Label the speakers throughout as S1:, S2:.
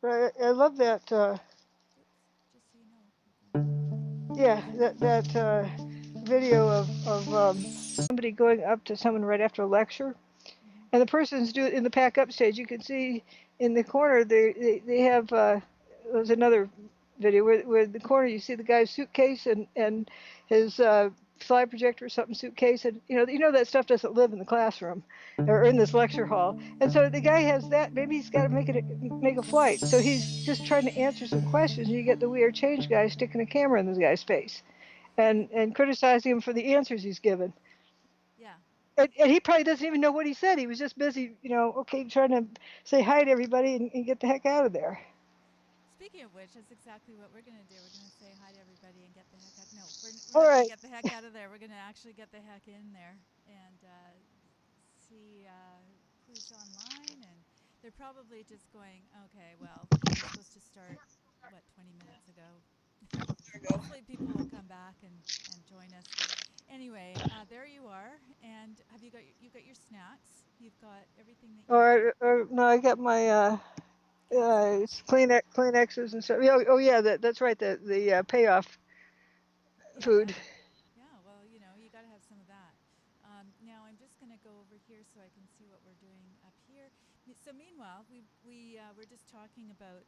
S1: Right. I love that.
S2: Oops, just so you know, we're going live.
S1: Yeah, that video of somebody going up to someone right after a lecture,
S2: Hmm.
S1: and the person's doing in the pack up stage. You can see in the corner they have there's another video where in the corner you see the guy's suitcase and his slide projector or something suitcase, and you know that stuff doesn't live in the classroom or in this lecture hall. And so the guy has that. Maybe he's got to make a flight, so he's just trying to answer some questions. And you get the weird change guy sticking a camera in this guy's face and criticizing him for the answers he's given.
S2: Yeah.
S1: And he probably doesn't even know what he said. He was just busy, okay, trying to say hi to everybody and get the heck out of there.
S2: Speaking of which, that's exactly what we're going to do. We're going to say hi to everybody and get the heck out. No, we're
S1: All
S2: not going to
S1: right.
S2: get the heck out of there. We're going to actually get the heck in there and see who's online. And they're probably just going, okay, well, we were supposed to start, what, 20 minutes ago. Hopefully, people will come back and join us. Anyway, there you are. And have you got your snacks? You've got everything that you need.
S1: Or no, I got my
S2: Cat
S1: it's
S2: snacks.
S1: Kleenexes and stuff. Oh yeah, that's right. The payoff
S2: Yeah,
S1: food.
S2: yeah. Yeah, well, you got to have some of that. Now I'm just going to go over here so I can see what we're doing up here. So meanwhile, we're just talking about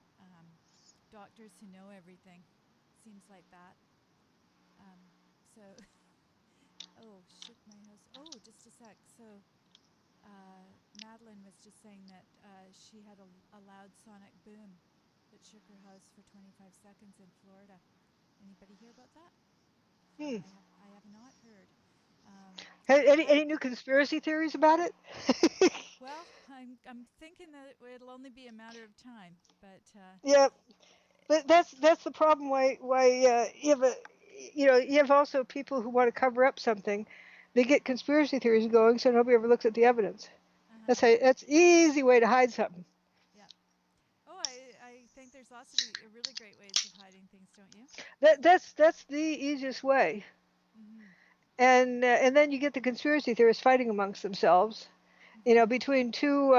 S2: doctors who know everything. Seems like that. So, oh shit, my house. Oh, just a sec. So, Madeline was just saying that she had a loud sonic boom that shook her house for 25 seconds in Florida. Anybody hear about that?
S1: Hmm.
S2: I have not heard. I
S1: Any new conspiracy theories about it?
S2: Well, I'm thinking that it'll only be a matter of time, but
S1: Yeah, but that's the problem. Why you have also people who want to cover up something. They get conspiracy theories going, so nobody ever looks at the evidence.
S2: uh-huh,
S1: That's easy way to hide something.
S2: yeah. Oh, I think there's lots of really great ways of hiding things, don't you?
S1: That's the easiest way.
S2: Mm-hmm.
S1: And then you get the conspiracy theorists fighting amongst themselves.
S2: Mm-hmm.
S1: Between two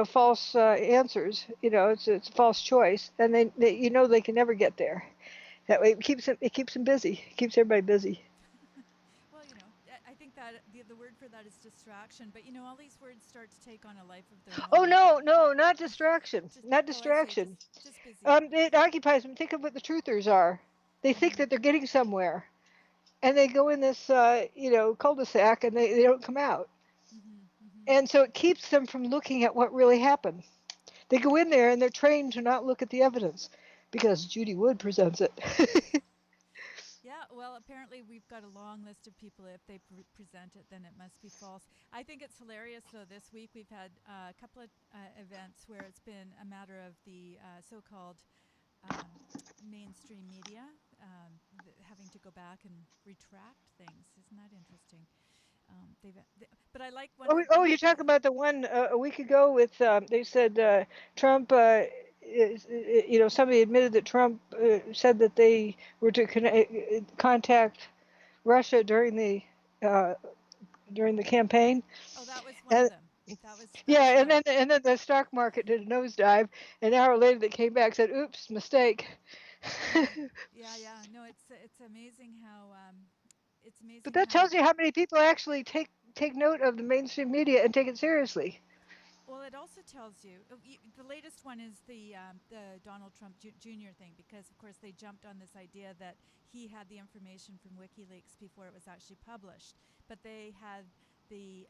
S1: false answers. It's a false choice, and they can never get there. That way, it keeps them busy. It keeps everybody busy.
S2: Well, I think that the word for that is distraction. But all these words start to take on a life of their own.
S1: Oh
S2: Like,
S1: no, no, not distraction,
S2: just
S1: not
S2: oh, I see.
S1: distraction.
S2: Just busy.
S1: It occupies them. Think of what the truthers are. They think
S2: Mm-hmm.
S1: that they're getting somewhere, and they go in this cul-de-sac, and they don't come out.
S2: Mm-hmm. Mm-hmm.
S1: And so it keeps them from looking at what really happened. They go
S2: Yeah.
S1: in there and they're trained to not look at the evidence because Judy Wood presents it.
S2: Yeah, well, apparently we've got a long list of people. If they present it, then it must be false. I think it's hilarious, though. This week we've had a couple of events where it's been a matter of the so called um, mainstream media having to go back and retract things. Isn't that interesting? But I like one of
S1: Oh,
S2: one
S1: you're
S2: of the.
S1: talking about the one a week ago with they said Trump. Somebody admitted that Trump said that they were to contact Russia uh, during the campaign,
S2: Oh, that was one of
S1: and
S2: them. That was
S1: yeah, and
S2: about.
S1: then the stock market did a nosedive. An hour later, they came back and said, "Oops, mistake."
S2: Yeah, yeah, yeah. No, it's amazing how it's
S1: But
S2: amazing
S1: that
S2: how
S1: tells you how many people actually take note of the mainstream media and take it seriously.
S2: well, it also tells you the latest one is the Donald Trump Jr. thing, because of course they jumped on this idea that he had the information from WikiLeaks before it was actually published, but they had the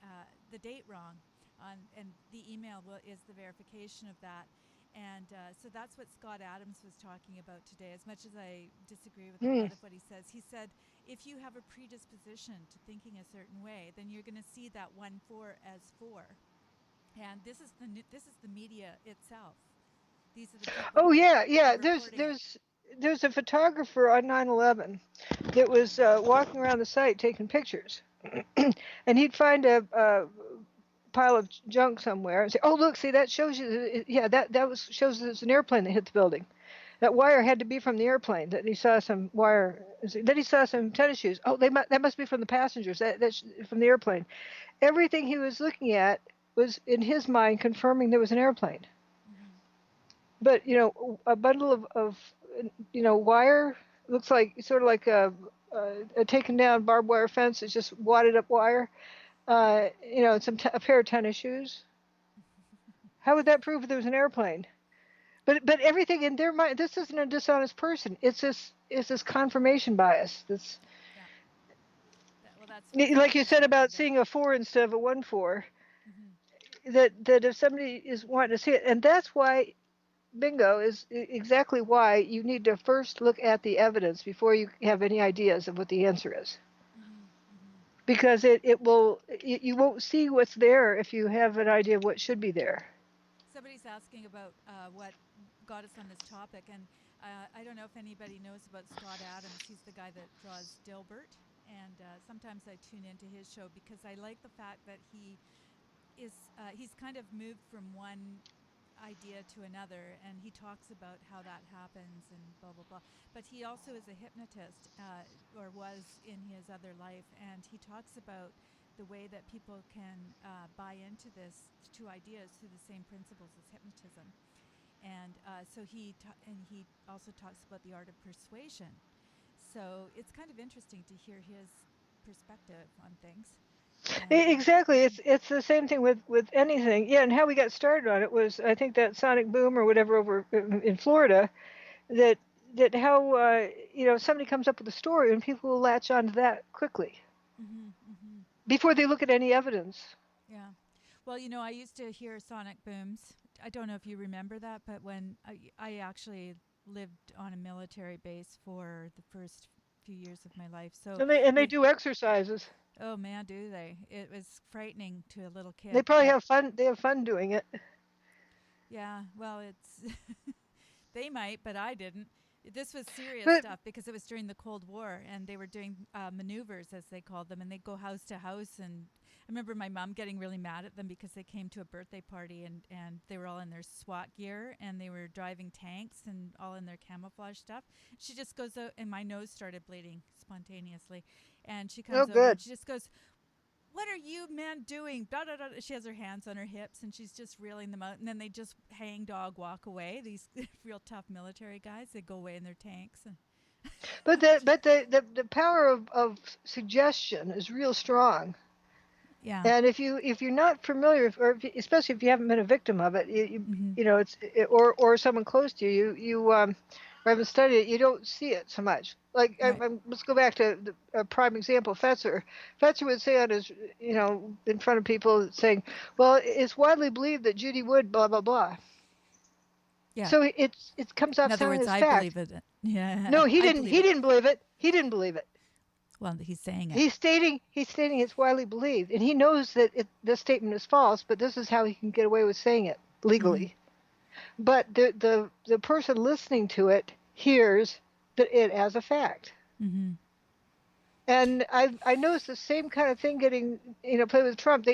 S2: date wrong on, and the email is the verification of that. And so that's what Scott Adams was talking about today. As much as I disagree with a
S1: Hmm.
S2: lot of what he says, he said if you have a predisposition to thinking a certain way, then you're going to see that 1-4 as 4, and this is the media itself. These are the people
S1: Oh
S2: that
S1: yeah,
S2: are
S1: yeah. There's
S2: reporting it.
S1: there's there's a photographer on 9/11 that was walking around the site taking pictures, and he'd find a pile of junk somewhere and say, "Oh, look, see that shows you, yeah, that was shows that it's an airplane that hit the building. That wire had to be from the airplane. That he saw some wire. Then he saw some tennis shoes. Oh, that must be from the passengers. That's from the airplane. Everything he was looking at was in his mind confirming there was an airplane.
S2: Mm-hmm.
S1: but a bundle of wire looks like sort of like a taken down barbed wire fence. It's just wadded up wire. A pair of tennis shoes. How would that prove there was an airplane? But everything in their mind. This isn't a dishonest person. It's this confirmation bias. That's
S2: Yeah. That's what's
S1: like you said
S2: interesting
S1: about
S2: about it.
S1: seeing a 4 instead of a 1-4.
S2: Mm-hmm.
S1: That if somebody is wanting to see it, and that's why bingo is exactly why you need to first look at the evidence before you have any ideas of what the answer is.
S2: Mm-hmm. Mm-hmm.
S1: Because it will you won't see what's there if you have an idea of what should be there.
S2: Somebody's asking about what got us on this topic, and I don't know if anybody knows about Scott Adams. He's the guy that draws Dilbert, and sometimes I tune into his show because I like the fact that he's kind of moved from one idea to another, and he talks about how that happens and blah blah blah. But he also is a hypnotist, or was in his other life, and he talks about the way that people can buy into this two ideas through the same principles as hypnotism. And so he also talks about the art of persuasion. So it's kind of interesting to hear his perspective on things. And
S1: Exactly, it's the same thing with anything. Yeah, and how we got started on it was I think that sonic boom or whatever over in Florida. That that how somebody comes up with a story and people will latch onto that quickly
S2: mm-hmm, mm-hmm.
S1: before they look at any evidence.
S2: Yeah. Well, I used to hear sonic booms. I don't know if you remember that, but when I actually lived on a military base for the first few years of my life. So
S1: And they
S2: we,
S1: do exercises.
S2: oh man, do they? It was frightening to a little
S1: They
S2: kid,
S1: probably
S2: but
S1: have fun. They have fun doing it.
S2: yeah, well, it's they might, but I didn't. This was serious
S1: But
S2: stuff because it was during the Cold War, and they were doing maneuvers, as they called them, and they'd go house to house. And I remember my mom getting really mad at them because they came to a birthday party, and they were all in their SWAT gear, and they were driving tanks and all in their camouflage stuff. She just goes out, and my nose started bleeding spontaneously. And she
S1: oh,
S2: comes over
S1: good.
S2: and she just goes, "What are you men doing?" Da, da, da. She has her hands on her hips and she's just reeling them out. And then they just hang dog walk away. These real tough military guys, they go away in their tanks. And
S1: But the power of suggestion is real strong.
S2: yeah.
S1: And if you're not familiar, or especially if you haven't been a victim of it,
S2: Mm-hmm.
S1: or someone close to you, or haven't studied it, you don't see it so much. Like
S2: Right.
S1: let's go back to a prime example, Fetzer. Fetzer would say on his, in front of people, saying, "Well, it's widely believed that Judy Wood, blah blah blah."
S2: Yeah.
S1: So it comes
S2: In
S1: off
S2: other
S1: sounding
S2: words,
S1: as
S2: I
S1: fact.
S2: believe it. Yeah.
S1: No, he
S2: I
S1: didn't.
S2: believe
S1: He
S2: it.
S1: didn't believe it. He didn't believe it.
S2: Well, he's saying it.
S1: He's stating it's widely believed, and he knows that this statement is false. But this is how he can get away with saying it
S2: Mm-hmm.
S1: legally. But the person listening to it hears it as a fact.
S2: Mm-hmm.
S1: And I noticed the same kind of thing getting played with Trump.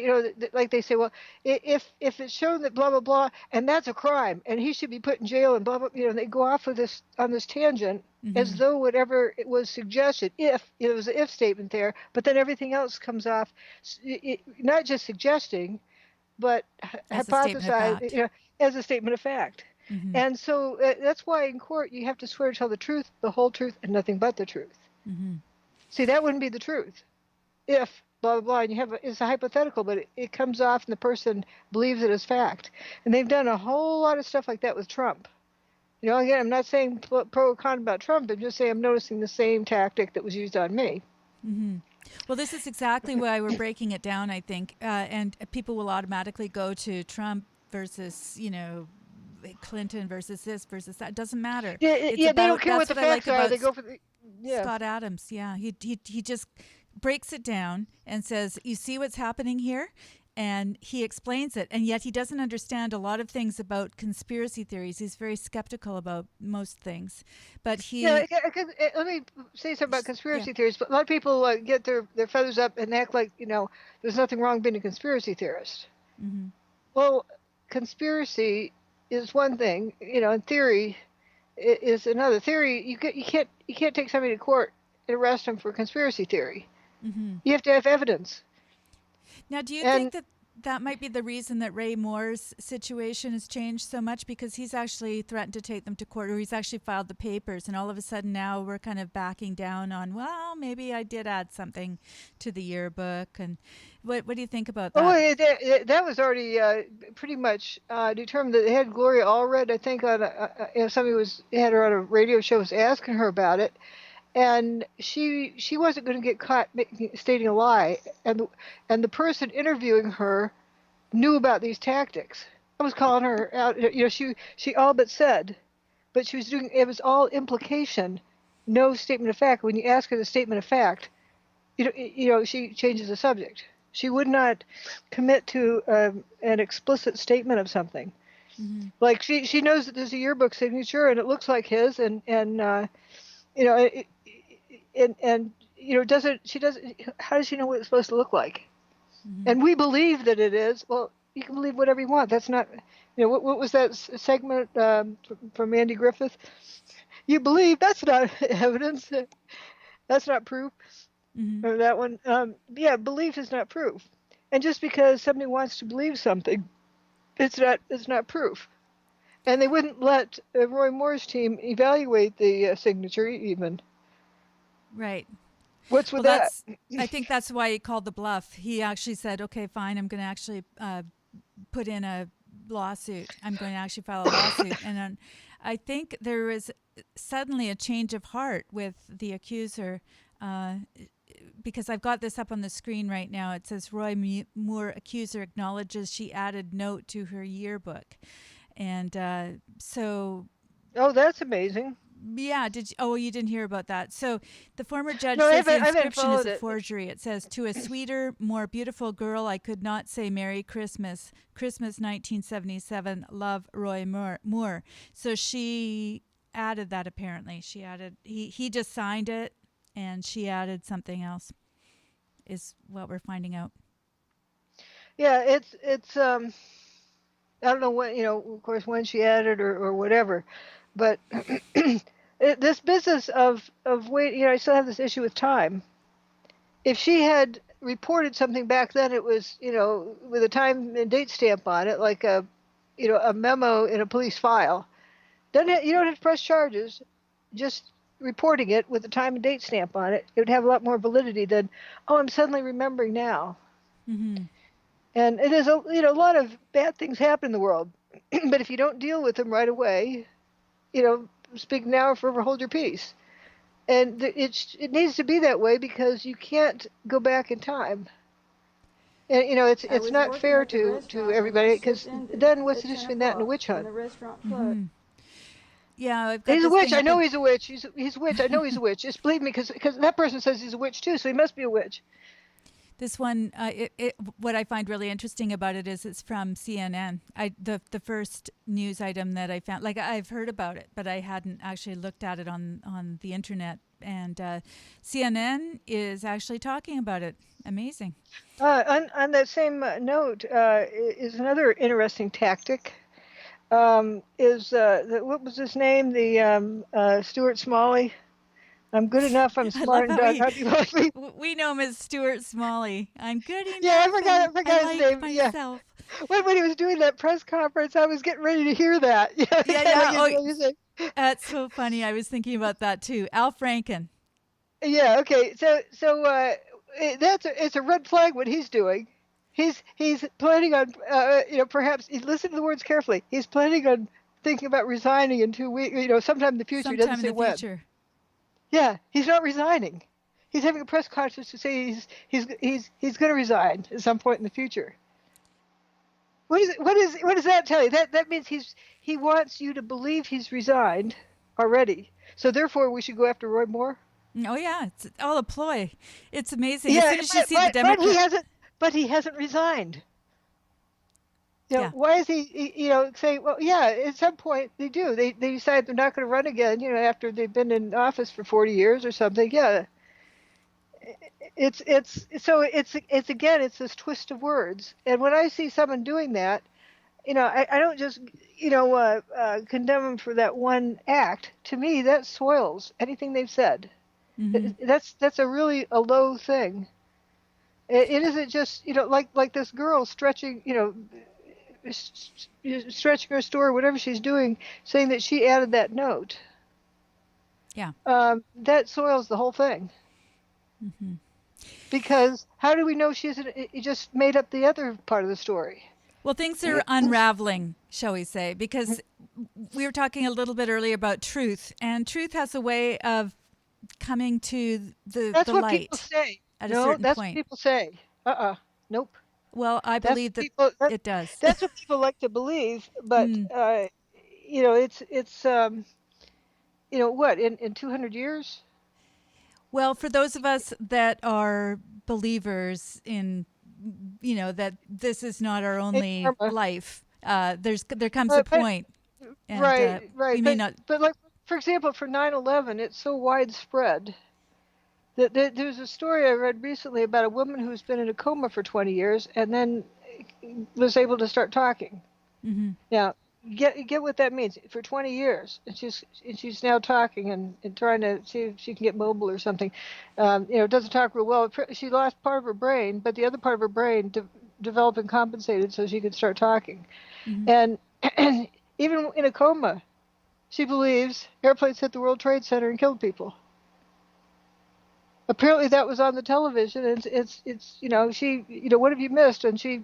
S1: Like they say, well, if it's shown that blah blah blah, and that's a crime, and he should be put in jail, and blah blah. They go off of this on this tangent
S2: Mm-hmm.
S1: as though whatever it was suggested, if it was an if statement there, but then everything else comes off, not just suggesting, but
S2: As a statement of
S1: hypothesize,
S2: fact.
S1: as a statement of fact.
S2: Mm-hmm.
S1: And so that's why in court you have to swear to tell the truth, the whole truth, and nothing but the truth.
S2: Mm-hmm.
S1: See, that wouldn't be the truth if blah blah blah, and it's a hypothetical, but it comes off and the person believes it as fact. And they've done a whole lot of stuff like that with Trump. Again, I'm not saying pro or con about Trump. I'm just saying I'm noticing the same tactic that was used on me.
S2: Mm-hmm. Well, this is exactly why we're breaking it down, I think. And people will automatically go to Trump versus, Clinton versus this versus that. It doesn't matter.
S1: Yeah,
S2: It's
S1: yeah, they don't
S2: about,
S1: care what
S2: that's
S1: the
S2: what I like
S1: facts are.
S2: about
S1: They go for the yeah.
S2: Scott Adams. Yeah. He just breaks it down and says, you see what's happening here? And he explains it. And yet he doesn't understand a lot of things about conspiracy theories. He's very skeptical about most things. But
S1: Yeah,
S2: he,
S1: let me say something about
S2: yeah.
S1: conspiracy theories. But a lot of people get their feathers up and act like there's nothing wrong being a conspiracy theorist.
S2: Mm-hmm.
S1: Well, conspiracy is one thing, and theory is another. Theory, you can't take somebody to court and arrest them for conspiracy theory.
S2: Mm-hmm.
S1: You have to have evidence.
S2: Now, do you think
S1: And
S2: that that might be the reason that Ray Moore's situation has changed so much, because he's actually threatened to take them to court, or he's actually filed the papers, and all of a sudden now we're kind of backing down on, well, maybe I did add something to the yearbook. And what do you think about
S1: Oh,
S2: that?
S1: that was already pretty much determined. That they had Gloria Allred, I think, on somebody had her on a radio show, was asking her about it, and she wasn't going to get caught stating a lie, and the person interviewing her knew about these tactics. I was calling her out. She all but said, but she was doing it was all implication, no statement of fact. When you ask her the statement of fact, she changes the subject. She would not commit to an explicit statement of something.
S2: Mm-hmm.
S1: Like she knows that there's a yearbook signature and it looks like his, and you know, doesn't she doesn't? How does she know what it's supposed to look like?
S2: Mm-hmm.
S1: And we believe that it is. Well, you can believe whatever you want. That's not, what was that segment from Andy Griffith? You believe, that's not evidence. That's not proof.
S2: Mm-hmm.
S1: Or that one. Yeah, belief is not proof. And just because somebody wants to believe something, it's not proof. And they wouldn't let Roy Moore's team evaluate the signature even.
S2: Right.
S1: What's
S2: Well,
S1: with that?
S2: I think that's why he called the bluff. He actually said, okay, fine, I'm going to actually put in a lawsuit. I'm going to actually file a lawsuit. And I think there was suddenly a change of heart with the accuser, because I've got this up on the screen right now. It says Roy Moore accuser acknowledges she added note to her yearbook. And so
S1: Oh, that's amazing.
S2: yeah, oh, you didn't hear about that. So the former judge
S1: No,
S2: says the
S1: I haven't
S2: inscription is
S1: followed
S2: a
S1: it.
S2: forgery. It says, to a sweeter, more beautiful girl, I could not say Merry Christmas. Christmas 1977, love Roy Moore. So she added that apparently. She added, he just signed it, and she added something else, is what we're finding out.
S1: Yeah, it's I don't know when, of course, when she added or whatever, but this business of wait, I still have this issue with time. If she had reported something back then, it was, with a time and date stamp on it, like a memo in a police file. You don't have to press charges, just reporting it with a time and date stamp on it. It would have a lot more validity than, oh, I'm suddenly remembering now.
S2: Mm-hmm.
S1: And it is a lot of bad things happen in the world, but if you don't deal with them right away, speak now or forever hold your peace. And it needs to be that way because you can't go back in time. And it's not fair to everybody, because then what's the difference between that and a witch hunt?
S2: Mm-hmm. Yeah, I've got
S1: He's a
S2: this
S1: witch.
S2: thing
S1: I
S2: up
S1: know
S2: in.
S1: he's a witch. He's a witch. I know he's a witch. Just believe me, because that person says he's a witch too, so he must be a witch.
S2: This one, what I find really interesting about it is it's from CNN. The first news item that I found, like I've heard about it, but I hadn't actually looked at it on the internet. And CNN is actually talking about it. Amazing.
S1: On that same note, is another interesting tactic. What was his name? The Stuart Smalley. I'm good enough. I'm
S2: I love
S1: smart and
S2: how
S1: Doug. How do you like me?
S2: we know him as Stuart Smalley. I'm good
S1: Yeah,
S2: enough,
S1: I
S2: and I
S1: forgot his
S2: like
S1: name. Yeah,
S2: myself.
S1: when he was doing that press conference, I was getting ready to hear that. Yeah,
S2: Yeah,
S1: kind of
S2: yeah.
S1: like
S2: Oh,
S1: you say.
S2: that's so funny. I was thinking about that too. Al Franken.
S1: Yeah. Okay. It's a red flag what he's doing. He's planning on perhaps listen to the words carefully. He's planning on thinking about resigning in 2 weeks. Sometime in the future. He doesn't
S2: Sometime in
S1: say
S2: the
S1: when.
S2: future.
S1: Yeah, he's not resigning. He's having a press conference to say he's going to resign at some point in the future. What does that tell you? That means he wants you to believe he's resigned already. So therefore, we should go after Roy Moore.
S2: Oh yeah, it's all a ploy. It's amazing. As
S1: Yeah,
S2: soon as you see the
S1: but he
S2: Democrat,
S1: hasn't. But he hasn't resigned.
S2: yeah,
S1: Why is he? Saying, well, yeah. At some point, they do. They decide they're not going to run again. After they've been in office for 40 years or something. Yeah. It's again, it's this twist of words. And when I see someone doing that, I don't just condemn them for that one act. To me, that soils anything they've said.
S2: mm-hmm.
S1: That's a really a low thing. It isn't just, like this girl stretching, stretching her story, whatever she's doing, saying that she added that note.
S2: Yeah.
S1: That soils the whole thing.
S2: Mm-hmm.
S1: Because how do we know she isn't? It just made up the other part of the story.
S2: Well, things are unraveling, shall we say, because we were talking a little bit earlier about truth, and truth has a way of coming to
S1: That's
S2: the
S1: what people
S2: light
S1: say.
S2: at a
S1: No,
S2: certain
S1: that's what
S2: point.
S1: people say. Nope.
S2: Well, I
S1: That's
S2: believe
S1: what
S2: that
S1: people.
S2: it does.
S1: That's what people like to believe. But
S2: Mm.
S1: it's what in 200 years.
S2: Well, for those of us that are believers in, that this is not our
S1: In
S2: only
S1: karma.
S2: life, there comes a
S1: But
S2: point, and
S1: right,
S2: we
S1: right.
S2: may
S1: But
S2: not.
S1: but like for example, for 9/11, it's so widespread that there's a story I read recently about a woman who's been in a coma for 20 years and then was able to start talking.
S2: Mm-hmm.
S1: Now, get what that means. For 20 years, and she's now talking and trying to see if she can get mobile or something. Doesn't talk real well. She lost part of her brain, but the other part of her brain developed and compensated so she could start talking.
S2: Mm-hmm.
S1: And even in a coma, she believes airplanes hit the World Trade Center and killed people. Apparently, that was on the television, and she, what have you missed? And she,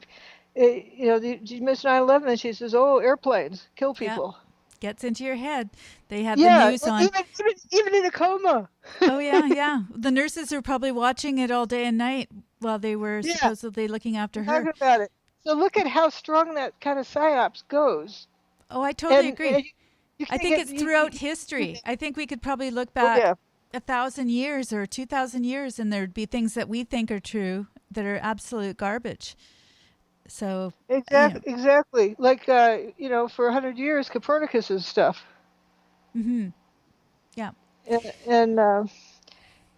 S1: she missed 9/11, and she says, oh, airplanes kill
S2: Yeah,
S1: people.
S2: gets into your head. They have the
S1: Yeah,
S2: news on.
S1: even in a coma.
S2: Oh yeah, yeah. The nurses are probably watching it all day and night while they were
S1: Yeah,
S2: supposedly looking after her.
S1: talking about it. So look at how strong that kind of psyops goes,
S2: Oh, I totally
S1: and
S2: agree.
S1: you
S2: I
S1: can't
S2: think
S1: get
S2: it's throughout history. I think we could probably look
S1: oh
S2: back
S1: yeah,
S2: 1,000 years or 2,000 years, and there'd be things that we think are true that are absolute garbage. So,
S1: exactly. Like for 100 years, Copernicus's stuff,
S2: mm-hmm. Yeah.
S1: and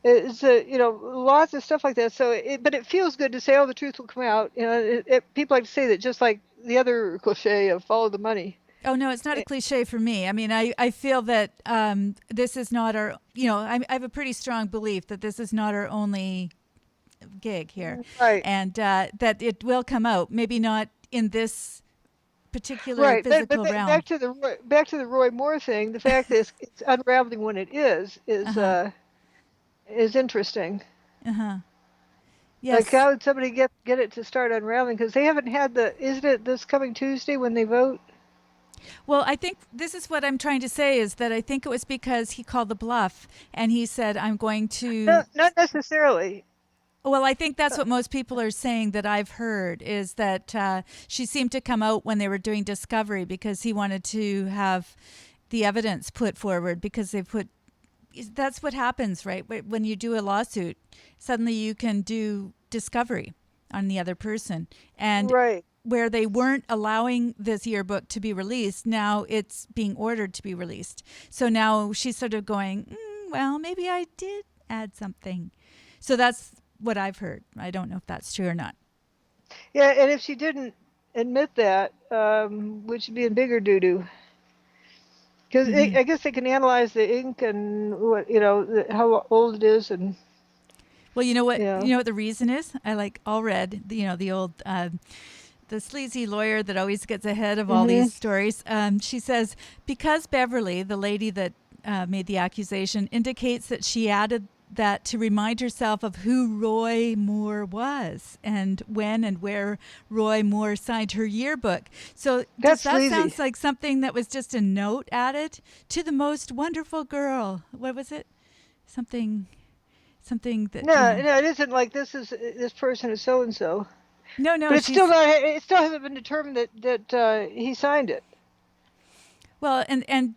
S1: it's lots of stuff like that. So, but it feels good to say, "Oh, the truth will come out." People like to say that, just like the other cliche of "follow the money."
S2: Oh no, it's not a
S1: Eh,
S2: cliche for me. I mean, I feel that this is not our. I have a pretty strong belief that this is not our only gig here,
S1: Right,
S2: and that it will come out. Maybe not in this particular
S1: right. But
S2: physical realm.
S1: back to the Roy Moore thing. The fact that it's unraveling when it is
S2: Uh
S1: is
S2: huh.
S1: uh, is interesting.
S2: Uh huh.
S1: Like,
S2: Yes.
S1: how did somebody get it to start unraveling? Because they haven't had the. Isn't it this coming Tuesday when they vote?
S2: Well, I think this is what I'm trying to say is that I think it was because he called the bluff and he said, I'm going
S1: No,
S2: to.
S1: not necessarily.
S2: Well, I think that's
S1: Uh,
S2: what most people are saying that I've heard is that she seemed to come out when they were doing discovery because he wanted to have the evidence put forward because they put. That's what happens, right? When you do a lawsuit, suddenly you can do discovery on the other person. And
S1: right.
S2: where they weren't allowing this yearbook to be released, now it's being ordered to be released. So now she's sort of going, well, maybe I did add something. So that's what I've heard. I don't know if that's true or not.
S1: Yeah, and if she didn't admit that, would she be in bigger doo doo? Because
S2: Hmm.
S1: I guess they can analyze the ink and how old it is, and
S2: Well, you know what?
S1: you know.
S2: You know what the reason is? I like all read. The old the sleazy lawyer that always gets ahead of all
S1: Hmm.
S2: these stories. She says because Beverly, the lady that made the accusation, indicates that she added that to remind herself of who Roy Moore was and when and where Roy Moore signed her yearbook. So does
S1: That's
S2: that
S1: sleazy.
S2: sound like something that was just a note added to the most wonderful girl? What was it? Something, something that
S1: No, no, it isn't like this person is so and so.
S2: No,
S1: But
S2: no,
S1: it's still
S2: she's
S1: not. It still hasn't been determined that he signed it.
S2: well, and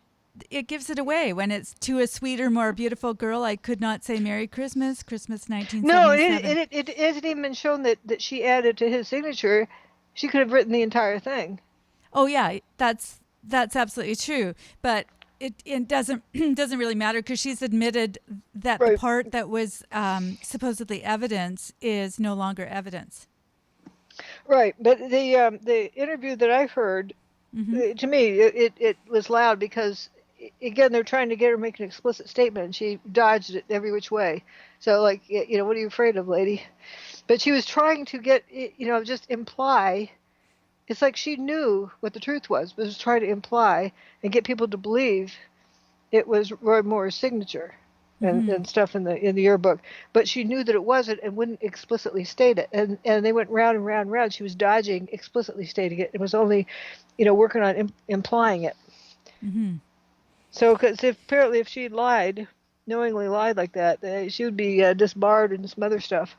S2: it gives it away when it's to a sweeter, more beautiful girl. I could not say Merry Christmas, Christmas
S1: No,
S2: 1977.
S1: it hasn't even been shown that she added to his signature. She could have written the entire thing.
S2: Oh yeah, that's absolutely true. But it doesn't doesn't really matter because she's admitted that the
S1: Right.
S2: part that was supposedly evidence is no longer evidence.
S1: Right, but the interview that I heard,
S2: Hmm.
S1: to me, it was loud because again they're trying to get her to make an explicit statement, and she dodged it every which way. So like, what are you afraid of, lady? But she was trying to get, just imply. It's like she knew what the truth was, but was trying to imply and get people to believe it was Roy Moore's signature and stuff in the yearbook. But she knew that it wasn't and wouldn't explicitly state it. And they went round and round and round. She was dodging explicitly stating it. It was only, working on implying it.
S2: Mm-hmm.
S1: So, because apparently if she lied, knowingly lied like that, she would be disbarred and some other stuff.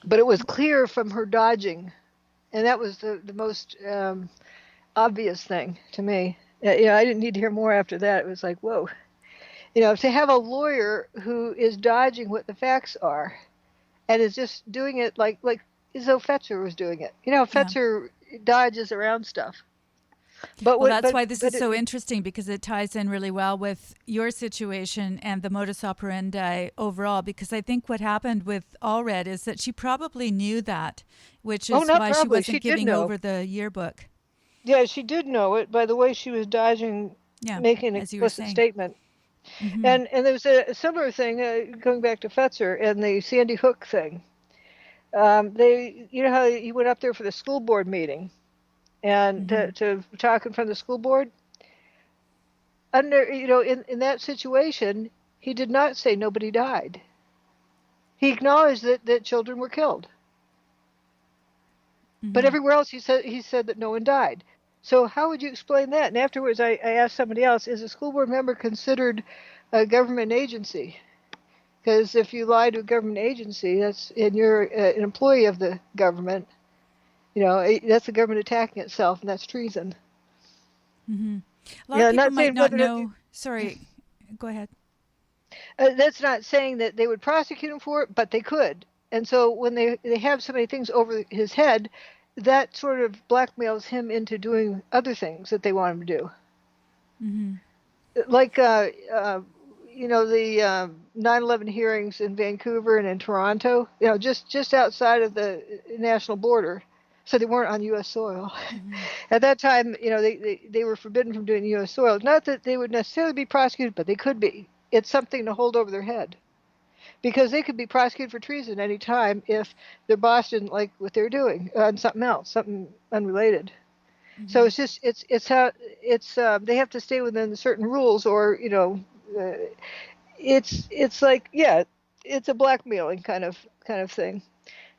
S1: But it was clear from her dodging, and that was the most obvious thing to me. I didn't need to hear more after that. It was like, whoa. To have a lawyer who is dodging what the facts are and is just doing it like as though Fetzer was doing it. Fetzer dodges around stuff. But
S2: Well, that's why this is so interesting, because it ties in really well with your situation and the modus operandi overall. Because I think what happened with Allred is that she probably knew that, which is why she wasn't giving over the yearbook.
S1: Yeah, she did know it by the way she was dodging making an explicit statement.
S2: Mm-hmm.
S1: And there was a similar thing, going back to Fetzer and the Sandy Hook thing. They, how he went up there for the school board meeting and to talk in front of the school board? Under, in that situation, he did not say nobody died. He acknowledged that children were killed. But everywhere else he said that no one died. So how would you explain that? And afterwards I asked somebody else, is a school board member considered a government agency? Because if you lie to a government agency, and you're an employee of the government, that's the government attacking itself, and that's treason.
S2: Mm-hmm. A lot of people might not know. Sorry, go ahead.
S1: That's not saying that they would prosecute him for it, but they could. And so when they have so many things over his head, that sort of blackmails him into doing other things that they want him to do.
S2: Mm-hmm.
S1: Like, the 9/11 hearings in Vancouver and in Toronto, just outside of the national border. So they weren't on U.S. soil. Mm-hmm. At that time, they were forbidden from doing U.S. soil. Not that they would necessarily be prosecuted, but they could be. It's something to hold over their head. Because they could be prosecuted for treason any time if their boss didn't like what they're doing on something else, something unrelated. Mm-hmm. So it's just they have to stay within certain rules, or it's like it's a blackmailing kind of thing.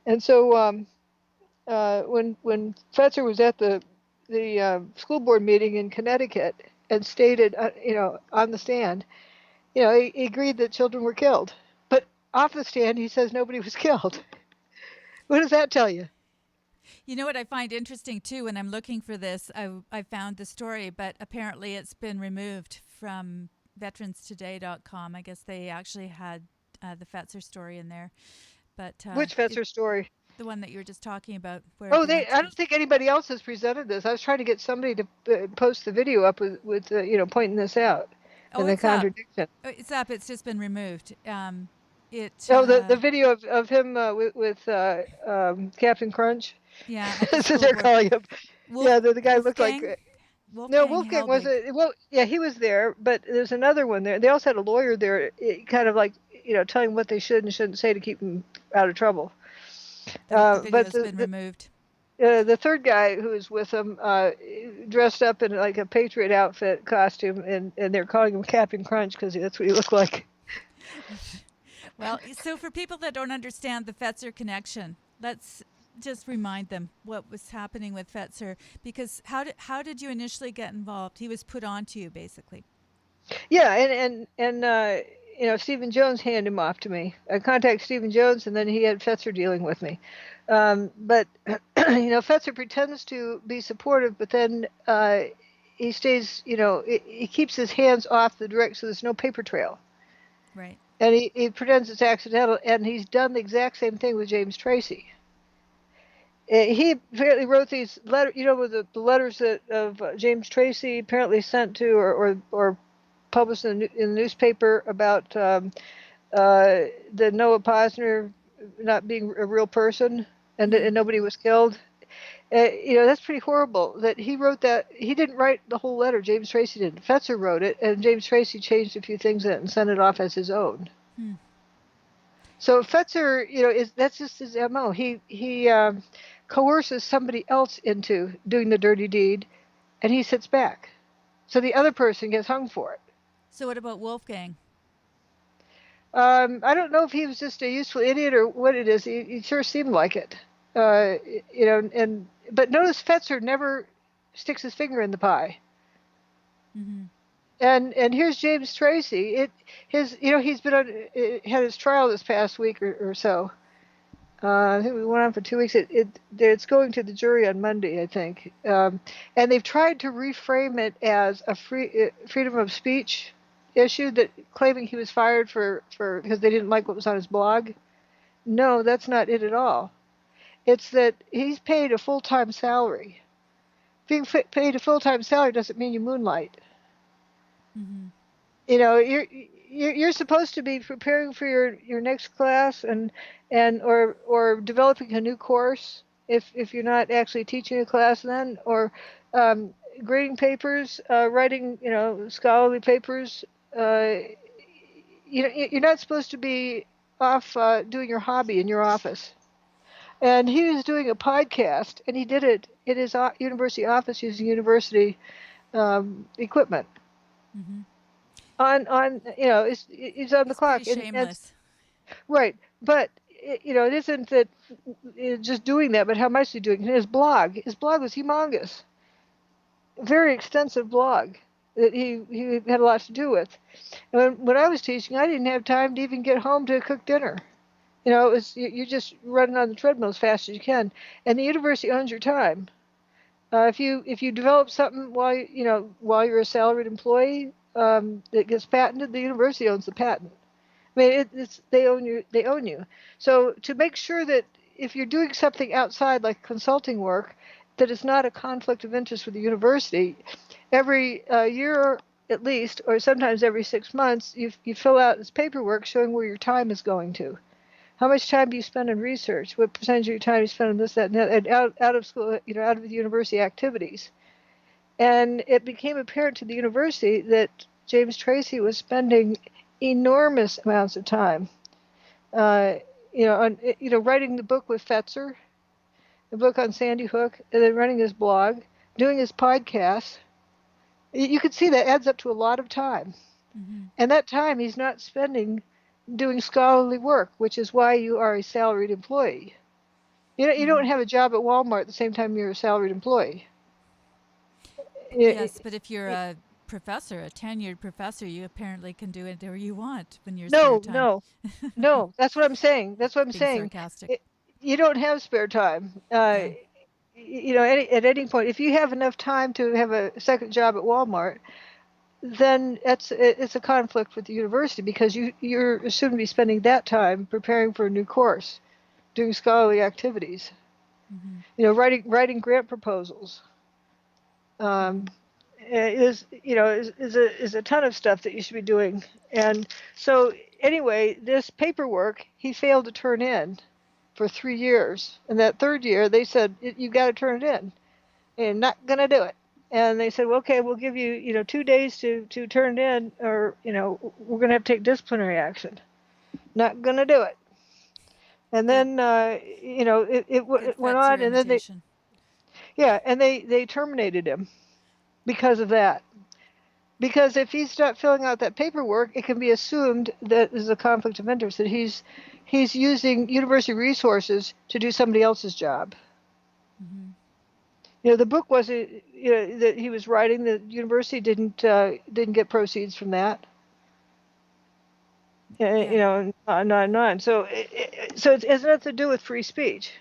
S1: And so when Fetzer was at the school board meeting in Connecticut and stated on the stand, he agreed that children were killed. Off the stand, he says nobody was killed. What does that tell you?
S2: You know what I find interesting, too, when I'm looking for this, I found the story, but apparently it's been removed from veteranstoday.com. I guess they actually had the Fetzer story in there. But
S1: which Fetzer story?
S2: The one that you were just talking about.
S1: Where I don't think anybody else has presented this. I was trying to get somebody to post the video up with pointing this out.
S2: Oh,
S1: and the contradiction.
S2: It's up. It's just been removed.
S1: The video of him with Captain Crunch.
S2: Yeah,
S1: that's what they're calling him. The guy looked like.
S2: Wolfgang
S1: wasn't. Well, yeah, he was there, but there's another one there. They also had a lawyer there, kind of like telling what they should and shouldn't say to keep them out of trouble.
S2: The video's been removed.
S1: The third guy who was with him, dressed up in like a Patriot outfit costume, and they're calling him Captain Crunch because that's what he looked like.
S2: Well, so for people that don't understand the Fetzer connection, let's just remind them what was happening with Fetzer, because how did you initially get involved? He was put on to you, basically.
S1: Yeah, and Stephen Jones handed him off to me. I contacted Stephen Jones, and then he had Fetzer dealing with me. But Fetzer pretends to be supportive, but then he stays, he keeps his hands off the direct, so there's no paper trail.
S2: Right.
S1: And he pretends it's accidental, and he's done the exact same thing with James Tracy. He apparently wrote these letters, with the letters that of James Tracy apparently sent to or published in the newspaper about the Noah Posner not being a real person and nobody was killed. That's pretty horrible that he wrote that. He didn't write the whole letter. James Tracy did. Fetzer wrote it, and James Tracy changed a few things in it and sent it off as his own. So Fetzer, that's just his MO. He coerces somebody else into doing the dirty deed, and he sits back. So the other person gets hung for it.
S2: So what about Wolfgang?
S1: I don't know if he was just a useful idiot or what it is. He sure seemed like it. Uh, but notice Fetzer never sticks his finger in the pie.
S2: Mm-hmm.
S1: And here's James Tracy. He's been had his trial this past week or so. I think we went on for 2 weeks. It's going to the jury on Monday, I think. And they've tried to reframe it as a freedom of speech issue, that claiming he was fired for because they didn't like what was on his blog. No, that's not it at all. It's that he's paid a full-time salary. Being paid a full-time salary doesn't mean you moonlight.
S2: Mm-hmm.
S1: You're supposed to be preparing for your next class, or developing a new course if you're not actually teaching a class then, or um, grading papers, writing scholarly papers. uh, you're not supposed to be off doing your hobby in your office. And he was doing a podcast, and he did it in his university office using university equipment.
S2: Mm-hmm.
S1: On he's on the
S2: He's pretty
S1: clock, and
S2: shameless.
S1: right, but it isn't that just doing that, but how much he's doing. His blog was humongous, very extensive blog that he had a lot to do with. And when I was teaching, I didn't have time to even get home to cook dinner. It was you're just running on the treadmill as fast as you can, and the university owns your time. If you develop something while you're a salaried employee, that gets patented, the university owns the patent. I mean, it's they own you. They own you. So to make sure that if you're doing something outside, like consulting work, that it's not a conflict of interest with the university, every year at least, or sometimes every 6 months, you fill out this paperwork showing where your time is going to. How much time do you spend on research? What percentage of your time you spend on this, that, and that, and out of school, out of the university activities? And it became apparent to the university that James Tracy was spending enormous amounts of time, uh, writing the book with Fetzer, the book on Sandy Hook, and then running his blog, doing his podcast. You could see that adds up to a lot of time.
S2: Mm-hmm.
S1: And that time he's not spending doing scholarly work, which is why you are a salaried employee. You
S2: Mm-hmm.
S1: don't have a job at Walmart at the same time you're a salaried employee.
S2: Yes, but if you're a professor, a tenured professor, you apparently can do whatever you want when your spare
S1: No,
S2: time.
S1: no, no. That's what I'm saying. That's what I'm
S2: Being
S1: saying.
S2: sarcastic.
S1: It, you don't have spare time.
S2: Yeah.
S1: At any point, if you have enough time to have a second job at Walmart, then it's a conflict with the university, because you're assumed to be spending that time preparing for a new course, doing scholarly activities,
S2: Mm-hmm.
S1: writing grant proposals.
S2: Mm-hmm.
S1: Um, is a ton of stuff that you should be doing. And so anyway, this paperwork he failed to turn in for 3 years. And that third year, they said, you got to turn it in. And not going to do it. And they said, well, okay, we'll give you, 2 days to turn it in, or, we're going to have to take disciplinary action. Not going to do it. And
S2: Good.
S1: then,
S2: Good
S1: it went
S2: Fetzer
S1: on, and then
S2: imitation.
S1: they terminated him because of that. Because if he's not filling out that paperwork, it can be assumed that there's a conflict of interest, that he's using university resources to do somebody else's job.
S2: Mm-hmm.
S1: The book wasn't, that he was writing. The university didn't get proceeds from that.
S2: Yeah.
S1: On. So it has nothing to do with free speech.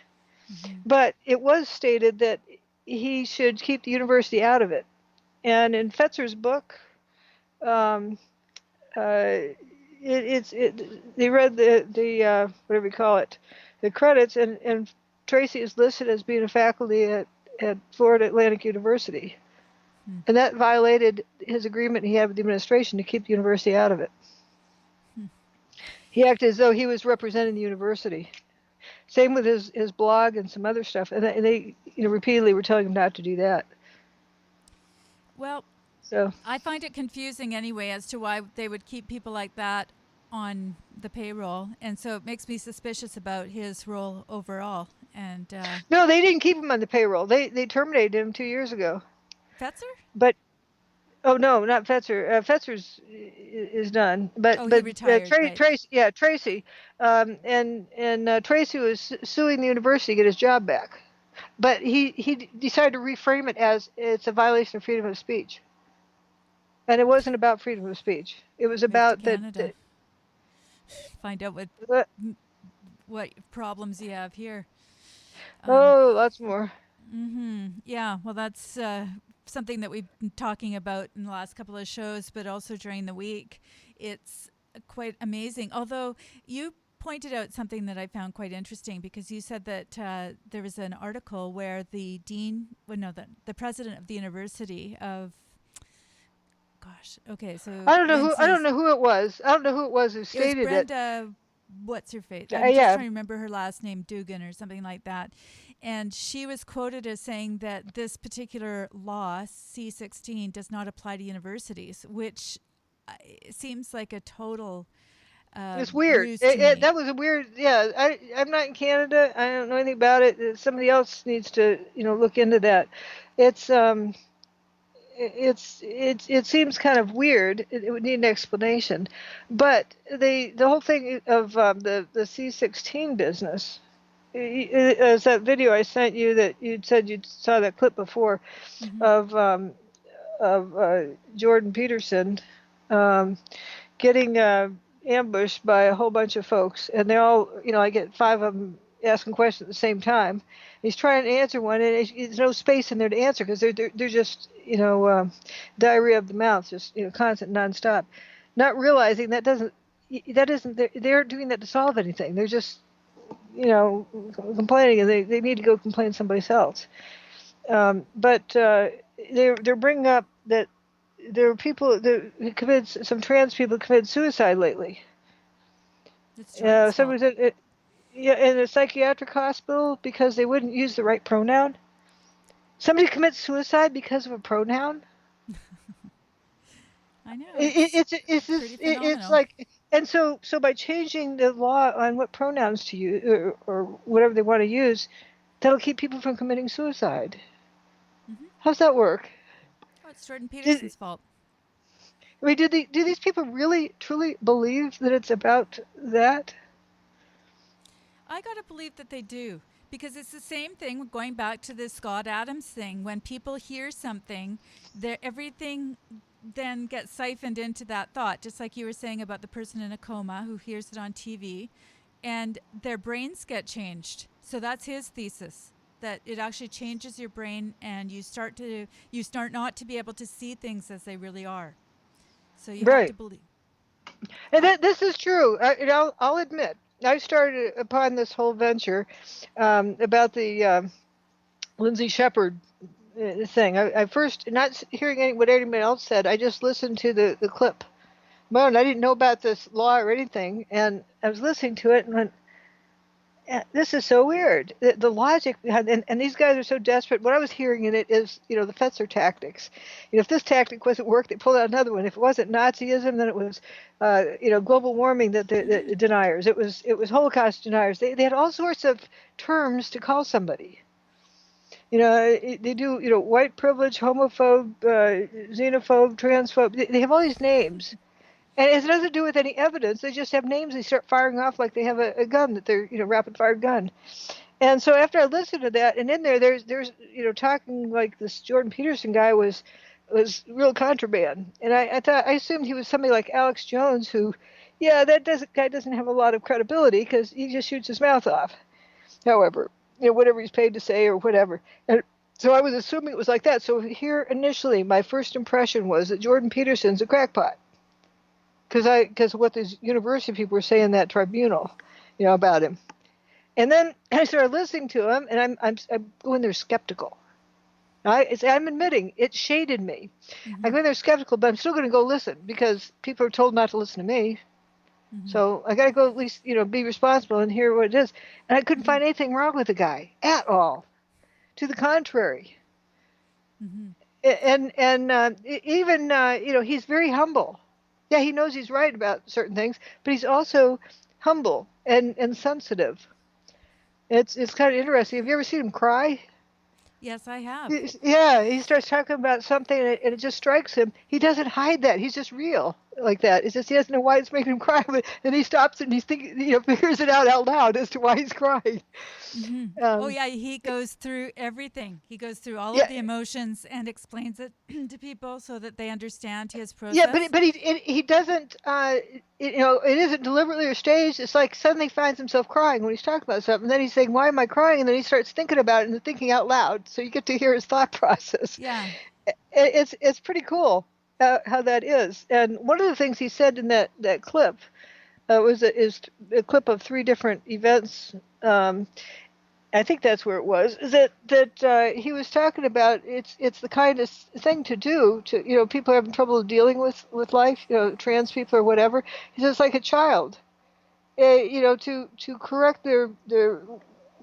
S2: Mm-hmm.
S1: But it was stated that he should keep the university out of it. And in Fetzer's book, um, they read the whatever you call it, the credits, and Tracy is listed as being a faculty at Florida Atlantic University,
S2: Hmm.
S1: and that violated his agreement he had with the administration to keep the university out of it.
S2: Hmm.
S1: He acted as though he was representing the university. Same with his blog and some other stuff, and they repeatedly were telling him not to do that.
S2: Well,
S1: So
S2: I find it confusing anyway as to why they would keep people like that on the payroll, and so it makes me suspicious about his role overall. And
S1: No, they didn't keep him on the payroll. They terminated him 2 years ago.
S2: Fetzer?
S1: But oh no, not Fetzer. Fetzer's is done. But
S2: Oh, he retired, right?
S1: Tracy, yeah, Tracy, and Tracy was suing the university to get his job back. But he decided to reframe it as it's a violation of freedom of speech, and it wasn't about freedom of speech. It was
S2: Move to
S1: about that.
S2: Canada. Find out
S1: Uh,
S2: what problems you have here.
S1: oh, lots more.
S2: Yeah, well, that's something that we've been talking about in the last couple of shows, but also during the week. It's quite amazing. Although you pointed out something that I found quite interesting, because you said that there was an article where the dean, well, no, the president of the university of, gosh, okay, so
S1: I don't know who. I don't
S2: Lindsay's,
S1: know who it was. I don't know who it was who
S2: it was
S1: stated it.
S2: Brenda, what's her face? I'm just
S1: Yeah,
S2: trying to remember her last name, Dugan or something like that. And she was quoted as saying that this particular law, C-16, does not apply to universities, which seems like a total
S1: it's weird.
S2: ruse to me.
S1: That was a weird. Yeah, I'm not in Canada. I don't know anything about it. Somebody else needs to look into that. It's it seems kind of weird. It would need an explanation, but the whole thing of the C-16 business is that video I sent you that you said you saw that clip before
S2: Mm-hmm.
S1: of Jordan Peterson getting ambushed by a whole bunch of folks, and they're all I get five of them asking questions at the same time. He's trying to answer one, and there's no space in there to answer because they're just diarrhea of the mouth, just constant, nonstop, not realizing that isn't they aren't doing that to solve anything. They're just complaining, and they need to go complain to somebody else. But they're bringing up that there are people that committed some trans people committed suicide lately.
S2: It's Jordan's fault.
S1: Somebody said yeah, in a psychiatric hospital because they wouldn't use the right pronoun. Somebody commits suicide because of a pronoun.
S2: I know, it's pretty
S1: It's
S2: phenomenal.
S1: like, and so by changing the law on what pronouns to use or whatever they want to use, that'll keep people from committing suicide.
S2: Mm-hmm.
S1: How's that work?
S2: Oh, it's Jordan
S1: Did,
S2: Peterson's fault.
S1: I mean, do these people really truly believe that it's about that?
S2: I got to believe that they do, because it's the same thing going back to the Scott Adams thing. When people hear something, everything then gets siphoned into that thought, just like you were saying about the person in a coma who hears it on TV, and their brains get changed. So that's his thesis, that it actually changes your brain, and you start not to be able to see things as they really are. So you have to
S1: Right.
S2: believe.
S1: And this is true. I'll admit, I started upon this whole venture about the Lindsay Shepherd thing. I first, not hearing what anybody else said, I just listened to the clip. Well, and I didn't know about this law or anything, and I was listening to it and went, this is so weird. The logic behind, and these guys are so desperate. What I was hearing in it is, the Fetzer tactics. If this tactic wasn't work, they pulled out another one. If it wasn't Nazism, then it was, global warming that the deniers. It was Holocaust deniers. They had all sorts of terms to call somebody. They do, white privilege, homophobe, xenophobe, transphobe. They have all these names. And it has nothing to do with any evidence. They just have names. They start firing off like they have a gun that they're, rapid fire gun. And so after I listened to that, and in there's talking like this Jordan Peterson guy was real contraband. And I assumed he was somebody like Alex Jones, who, yeah, guy doesn't have a lot of credibility because he just shoots his mouth off. However, whatever he's paid to say or whatever. And so I was assuming it was like that. So here initially, my first impression was that Jordan Peterson's a crackpot. Because what these university people were saying in that tribunal, about him. And then I started listening to him, and I'm going there skeptical. I'm admitting it shaded me.
S2: Mm-hmm.
S1: I go in there skeptical, but I'm still going to go listen because people are told not to listen to me.
S2: Mm-hmm.
S1: So I got to go at least be responsible and hear what it is. And I couldn't
S2: Mm-hmm.
S1: find anything wrong with the guy at all. To the contrary.
S2: Mm-hmm.
S1: And even he's very humble. Yeah, he knows he's right about certain things, but he's also humble and sensitive. It's kind of interesting. Have you ever seen him cry?
S2: Yes, I have.
S1: Yeah, he starts talking about something and it just strikes him. He doesn't hide that. He's just real like that. It's just he doesn't know why it's making him cry, but and he stops and he's thinking, figures it out loud as to why he's crying.
S2: Oh
S1: Um,
S2: yeah, he goes through everything. He goes through all of
S1: yeah,
S2: the emotions and explains it to people so that they understand his
S1: yeah,
S2: process.
S1: but he doesn't. It isn't deliberately or staged. It's like suddenly finds himself crying when he's talking about something. And then he's saying, "Why am I crying?" And then he starts thinking about it and thinking out loud. So you get to hear his thought process.
S2: Yeah.
S1: It's pretty cool how that is. And one of the things he said in that clip is a clip of three different events. I think that's where it was. Is that he was talking about? It's the kindest thing to do to people having trouble dealing with life. Trans people or whatever. He says like a child. To correct their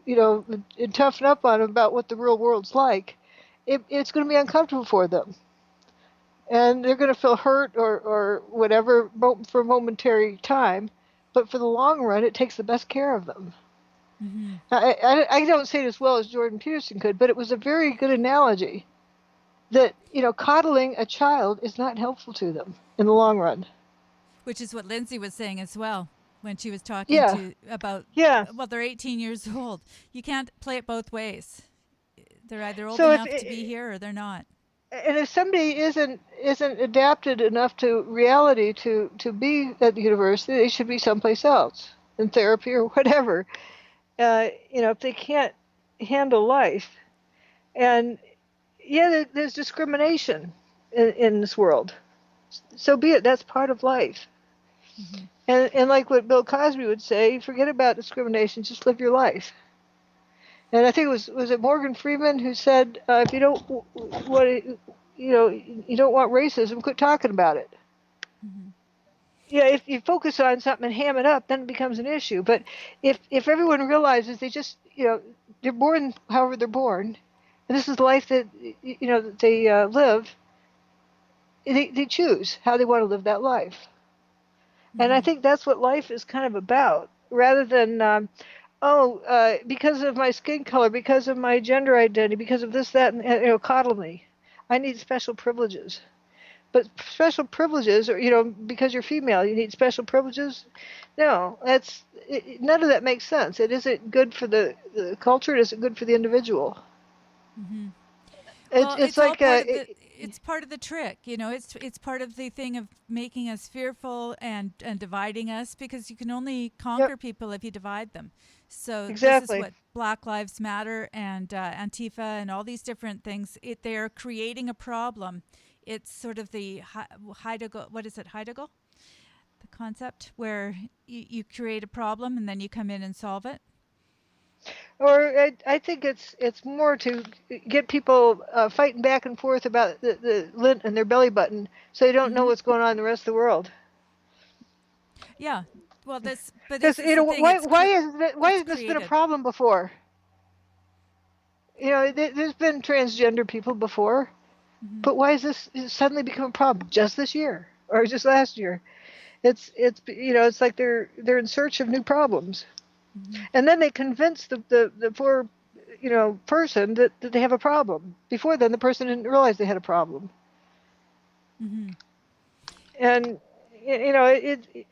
S1: and toughen up on them about what the real world's like. It's going to be uncomfortable for them and they're going to feel hurt or whatever for a momentary time, but for the long run, it takes the best care of them.
S2: Mm-hmm.
S1: I don't say it as well as Jordan Peterson could, but it was a very good analogy that coddling a child is not helpful to them in the long run.
S2: Which is what Lindsay was saying as well when she was talking
S1: Yeah,
S2: to about,
S1: yeah.
S2: well, they're 18 years old. You can't play it both ways. They're either old
S1: So
S2: enough to be here or they're not.
S1: if somebody isn't adapted enough to reality to be at the university, they should be someplace else in therapy or whatever. If they can't handle life, and yeah, there's discrimination in this world. So be it. That's part of life.
S2: Mm-hmm.
S1: And like what Bill Cosby would say, forget about discrimination. Just live your life. And I think it was it Morgan Freeman who said, if you don't you don't want racism, quit talking about it.
S2: Mm-hmm.
S1: Yeah, if you focus on something and ham it up, then it becomes an issue. But if everyone realizes they just they're born however they're born, and this is the life that that they live, they choose how they want to live that life. And I
S2: Mm-hmm.
S1: think that's what life is kind of about, rather than because of my skin color, because of my gender identity, because of this, that, and coddle me. I need special privileges. But special privileges, or because you're female, you need special privileges. No, none of that makes sense. It isn't good for the culture. It isn't good for the individual.
S2: Mm-hmm.
S1: It's
S2: Well,
S1: it's
S2: it's all
S1: like
S2: part of the. It's part of the trick, It's part of the thing of making us fearful and dividing us because you can only
S1: yep,
S2: conquer people if you divide them. So this is
S1: exactly.
S2: what Black Lives Matter and Antifa and all these different things. They are creating a problem. It's sort of the Heidegger. What is it, Heidegger? The concept where you create a problem and then you come in and solve it.
S1: Or I think it's more to get people fighting back and forth about the lint in their belly button, so they don't know
S2: Mm-hmm.
S1: what's going on in the rest of the world.
S2: Yeah. Well, but
S1: Because
S2: this is the thing.
S1: why
S2: It's
S1: has this been a
S2: created.
S1: problem before? There's been transgender people before,
S2: Mm-hmm.
S1: but why has this suddenly become a problem just this year or just last year? It's like they're in search of new problems,
S2: Mm-hmm.
S1: and then they convince the poor person that they have a problem. Before then, the person didn't realize they had a problem,
S2: Mm-hmm.
S1: and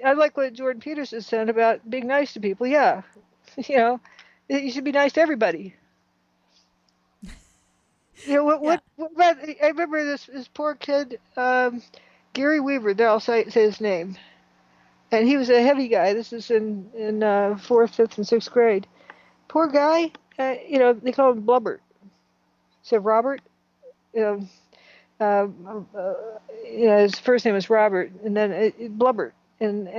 S1: I like what Jordan Peterson said about being nice to people. Yeah, you know, you should be nice to everybody.
S2: Yeah.
S1: What about, I remember this poor kid, Gary Weaver. There, I'll say his name. And he was a heavy guy. This is in fourth, fifth, and sixth grade. Poor guy. They call him Blubbert. So Robert. You know, uh, his first name was Robert, and then Blubbert.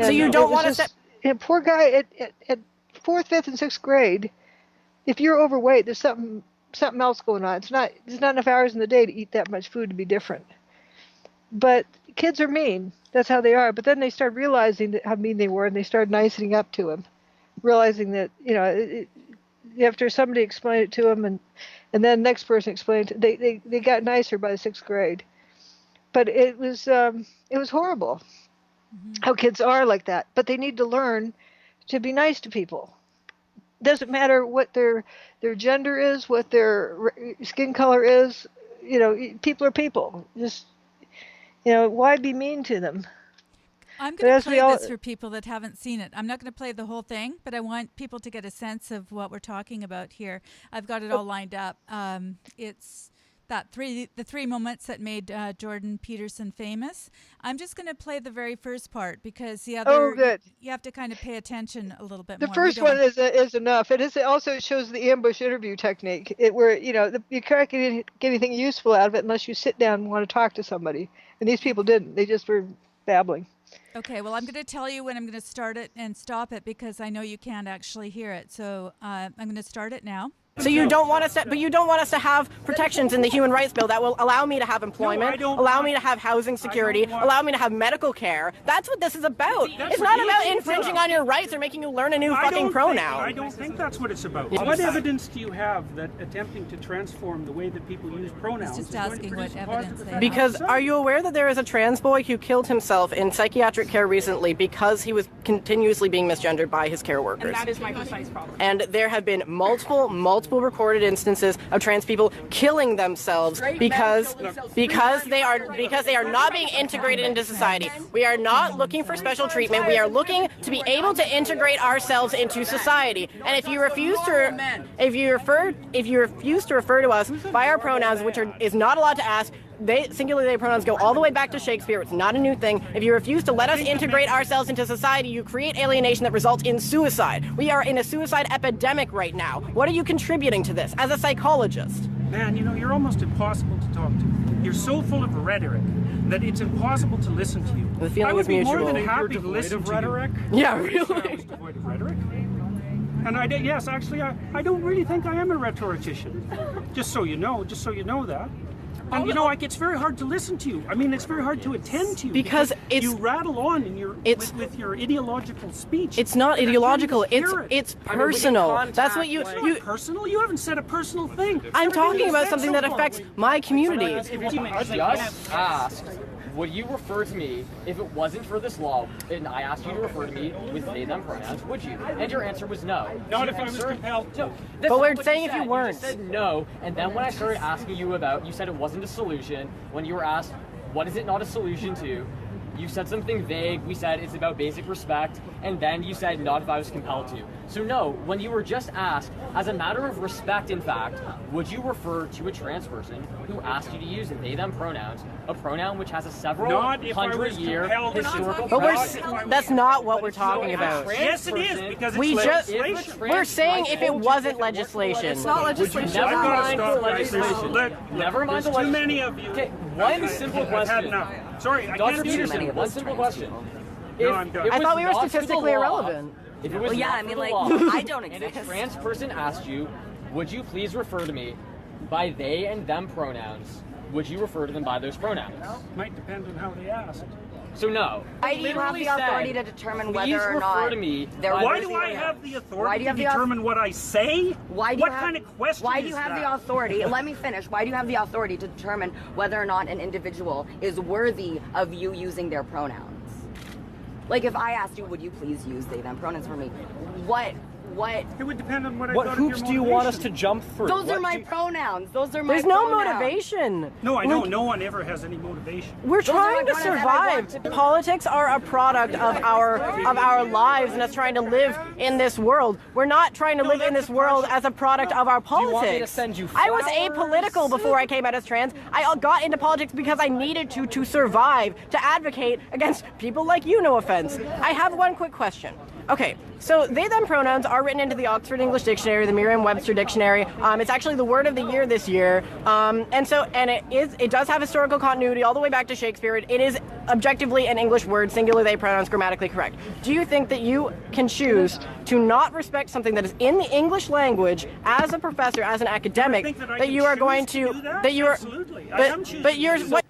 S3: So
S1: And
S3: you
S1: it
S3: don't
S1: was
S3: want to set.
S1: just poor guy at fourth, fifth, and sixth grade. If you're overweight, there's something else going on. There's not enough hours in the day to eat that much food to be different. But kids are mean. That's how they are. But then they start realizing how mean they were, and they started nicing up to him, realizing that after somebody explained it to them, and then the next person explained it, they got nicer by the sixth grade. But it was horrible. how kids are like that. But they need to learn to be nice to people. Doesn't matter what their gender is, what their skin color is. You know, people are people. Just, you know, why be mean to them?
S2: I'm
S1: But
S2: going to
S1: as we
S2: play
S1: all,
S2: this for people that haven't seen it. I'm not going to play the whole thing, but I want people to get a sense of what we're talking about here. I've got it all lined up. It's the three moments that made Jordan Peterson famous. I'm just going to play the very first part because the other,
S1: good.
S2: you have to kind of pay attention a little bit
S1: The
S2: more.
S1: first one is enough. It also shows the ambush interview technique, where you know you can't get anything useful out of it unless you sit down and want to talk to somebody. And these people didn't. They just were babbling.
S2: Okay, well, I'm going to tell you when I'm going to start it and stop it because I know you can't actually hear it. So I'm going to start it now.
S3: So you don't want us to, but you don't want us to have protections in the Human Rights Bill that will allow me to have employment, allow me to have housing security, allow me to have medical care. That's what this is about. It's not about infringing on your rights or making you learn a new fucking pronoun.
S4: I don't think that's what it's about. What evidence do you have that attempting to transform the way that people use pronouns
S2: Just
S4: is going to
S2: asking
S4: produce
S2: what
S4: a
S2: evidence
S4: positive
S2: they
S4: effect?
S2: have.
S3: Because are you aware that there is a trans boy who killed himself in psychiatric care recently because he was continuously being misgendered by his care workers?
S5: And that is my precise problem.
S3: And there have been multiple recorded instances of trans people killing themselves because they are not being integrated into society. We are not looking for special treatment. We are looking to be able to integrate ourselves into society. And if you refuse to refer to us by our pronouns, which is not allowed to ask, singular they pronouns go all the way back to Shakespeare. It's not a new thing. If you refuse to let us integrate ourselves into society, you create alienation that results in suicide. We are in a suicide epidemic right now. What are you contributing to this as a psychologist?
S4: Man, you know, you're almost impossible to talk to. You're so full of rhetoric that it's impossible to listen to you.
S3: The feeling
S4: I would
S3: is
S4: be more
S3: mutual.
S4: than happy to listen to rhetoric.
S3: Yeah,
S4: I was
S3: really.
S4: devoid of rhetoric. And yes, actually, I don't really think I am a rhetorician. Just so you know that. And you know, like, it's very hard to listen to you. I mean, it's very hard to attend to you
S3: because
S4: you rattle on in with your ideological speech.
S3: It's not ideological. It's personal. I mean, that's what you
S4: personal. You haven't said a personal thing.
S3: I'm talking about something that affects my community.
S6: I just asked, would you refer to me if it wasn't for this law? And I asked you to refer to me with they them pronouns. Would you? And your answer was no.
S4: Not if I was compelled to.
S6: But
S3: we're saying if you weren't.
S6: You just said no, and then when I started asking you about, you said it wasn't a solution. When you were asked, what is it not a solution to? You said something vague. We said it's about basic respect, and then you said not if I was compelled to. So no, when you were just asked, as a matter of respect, in fact, would you refer to a trans person who asked you to use they them pronouns, a pronoun which has a several hundred-year historical?
S3: But that's not what we're talking about.
S4: Yes, it is, because it's legislation.
S3: We're saying if it wasn't legislation.
S5: It's not legislation.
S6: Never mind the legislation.
S4: Never mind the legislation. Too many of you.
S6: Okay, one simple question.
S4: I've had enough. Sorry, I
S6: Dr.
S4: can't
S6: Peterson, one simple question.
S4: No, I'm done.
S3: I thought we were statistically irrelevant.
S6: If it was
S5: I don't
S6: and
S5: exist.
S6: a trans person asked you, would you please refer to me by they and them pronouns? Would you refer to them by those pronouns?
S4: Might depend on how they asked.
S6: So no.
S5: Why do you have the authority to determine whether or
S6: refer
S5: not
S6: to me.
S4: Why do I have the authority to determine what I say?
S5: What
S4: kind of question
S5: Why do you
S4: is
S5: have
S4: that?
S5: the authority? Let me finish. Why do you have the authority to determine whether or not an individual is worthy of you using their pronouns? Like if I asked you, would you please use they them pronouns for me? What?
S4: It would depend on what I
S7: What
S4: thought of your
S7: hoops do you want us to
S4: motivation.
S7: jump through?
S5: Those are my pronouns. Those are my
S3: There's no
S5: pronouns.
S3: motivation.
S4: No, I know. No one ever has any motivation.
S3: We're trying to
S5: pronouns that I want
S3: survive. Politics are a product of our lives and us trying to live in this world. We're not trying to live in this world as a product of our politics.
S7: you want me to send you
S3: I was
S7: flowers?
S3: apolitical before I came out as trans. I got into politics because I needed to survive, to advocate against people like you, no offense. I have one quick question. Okay, so they them pronouns are written into the Oxford English Dictionary, the Merriam-Webster Dictionary. It's actually the word of the year this year, and it does have historical continuity all the way back to Shakespeare. It is objectively an English word, singular they pronouns, grammatically correct. Do you think that you can choose to not respect something that is in the English language as a professor, as an academic, that you are going to that you are?
S4: Absolutely. I am choosing
S3: But you're
S4: to do
S3: what?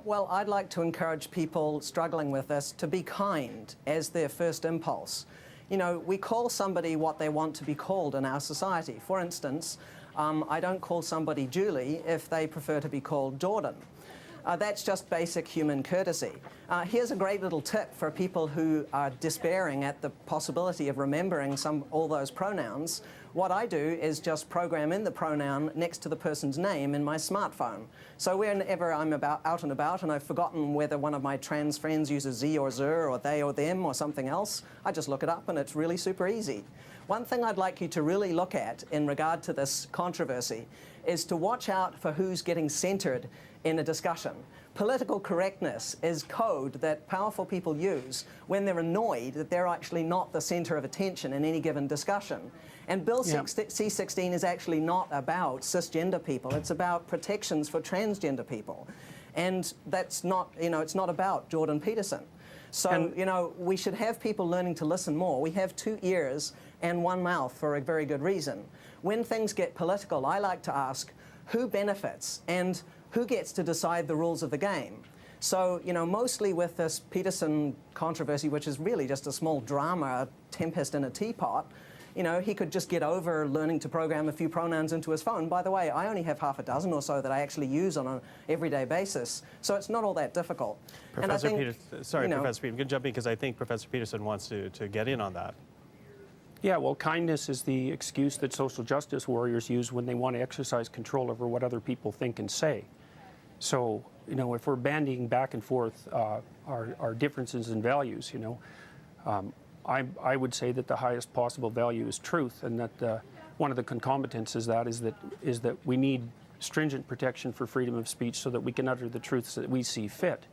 S8: Well, I'd like to encourage people struggling with this to be kind as their first impulse. You know, we call somebody what they want to be called in our society. For instance, I don't call somebody Julie if they prefer to be called Jordan. That's just basic human courtesy. Here's a great little tip for people who are despairing at the possibility of remembering all those pronouns. What I do is just program in the pronoun next to the person's name in my smartphone. So whenever I'm out and about and I've forgotten whether one of my trans friends uses ze or zer or they or them or something else, I just look it up and it's really super easy. One thing I'd like you to really look at in regard to this controversy is to watch out for who's getting centered in a discussion. Political correctness is code that powerful people use when they're annoyed that they're actually not the center of attention in any given discussion. And Bill C-16 is actually not about cisgender people. It's about protections for transgender people. And that's not, it's not about Jordan Peterson. So, we should have people learning to listen more. We have 2 ears and 1 mouth for a very good reason. When things get political, I like to ask who benefits and who gets to decide the rules of the game. So, mostly with this Peterson controversy, which is really just a small drama, a tempest in a teapot, he could just get over learning to program a few pronouns into his phone. By the way, I only have half a dozen or so that I actually use on an everyday basis, so it's not all that difficult.
S7: Professor Peterson, Professor Peterson, good jumping because I think Professor Peterson wants to get in on that.
S4: Yeah, well, kindness is the excuse that social justice warriors use when they want to exercise control over what other people think and say. So, if we're bandying back and forth our differences in values, I would say that the highest possible value is truth, and that one of the concomitants is that we need stringent protection for freedom of speech so that we can utter the truths that we see fit.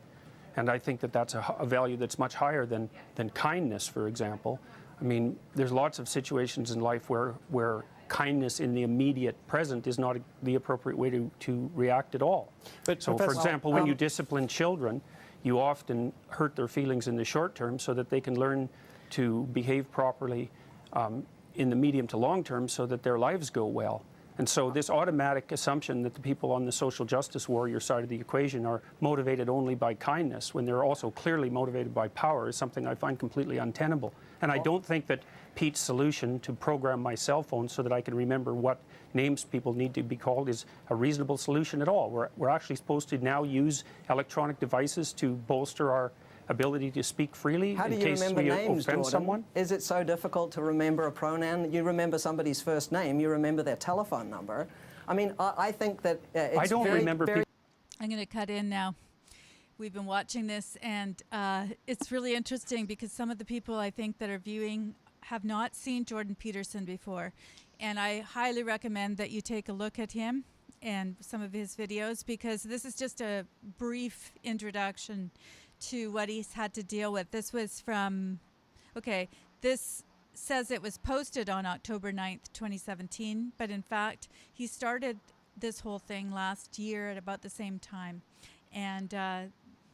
S4: And I think that that's a value that's much higher than kindness, for example. I mean, there's lots of situations in life where kindness in the immediate present is not the appropriate way to react at all.
S7: But
S4: so, for example, when you discipline children, you often hurt their feelings in the short term so that they can learn to behave properly in the medium to long term so that their lives go well. And so this automatic assumption that the people on the social justice warrior side of the equation are motivated only by kindness when they're also clearly motivated by power is something I find completely untenable. And I don't think that Pete's solution to program my cell phone so that I can remember what names people need to be called is a reasonable solution at all. We're actually supposed to now use electronic devices to bolster our ability to speak freely
S8: How do
S4: in
S8: you
S4: case
S8: remember
S4: we
S8: names,
S4: offend
S8: Jordan?
S4: someone?
S8: Is it so difficult to remember a pronoun? You remember somebody's first name, you remember their telephone number. I mean, I think that it's
S4: I don't remember people.
S2: I'm going to cut in now. We've been watching this, and it's really interesting because some of the people I think that are viewing have not seen Jordan Peterson before. And I highly recommend that you take a look at him and some of his videos, because this is just a brief introduction to what he's had to deal with. This was from, this says it was posted on October 9th, 2017, but in fact, he started this whole thing last year at about the same time. And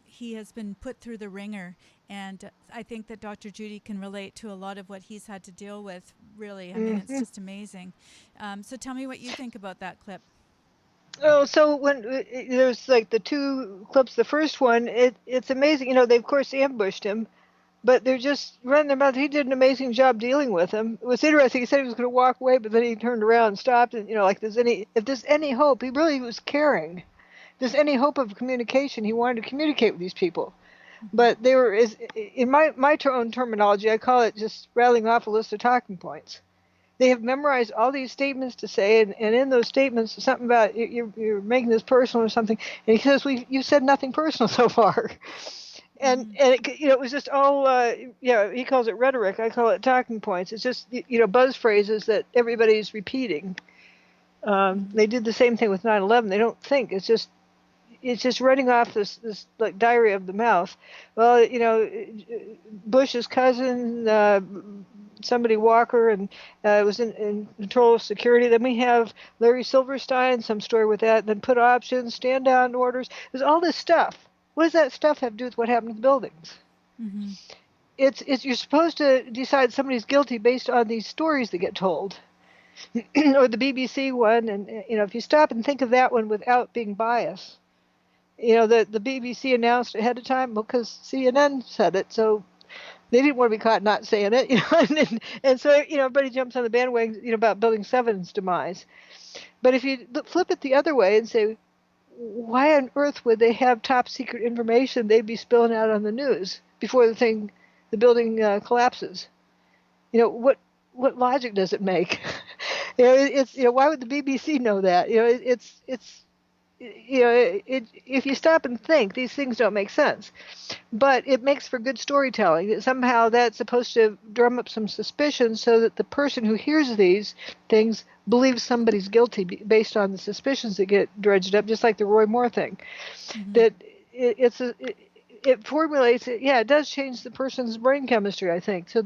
S2: he has been put through the ringer. And I think that Dr. Judy can relate to a lot of what he's had to deal with, really. I mean, it's just amazing. So tell me what you think about that clip.
S1: Oh, so when there's like the 2 clips, the first one, it's amazing. They of course ambushed him, but they're just running their mouth. He did an amazing job dealing with him. It was interesting. He said he was going to walk away, but then he turned around and stopped. And if there's any hope, he really was caring. If there's any hope of communication, he wanted to communicate with these people. But they were, in my own terminology, I call it just rattling off a list of talking points. They have memorized all these statements to say, and in those statements, something about you're making this personal or something. And he says, you said nothing personal so far. And it was just all, he calls it rhetoric. I call it talking points. It's just, buzz phrases that everybody's repeating. They did the same thing with 9/11. They don't think. It's just running off this like diary of the mouth. Well, Bush's cousin, somebody Walker, and was in control of security. Then we have Larry Silverstein, some story with that. Then put options, stand down orders. There's all this stuff. What does that stuff have to do with what happened to the buildings? Mm-hmm. It's you're supposed to decide somebody's guilty based on these stories that get told. Or the BBC one, and if you stop and think of that one without being biased. The BBC announced ahead of time because CNN said it, so they didn't want to be caught not saying it, and so everybody jumps on the bandwagon, about Building 7's demise. But if you flip it the other way and say, why on earth would they have top secret information they'd be spilling out on the news before the building collapses? What logic does it make? It's why would the BBC know that? It's if you stop and think, these things don't make sense. But it makes for good storytelling. Somehow that's supposed to drum up some suspicion so that the person who hears these things believes somebody's guilty based on the suspicions that get dredged up, just like the Roy Moore thing. Mm-hmm. That it formulates it. Yeah, it does change the person's brain chemistry, I think. So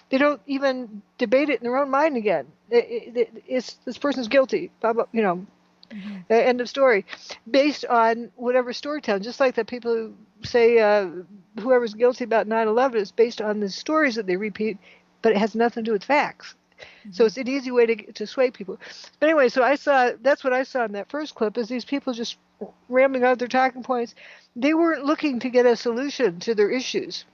S1: they don't even debate it in their own mind again. It's this person's guilty. Mm-hmm. End of story. Based on whatever storytelling, just like the people who say whoever's guilty about 9/11 is based on the stories that they repeat, but it has nothing to do with facts. Mm-hmm. So it's an easy way to sway people. But anyway, so that's what I saw in that first clip, is these people just rambling out their talking points. They weren't looking to get a solution to their issues.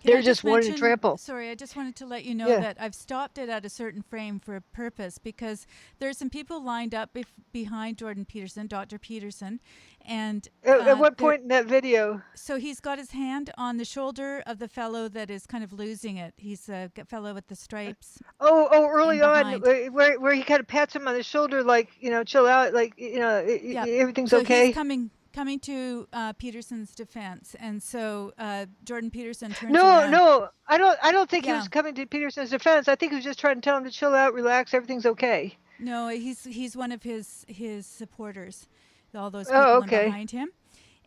S1: They're just wanting to trample.
S2: Sorry, I just wanted to let you know that I've stopped it at a certain frame for a purpose, because there's some people lined up behind Jordan Peterson, Dr. Peterson, and
S1: at what point in that video?
S2: So he's got his hand on the shoulder of the fellow that is kind of losing it. He's a fellow with the stripes.
S1: Early on, where he kind of pats him on the shoulder, like, chill out, like, everything's okay.
S2: So he's coming to Peterson's defense, and so Jordan Peterson turns
S1: around. No, I don't think he was coming to Peterson's defense. I think he was just trying to tell him to chill out, relax, everything's okay.
S2: No, he's one of his supporters, all those people behind him,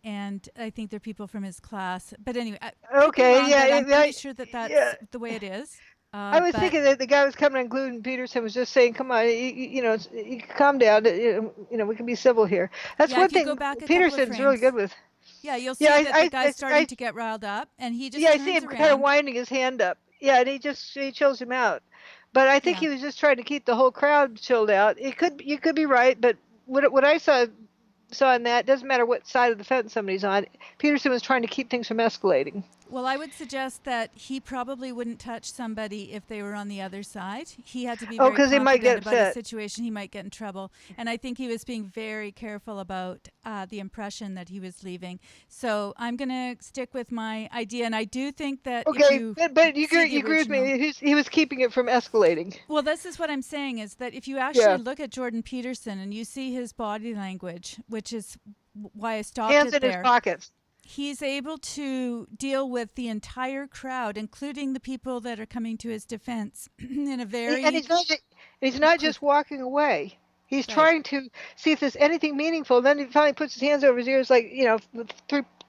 S2: and I think they're people from his class. But anyway, I'm pretty sure that's the way it is.
S1: I was thinking that the guy was coming unglued, and Peterson was just saying, "Come on, you calm down. We can be civil here." That's one thing Peterson's really good with.
S2: Yeah, you'll see that the guy's starting to get riled up, and he just turns
S1: I see him
S2: around.
S1: kind of winding his hand up. Yeah, and he chills him out. But I think he was just trying to keep the whole crowd chilled out. You could be right, but what I saw in that, doesn't matter what side of the fence somebody's on, Peterson was trying to keep things from escalating.
S2: Well, I would suggest that he probably wouldn't touch somebody if they were on the other side. He had to be very confident about the situation. He might get in trouble. And I think he was being very careful about the impression that he was leaving. So I'm going to stick with my idea. And I do think that
S1: but you agree with me. He was keeping it from escalating.
S2: Well, this is what I'm saying, is that if you actually look at Jordan Peterson and you see his body language, which is why I stopped
S1: Hands
S2: it there.
S1: Hands in his pockets.
S2: He's able to deal with the entire crowd, including the people that are coming to his defense, in a very...
S1: And he's not just walking away. He's trying to see if there's anything meaningful. Then he finally puts his hands over his ears, like, with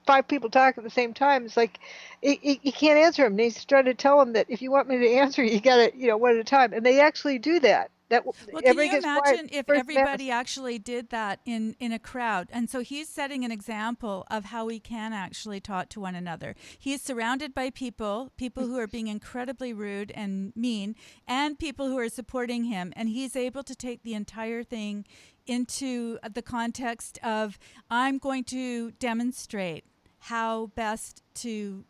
S1: 5 people talk at the same time. It's like he can't answer him. And he's trying to tell him that if you want me to answer, you got to, one at a time. And they actually do that.
S2: Well, can you imagine if everybody actually did that in a crowd? And so he's setting an example of how we can actually talk to one another. He's surrounded by people who are being incredibly rude and mean, and people who are supporting him. And he's able to take the entire thing into the context of, I'm going to demonstrate how best to,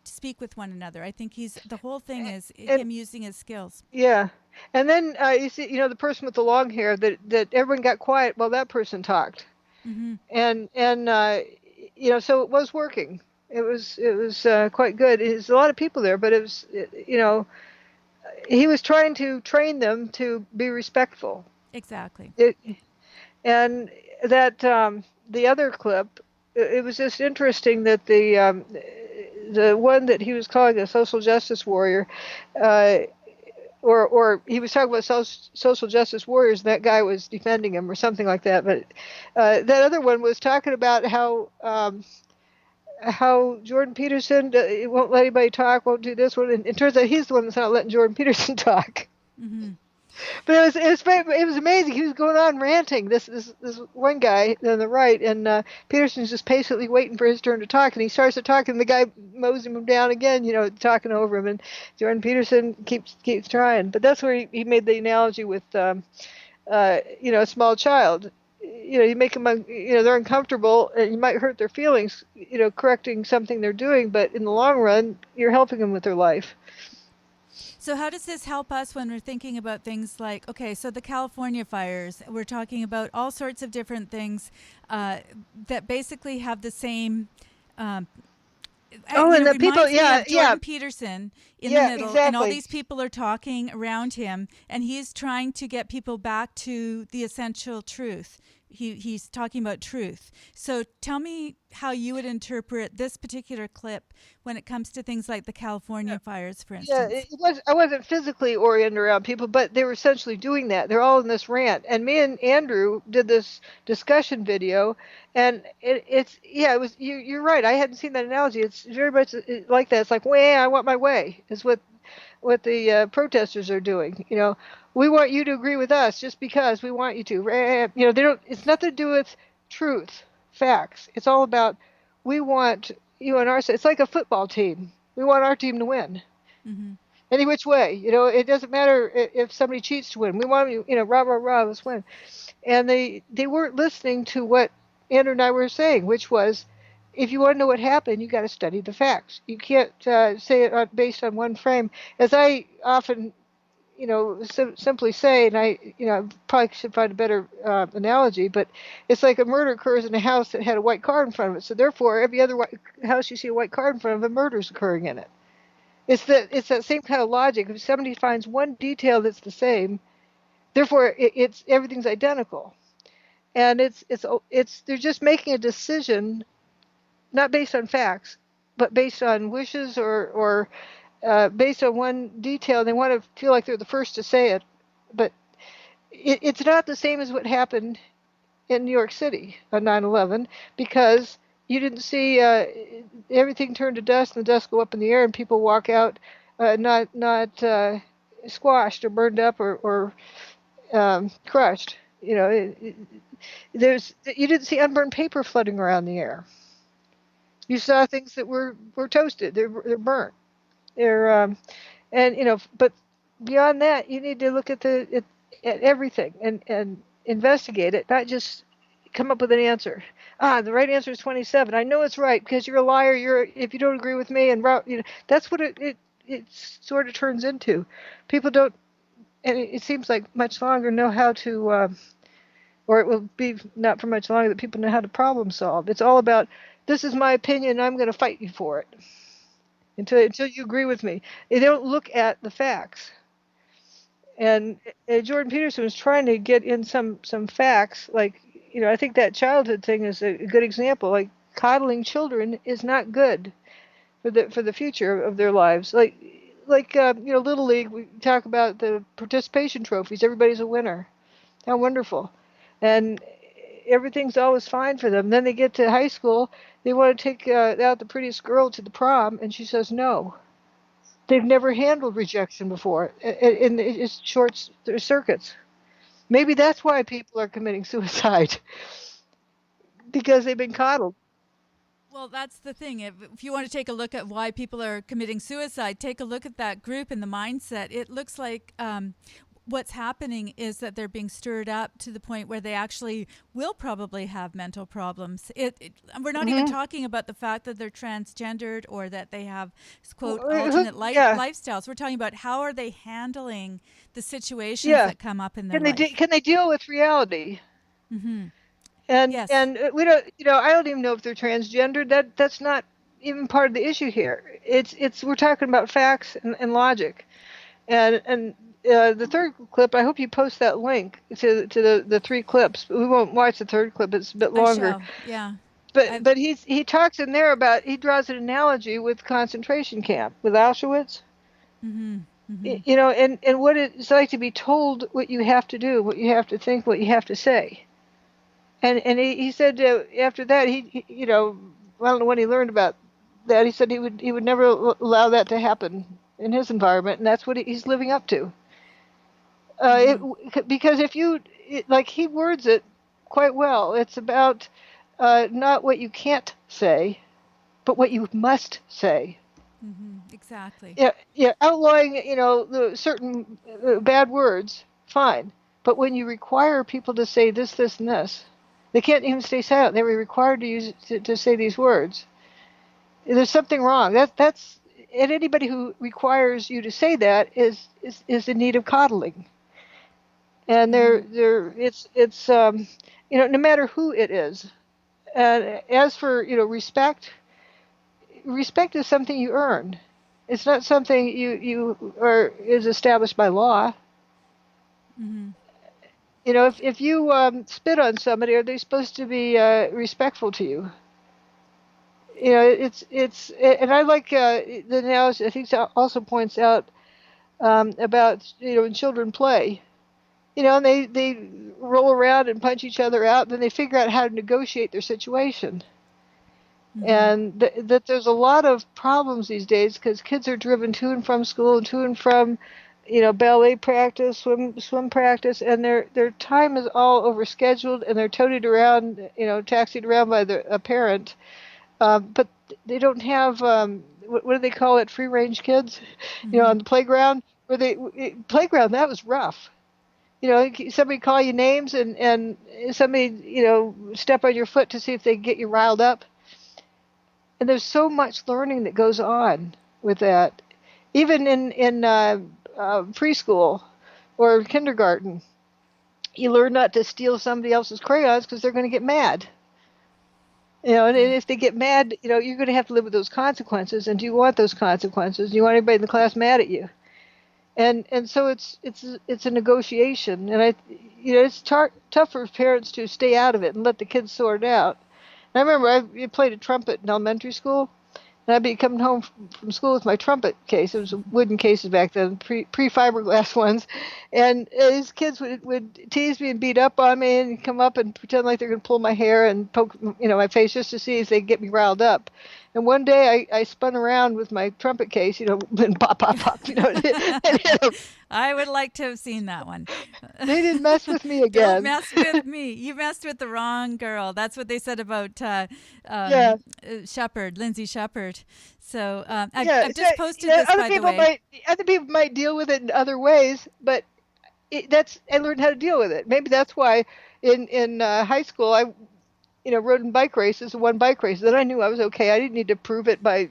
S2: speak with one another. I think the whole thing is him using his skills.
S1: Yeah. And then you see, the person with the long hair that everyone got quiet while that person talked. Mm-hmm. And so it was working. It was quite good. There's a lot of people there, but it was, he was trying to train them to be respectful.
S2: Exactly.
S1: And that the other clip, it was just interesting that the one that he was calling a social justice warrior, or he was talking about social justice warriors, and that guy was defending him or something like that. But that other one was talking about how Jordan Peterson won't let anybody talk, won't do this one, and it turns out he's the one that's not letting Jordan Peterson talk. Mm-hmm. But it was amazing. He was going on ranting. This one guy on the right, and Peterson's just patiently waiting for his turn to talk. And he starts to talk, and the guy mows him down again, talking over him. And Jordan Peterson keeps trying. But that's where he made the analogy with, a small child. You make them, they're uncomfortable, and you might hurt their feelings, correcting something they're doing. But in the long run, you're helping them with their life.
S2: So how does this help us when we're thinking about things like, okay, so the California fires, we're talking about all sorts of different things that basically have the same,
S1: Oh, and the people,
S2: reminds me
S1: yeah,
S2: of Jordan Peterson in the
S1: yeah,
S2: middle, and all
S1: exactly.
S2: these people are talking around him, and he's trying to get people back to the essential truth. He's talking about truth. So tell me how you would interpret this particular clip when it comes to things like the California fires, for
S1: Yeah,
S2: instance.
S1: I wasn't physically oriented around people, but they were essentially doing that. They're all in this rant, and me and Andrew did this discussion video, and it was you're right. I hadn't seen that analogy. It's very much like that. It's like, way, I want my way. Is what the protesters are doing. We want you to agree with us just because we want you to. They don't. It's nothing to do with truth, facts. It's all about we want you on our side. It's like a football team. We want our team to win.
S2: Mm-hmm.
S1: Any which way, it doesn't matter if somebody cheats to win. We want rah rah rah, let's win. And they weren't listening to what Andrew and I were saying, which was, if you want to know what happened, you got to study the facts. You can't say it based on one frame. As I often, simply say, and I probably should find a better analogy, but it's like a murder occurs in a house that had a white car in front of it. So therefore, every other house you see a white car in front of, a murder's occurring in it. It's that same kind of logic. If somebody finds one detail that's the same, therefore it's everything's identical, and they're just making a decision not based on facts, but based on wishes or based on one detail. They want to feel like they're the first to say it, but it's not the same as what happened in New York City on 9/11 because you didn't see everything turn to dust and the dust go up in the air and people walk out not squashed or burned up or crushed. You didn't see unburned paper floating around the air. You saw things that were toasted. They're burnt. But beyond that, you need to look at at everything and investigate it, not just come up with an answer. The right answer is 27. I know it's right because you're a liar. If you don't agree with me, and that's what it sort of turns into. People don't, and it seems like much longer know how to, or it will be not for much longer that people know how to problem solve. It's all about, this is my opinion. I'm going to fight you for it until you agree with me. They don't look at the facts. And Jordan Peterson was trying to get in some facts, like, I think that childhood thing is a good example. Like, coddling children is not good for the future of their lives. Like Little League, we talk about the participation trophies. Everybody's a winner. How wonderful. And everything's always fine for them. Then they get to high school, they want to take out the prettiest girl to the prom, and she says no. They've never handled rejection before, and it shorts their circuits. Maybe that's why people are committing suicide, because they've been coddled.
S2: Well, that's the thing. If you want to take a look at why people are committing suicide, take a look at that group and the mindset. It looks like what's happening is that they're being stirred up to the point where they actually will probably have mental problems. We're not even talking about the fact that they're transgendered or that they have, quote, alternate lifestyles. We're talking about how are they handling the situations that come up in their life.
S1: Can they deal with reality?
S2: Mm-hmm.
S1: And
S2: yes.
S1: and we don't, I don't even know if they're transgendered. That's not even part of the issue here. We're talking about facts and logic. And the third clip, I hope you post that link to the three clips. We won't watch the third clip; it's a bit longer.
S2: I shall. Yeah.
S1: But he talks in there about, he draws an analogy with concentration camp, with Auschwitz.
S2: Mm-hmm. Mm-hmm.
S1: And what it's like to be told what you have to do, what you have to think, what you have to say. And he said after that, I don't know when he learned about that. He said he would never allow that to happen in his environment, and that's what he's living up to. Because like he words it quite well, it's about not what you can't say, but what you must say.
S2: Mm-hmm. Exactly.
S1: Yeah. Outlawing, the certain bad words, fine. But when you require people to say this, this, and this, they can't even stay silent. They were required to say these words. There's something wrong. anybody who requires you to say that is in need of coddling. And it's no matter who it is. And as for respect is something you earn. It's not something you or is established by law.
S2: Mm-hmm.
S1: If you spit on somebody, are they supposed to be respectful to you? It's and I like the analogy. I think it also points out about when children play. And they roll around and punch each other out, and then they figure out how to negotiate their situation.
S2: Mm-hmm.
S1: And that there's a lot of problems these days because kids are driven to and from school and to and from, ballet practice, swim practice, and their time is all overscheduled, and they're toted around, taxied around by a parent. But they don't have what do they call it? Free range kids, on the playground. Playground that was rough. Somebody call you names and somebody, step on your foot to see if they can get you riled up. And there's so much learning that goes on with that. Even in preschool or kindergarten, you learn not to steal somebody else's crayons because they're going to get mad. And if they get mad, you're going to have to live with those consequences. And do you want those consequences? Do you want anybody in the class mad at you? And so it's a negotiation, and it's tough for parents to stay out of it and let the kids sort it out. And I remember I played a trumpet in elementary school, and I'd be coming home from school with my trumpet case. It was wooden cases back then, pre-fiberglass ones, and these kids would tease me and beat up on me and come up and pretend like they're going to pull my hair and poke my face just to see if they could get me riled up. And one day I spun around with my trumpet case, and pop, pop, pop,
S2: I would like to have seen that one.
S1: They didn't mess with me again.
S2: Don't mess with me. You messed with the wrong girl. That's what they said about Shepard, Lindsay Shepard. So I've just posted this, by the way.
S1: Other people might deal with it in other ways, but I learned how to deal with it. Maybe that's why in high school I rode in bike races and won bike races. Then I knew I was okay. I didn't need to prove it by,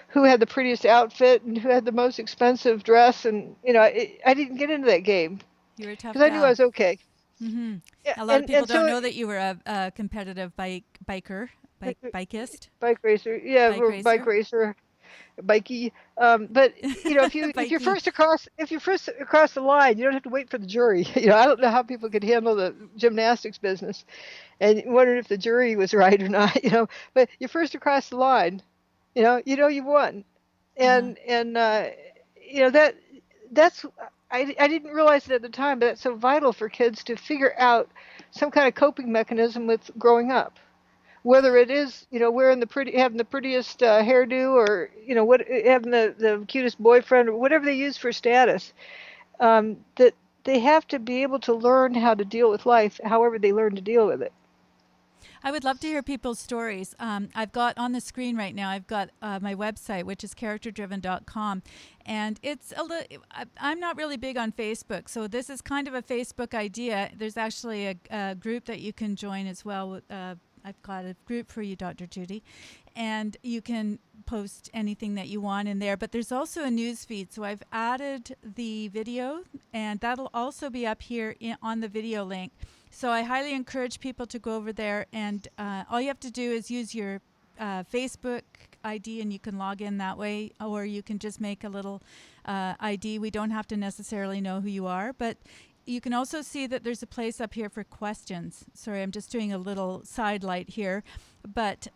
S1: who had the prettiest outfit and who had the most expensive dress. And, I didn't get into that game.
S2: You were a tough
S1: because I knew I was okay.
S2: Mm-hmm. Yeah, a lot of people don't know that you were a competitive biker, bikeist.
S1: Bike racer. Yeah, bike racer. Bikey, but if you're first across the line, you don't have to wait for the jury. I don't know how people could handle the gymnastics business, and wondered if the jury was right or not. But you're first across the line, you won, and that's I didn't realize it at the time, but that's so vital for kids to figure out some kind of coping mechanism with growing up. Whether it is, having the prettiest hairdo, or having the cutest boyfriend, or whatever they use for status, that they have to be able to learn how to deal with life, however they learn to deal with it.
S2: I would love to hear people's stories. I've got on the screen right now, I've got my website, which is CharacterDriven.com. And it's I'm not really big on Facebook, so this is kind of a Facebook idea. There's actually a group that you can join as well. I've got a group for you, Dr. Judy, and you can post anything that you want in there. But there's also a news feed, so I've added the video, and that'll also be up here on the video link. So I highly encourage people to go over there, and all you have to do is use your Facebook ID, and you can log in that way, or you can just make a little ID. We don't have to necessarily know who you are, but you can also see that there's a place up here for questions. Sorry, I'm just doing a little sidelight here. But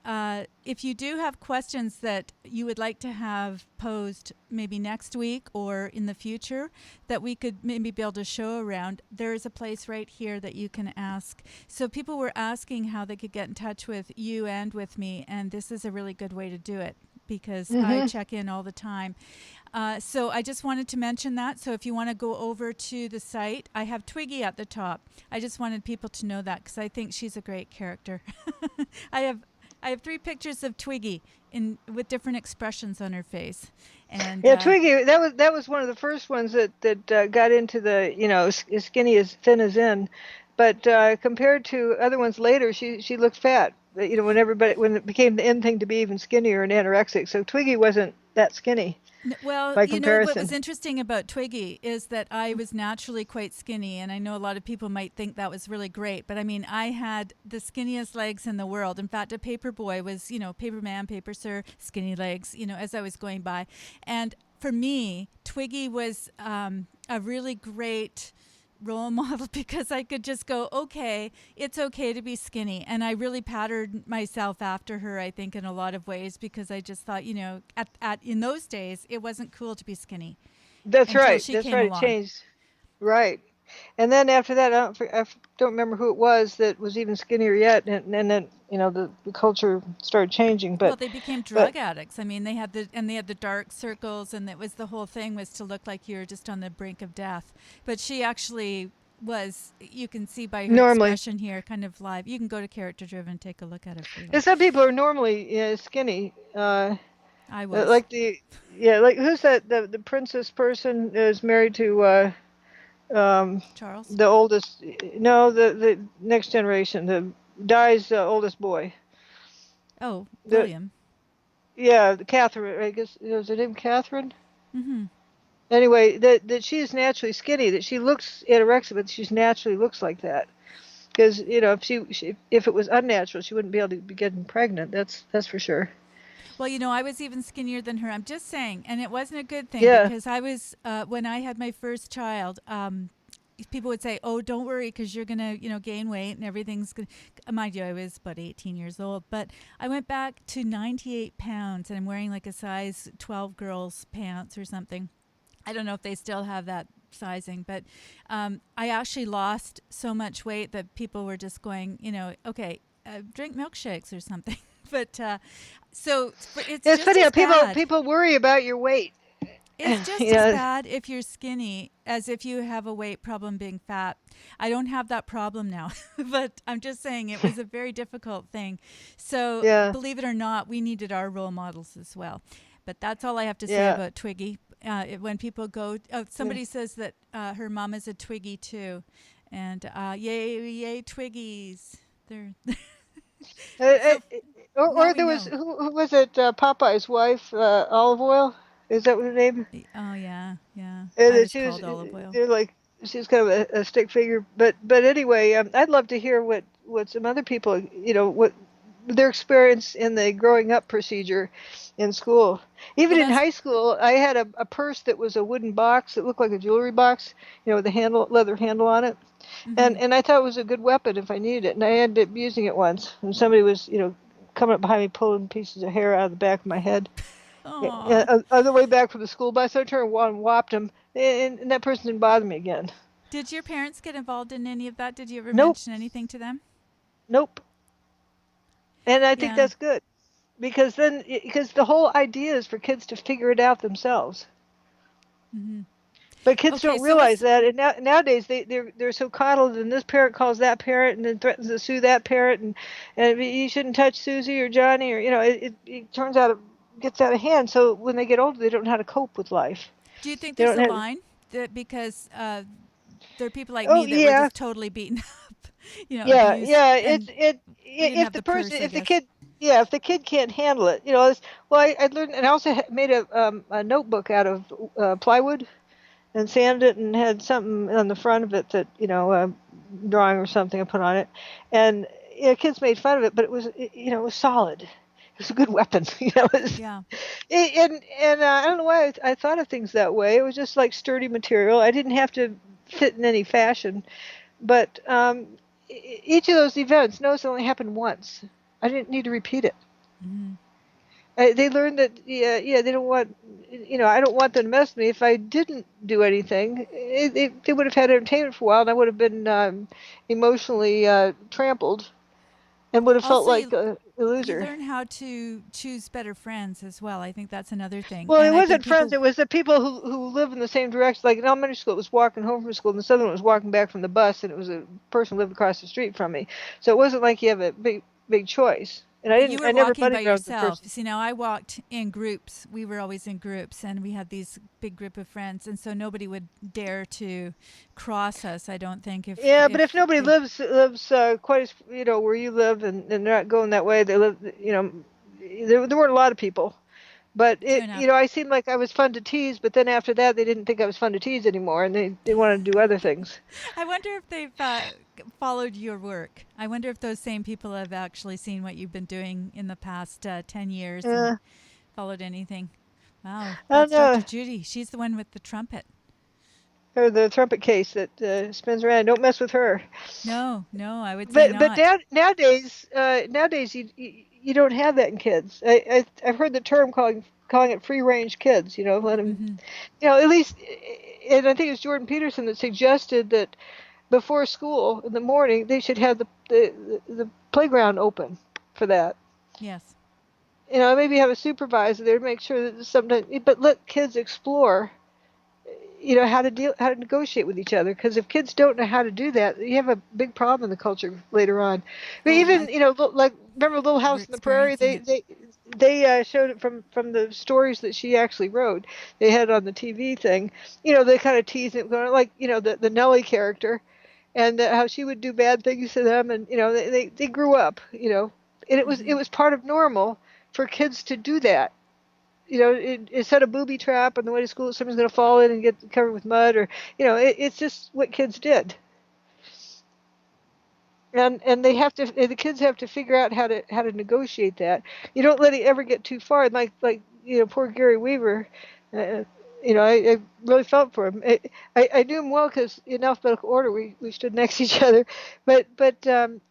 S2: if you do have questions that you would like to have posed maybe next week or in the future that we could maybe build a show around, there's a place right here that you can ask. So people were asking how they could get in touch with you and with me, and this is a really good way to do it because I check in all the time. So I just wanted to mention that. So if you want to go over to the site, I have Twiggy at the top. I just wanted people to know that because I think she's a great character. I have 3 pictures of Twiggy with different expressions on her face. And
S1: Twiggy, that was one of the first ones that got into the as skinny as thin as in. but compared to other ones later, she looked fat. You know, when it became the in thing to be even skinnier and anorexic. So Twiggy wasn't that skinny.
S2: Well,
S1: By
S2: you know what was
S1: comparison.
S2: interesting about Twiggy is that I was naturally quite skinny, and I know a lot of people might think that was really great, but I mean, I had the skinniest legs in the world. In fact, a paper boy was, you know, paper man, paper sir, skinny legs, you know, as I was going by. And for me, Twiggy was a really great role model because I could just go, okay, it's okay to be skinny. And I really patterned myself after her, I think, in a lot of ways, because I just thought, you know, in those days, it wasn't cool to be skinny
S1: That's
S2: until
S1: right.
S2: she
S1: That's
S2: came
S1: right. It
S2: along.
S1: changed. Right. And then after that, I don't remember who it was that was even skinnier yet. And then, you know, the culture started changing.
S2: Well,
S1: But,
S2: they became
S1: but
S2: drug addicts. I mean, they had the dark circles, and it was the whole thing was to look like you were just on the brink of death. But she actually was. You can see by her
S1: normally,
S2: expression here, kind of live. You can go to CharacterDriven, take a look at it if you
S1: and
S2: like.
S1: some people are normally skinny.
S2: I was
S1: Like like who's that? The princess person is married to um,
S2: Charles.
S1: the oldest. No, the next generation. The Di's oldest boy.
S2: Oh,
S1: The
S2: William.
S1: Yeah, Catherine. I guess was her name Catherine.
S2: Mm-hmm.
S1: Anyway, that she is naturally skinny. That she looks anorexic, but she naturally looks like that. Because you know, if it was unnatural, she wouldn't be able to be getting pregnant. That's for sure.
S2: Well, you know, I was even skinnier than her. I'm just saying, and it wasn't a good thing
S1: Yeah.
S2: because I was when I had my first child. People would say, "Oh, don't worry, because you're gonna, you know, gain weight and everything's gonna." Mind you, I was about 18 years old, but I went back to 98 pounds, and I'm wearing like a size 12 girls pants or something. I don't know if they still have that sizing, but I actually lost so much weight that people were just going, you know, okay, drink milkshakes or something. But but it's
S1: It's
S2: just
S1: funny how
S2: as bad.
S1: people worry about your weight.
S2: It's just as
S1: Yeah.
S2: bad if you're skinny as if you have a weight problem being fat. I don't have that problem now, but I'm just saying it was a very difficult thing. So
S1: Yeah.
S2: believe it or not, we needed our role models as well. But that's all I have to say
S1: Yeah.
S2: about Twiggy. When people go, somebody says that her mom is a Twiggy too, and yay Twiggies. They're
S1: Uh, uh,
S2: so now
S1: or
S2: we
S1: there was
S2: know.
S1: who was it? Popeye's wife, Olive Oil. Is that what her name?
S2: Oh yeah, yeah. I was
S1: She was.
S2: called olive oil.
S1: They're like she's kind of a stick figure. But anyway, I'd love to hear what some other people, you know, what their experience in the growing up procedure in school. Even
S2: Well,
S1: in
S2: that's
S1: high school, I had a purse that was a wooden box that looked like a jewelry box, you know, with a leather handle on it.
S2: mm-hmm.
S1: And I thought it was a good weapon if I needed it. And I ended up using it once. And somebody was, you know, coming up behind me pulling pieces of hair out of the back of my head.
S2: Aw.
S1: On the way back from the school bus, I turned and whopped him. And that person didn't bother me again.
S2: Did your parents get involved in any of that? Did you ever
S1: Nope.
S2: mention anything to them?
S1: Nope. And I think
S2: Yeah.
S1: that's good. Because the whole idea is for kids to figure it out themselves.
S2: Mm-hmm.
S1: But kids
S2: Okay,
S1: don't
S2: so
S1: realize
S2: let's.
S1: that, and nowadays they're so coddled, and this parent calls that parent and then threatens to sue that parent, and you shouldn't touch Susie or Johnny, or you know, it turns out it gets out of hand. So when they get older, they don't know how to cope with life.
S2: Do you think
S1: They
S2: there's
S1: don't
S2: a
S1: have.
S2: line that because there are people like
S1: Oh
S2: me that were
S1: yeah,
S2: just totally beaten up, you know,
S1: yeah,
S2: abused,
S1: yeah.
S2: and we didn't
S1: If
S2: have
S1: the
S2: the
S1: person,
S2: purse, I
S1: if the
S2: guess.
S1: kid, yeah, if the kid can't handle it, you know. I learned, and I also made a notebook out of plywood and sanded it and had something on the front of it that you know drawing or something I put on it, and you know, kids made fun of it, but you know it was solid. It was a good weapon. You know,
S2: Yeah.
S1: I don't know why I thought of things that way. It was just like sturdy material. I didn't have to fit in any fashion, but each of those events, notice, only happened once. I didn't need to repeat it.
S2: Mm-hmm.
S1: They learned that they don't want, you know, I don't want them to mess with me. If I didn't do anything, they would have had entertainment for a while, and I would have been emotionally trampled and would have felt
S2: Also,
S1: like a
S2: you
S1: loser.
S2: learn how to choose better friends as well. I think that's another thing,
S1: Well, it
S2: and I think
S1: wasn't friends.
S2: people.
S1: It was the people who live in the same direction. Like in elementary school, it was walking home from school, and the southern one was walking back from the bus, and it was a person who lived across the street from me. So it wasn't like you have a big choice. And
S2: But you were
S1: I never
S2: walking by
S1: buddy grounded the
S2: yourself.
S1: person.
S2: See, now I walked in groups. We were always in groups, and we had these big group of friends, and so nobody would dare to cross us. I don't think
S1: Yeah, but if nobody
S2: they,
S1: lives quite as where you live, and they're not going that way, they live. There weren't a lot of people. But
S2: true enough.
S1: I seemed like I was fun to tease, but then after that, they didn't think I was fun to tease anymore, and they wanted to do other things.
S2: I wonder if they've followed your work. I wonder if those same people have actually seen what you've been doing in the past 10 years and followed anything. Wow, that's Dr. Judy. She's the one with the trumpet.
S1: Or the trumpet case that spins around. Don't mess with her.
S2: No, I would say not.
S1: But nowadays you don't have that in kids. I've heard the term calling it free range kids. Let them, at least. And I think it was Jordan Peterson that suggested that before school in the morning they should have the playground open for that.
S2: Yes.
S1: Maybe have a supervisor there to make sure that sometimes, but let kids explore. How to negotiate with each other. Because if kids don't know how to do that, you have a big problem in the culture later on. But even like remember Little House on the Prairie? They showed it from the stories that she actually wrote. They had it on the TV thing. They kind of teased it, going like the Nellie character, and how she would do bad things to them, and they grew up. And it was part of normal for kids to do that. It set a booby trap on the way to school. Someone's going to fall in and get covered with mud, or it's just what kids did. And the kids have to figure out how to negotiate that. You don't let it ever get too far. Like poor Gary Weaver. I really felt for him. I knew him well because in alphabetical order we stood next to each other. But I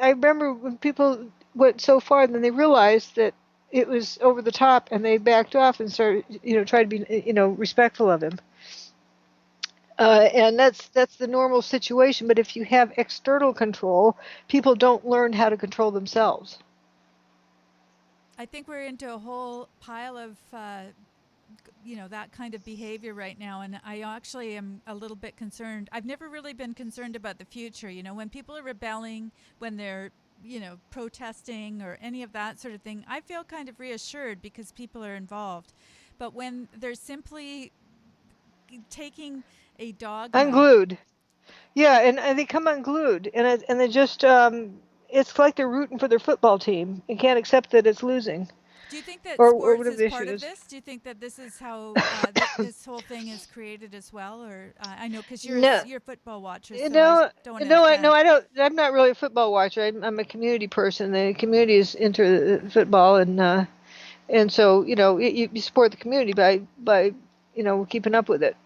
S1: remember when people went so far, and then they realized that it was over the top, and they backed off and started, tried to be, respectful of him. And that's the normal situation. But if you have external control, people don't learn how to control themselves.
S2: I think we're into a whole pile of, that kind of behavior right now. And I actually am a little bit concerned. I've never really been concerned about the future. When people are rebelling, when they're protesting or any of that sort of thing, I feel kind of reassured because people are involved. But when they're simply taking a dogma,
S1: unglued, and they come unglued, and they just it's like they're rooting for their football team and can't accept that it's losing.
S2: Do you think that
S1: or
S2: sports is part of this? Do you think that this is how this whole thing is created as well? Or I know because you're a football watcher. So I
S1: don't. I'm not really a football watcher. I'm a community person. The community is into football, and so you support the community by keeping up with it.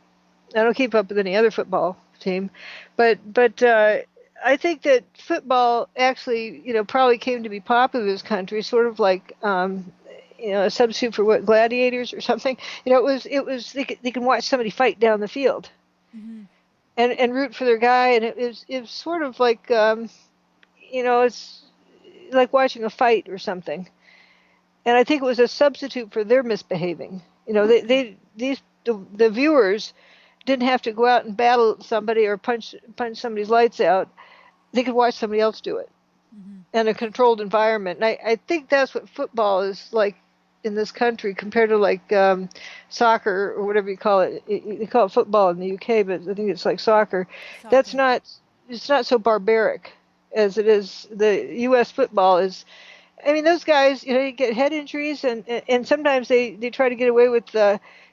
S1: I don't keep up with any other football team, but I think that football actually probably came to be popular in this country, sort of like a substitute for what, gladiators or something. It was they can watch somebody fight down the field, and root for their guy, and it was sort of like it's like watching a fight or something. And I think it was a substitute for their misbehaving. The viewers didn't have to go out and battle somebody or punch somebody's lights out. They could watch somebody else do it in a controlled environment. And I think that's what football is like in this country compared to like soccer or whatever you call it. They call it football in the UK, but I think it's like soccer. It's not so barbaric as it is. The U.S. football is. I mean, those guys, you get head injuries, and sometimes they try to get away with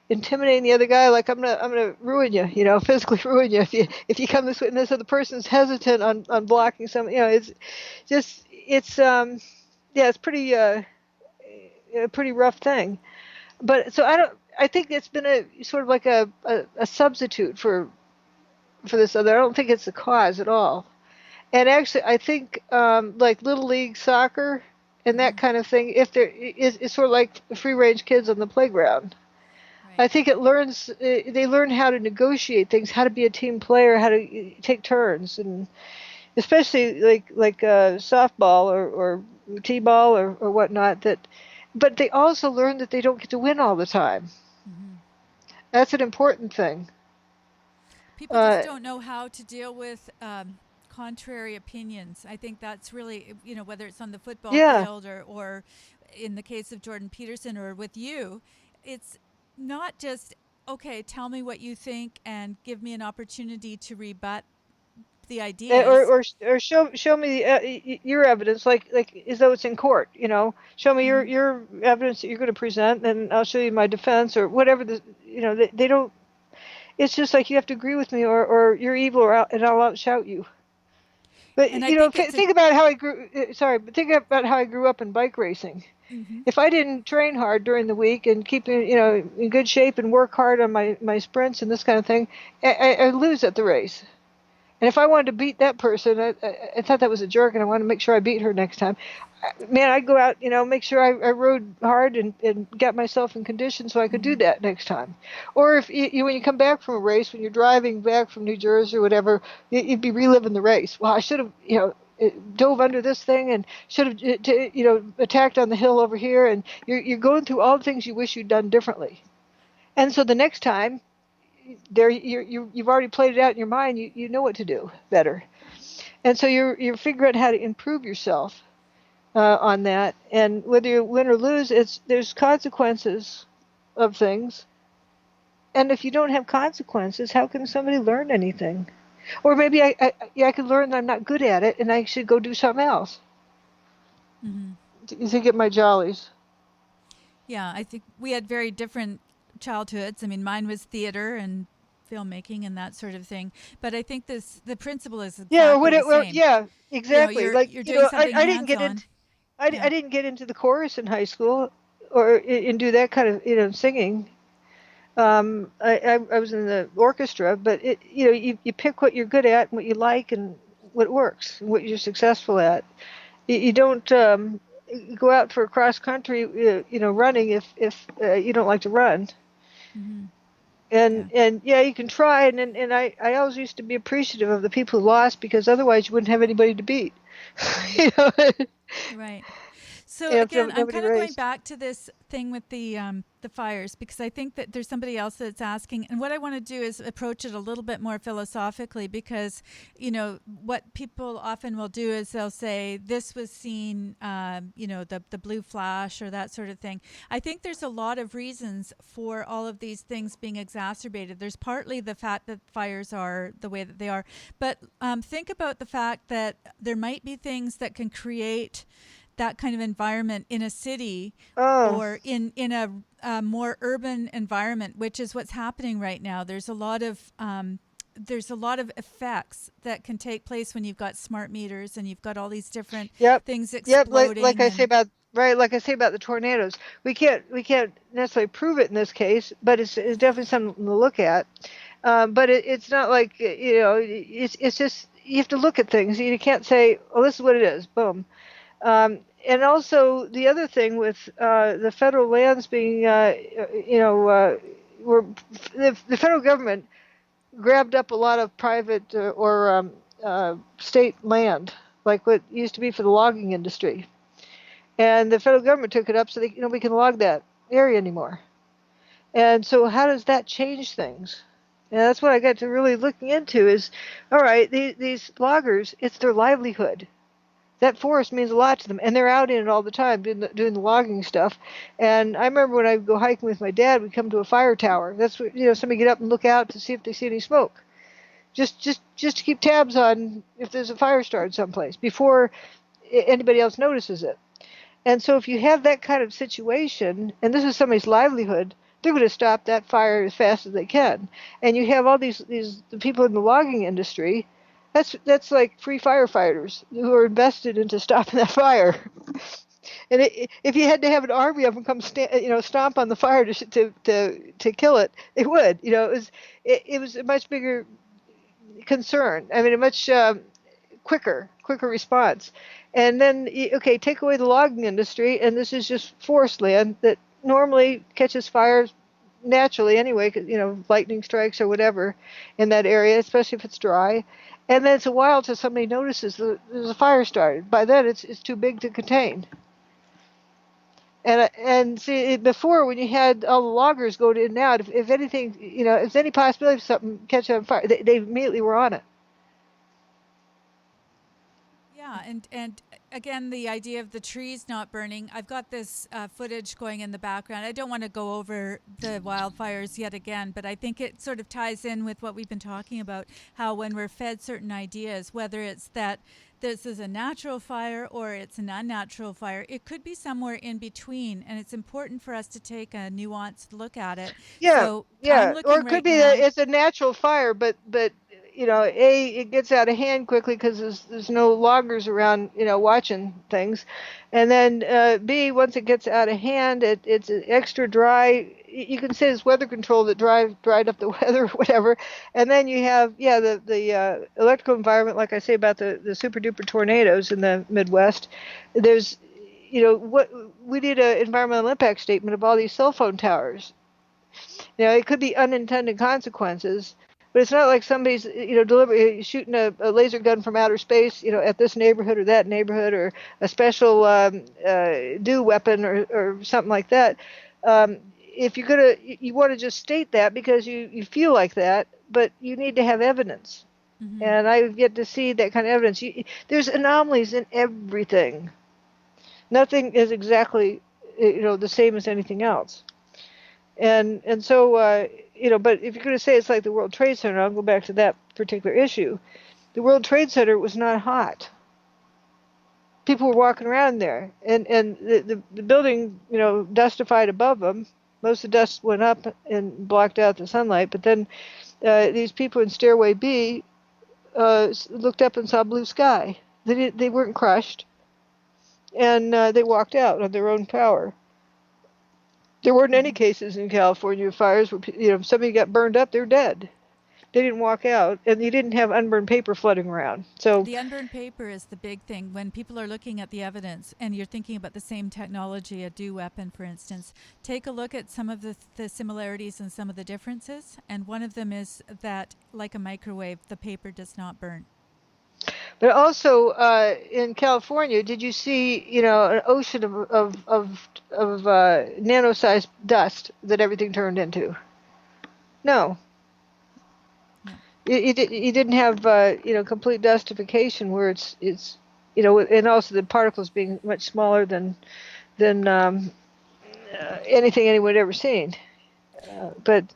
S1: intimidating the other guy, like I'm gonna ruin you, physically ruin you if you come this way. And this other person's hesitant on blocking something. It's pretty a pretty rough thing. But so I think it's been a sort of like a substitute for this other. I don't think it's the cause at all. And actually, I think like Little League soccer and that kind of thing, if there is, it's sort of like free range kids on the playground. Right. I think they learn how to negotiate things, how to be a team player, how to take turns, and especially like softball or t-ball or whatnot. But they also learn that they don't get to win all the time. Mm-hmm. That's an important thing.
S2: People just don't know how to deal with contrary opinions. I think that's really, whether it's on the football
S1: Yeah.
S2: field or in the case of Jordan Peterson or with you, it's not just, okay, tell me what you think and give me an opportunity to rebut the ideas.
S1: Or show me your evidence, like as though it's in court. Show me
S2: Mm-hmm.
S1: your evidence that you're going to present, and I'll show you my defense or whatever. They don't. It's just like you have to agree with me, or you're evil, and I'll outshout you. But
S2: And I think
S1: think about how I grew. Sorry, but think about how I grew up in bike racing.
S2: mm-hmm.
S1: If I didn't train hard during the week and keep in good shape and work hard on my sprints and this kind of thing, I lose at the race. And if I wanted to beat that person, I thought that was a jerk, and I wanted to make sure I beat her next time. Man, I'd go out, make sure I rode hard and got myself in condition so I could do that next time. Or if when you come back from a race, when you're driving back from New Jersey or whatever, you'd be reliving the race. Well, I should have, dove under this thing and should have, attacked on the hill over here. And you're going through all the things you wish you'd done differently. And so the next time, you've already played it out in your mind. You know what to do better, and so you're figuring out how to improve yourself on that. And whether you win or lose, there's consequences of things. And if you don't have consequences, how can somebody learn anything? Or maybe I could learn that I'm not good at it, and I should go do something else.
S2: Mm-hmm.
S1: You think get my jollies?
S2: Yeah, I think we had very different childhoods. I mean, mine was theater and filmmaking and that sort of thing. But I think the principle is exactly the same.
S1: Yeah, exactly.
S2: You're doing something
S1: I didn't get
S2: hands-on.
S1: into I didn't get into the chorus in high school or and do that kind of singing. I was in the orchestra, but you pick what you're good at and what you like and what works and what you're successful at. You don't go out for cross country running if you don't like to run.
S2: Mm-hmm.
S1: And you can try, and I always used to be appreciative of the people who lost, because otherwise you wouldn't have anybody to beat.
S2: Right. So
S1: Yeah,
S2: again, I'm
S1: nobody
S2: kind of going
S1: raced.
S2: back to this thing with the fires, because I think that there's somebody else that's asking, and what I want to do is approach it a little bit more philosophically, because what people often will do is they'll say this was seen, the blue flash or that sort of thing. I think there's a lot of reasons for all of these things being exacerbated. There's partly the fact that fires are the way that they are, but think about the fact that there might be things that can create that kind of environment in a city or in a more urban environment, which is what's happening right now. There's a lot of effects that can take place when you've got smart meters and you've got all these different things exploding.
S1: Like I say about the tornadoes. We can't necessarily prove it in this case, but it's definitely something to look at. But it's not like it's just you have to look at things. You can't say, oh, this is what it is. Boom. And also the other thing with the federal lands being, the federal government grabbed up a lot of private or state land, like what used to be for the logging industry, and the federal government took it up so we can log that area anymore. And so how does that change things? And that's what I got to really looking into is, all right, these loggers, it's their livelihood. That forest means a lot to them, and they're out in it all the time doing the logging stuff. And I remember when I would go hiking with my dad, we'd come to a fire tower. That's what, somebody get up and look out to see if they see any smoke. Just to keep tabs on if there's a fire started someplace before anybody else notices it. And so if you have that kind of situation, and this is somebody's livelihood, they're going to stop that fire as fast as they can. And you have all these the people in the logging industry. That's like free firefighters who are invested into stopping that fire. And if you had to have an army of them come stomp on the fire to kill it, it would. It was a much bigger concern. I mean, a much quicker response. And then take away the logging industry, and this is just forest land that normally catches fires naturally anyway, 'cause, lightning strikes or whatever in that area, especially if it's dry. And then it's a while till somebody notices there's a fire started. By then, it's too big to contain. And see, before, when you had all the loggers go in and out, if anything, if there's any possibility of something catching on fire, they immediately were on it.
S2: Yeah, and again, the idea of the trees not burning. I've got this footage going in the background. I don't want to go over the wildfires yet again, but I think it sort of ties in with what we've been talking about, how when we're fed certain ideas, whether it's that this is a natural fire or it's an unnatural fire, it could be somewhere in between, and it's important for us to take a nuanced look at it.
S1: Yeah,
S2: So I'm
S1: yeah. Or
S2: looking
S1: it could
S2: right
S1: be
S2: now.
S1: it's a natural fire, but it gets out of hand quickly because there's no loggers around, watching things, and then B, once it gets out of hand, it's extra dry. You can say it's weather control that dried up the weather or whatever, and then you have the electrical environment, like I say about the super duper tornadoes in the Midwest. There's what we need an environmental impact statement of all these cell phone towers. It could be unintended consequences, but it's not like somebody's, deliberately shooting a laser gun from outer space, at this neighborhood or that neighborhood, or a special DEW weapon or something like that. If you're gonna, you want to just state that because you feel like that, but you need to have evidence.
S2: Mm-hmm.
S1: And I've yet to see that kind of evidence. There's anomalies in everything. Nothing is exactly, the same as anything else. And so, but if you're going to say it's like the World Trade Center, I'll go back to that particular issue. The World Trade Center was not hot. People were walking around there, and the building, dustified above them. Most of the dust went up and blocked out the sunlight. But then these people in Stairway B looked up and saw blue sky. They weren't crushed, and they walked out on their own power. There weren't any cases in California of fires where, if somebody got burned up, they're dead. They didn't walk out, and you didn't have unburned paper flooding around. So
S2: the unburned paper is the big thing. When people are looking at the evidence and you're thinking about the same technology, a DEW weapon, for instance, take a look at some of the similarities and some of the differences. And one of them is that, like a microwave, the paper does not burn.
S1: But also in California, did you see, an ocean of nano-sized dust that everything turned into? No. You didn't have, complete dustification where it's, and also the particles being much smaller than anything anyone had ever seen. But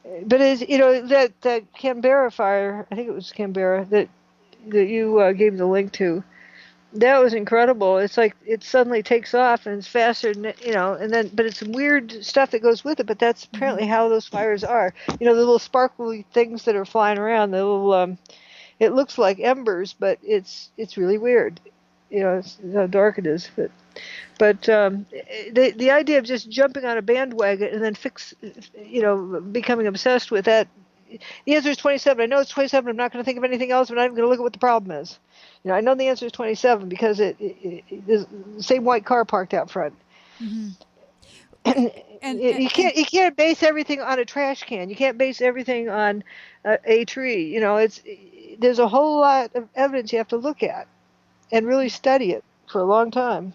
S1: as that Canberra fire, I think it was Canberra that you gave the link to, that was incredible. It's like it suddenly takes off and it's faster than, and then, but it's weird stuff that goes with it, but that's apparently how those fires are. The little sparkly things that are flying around, the little, it looks like embers, but it's really weird. It's how dark it is. But the idea of just jumping on a bandwagon and then becoming obsessed with that. The answer is 27. I know it's 27. I'm not going to think of anything else. I'm not even going to look at what the problem is. I know the answer is 27 because there's the same white car parked out front.
S2: Mm-hmm. And
S1: you can't base everything on a trash can. You can't base everything on a tree. There's a whole lot of evidence you have to look at and really study it for a long time.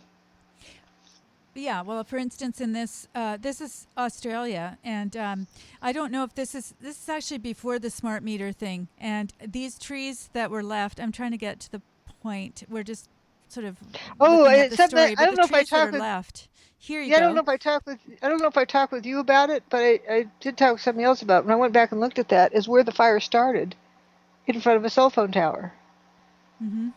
S2: Yeah, well, for instance, in this is Australia, and I don't know if this is actually before the smart meter thing. And these trees that were left, I'm trying to get to the point. We're just sort of looking at the story, but the trees that are left. Here you go.
S1: I don't know if I talked with you about it, but I did talk with somebody else about it. When I went back and looked at that, is where the fire started, in front of a cell phone tower.
S2: Mm-hmm.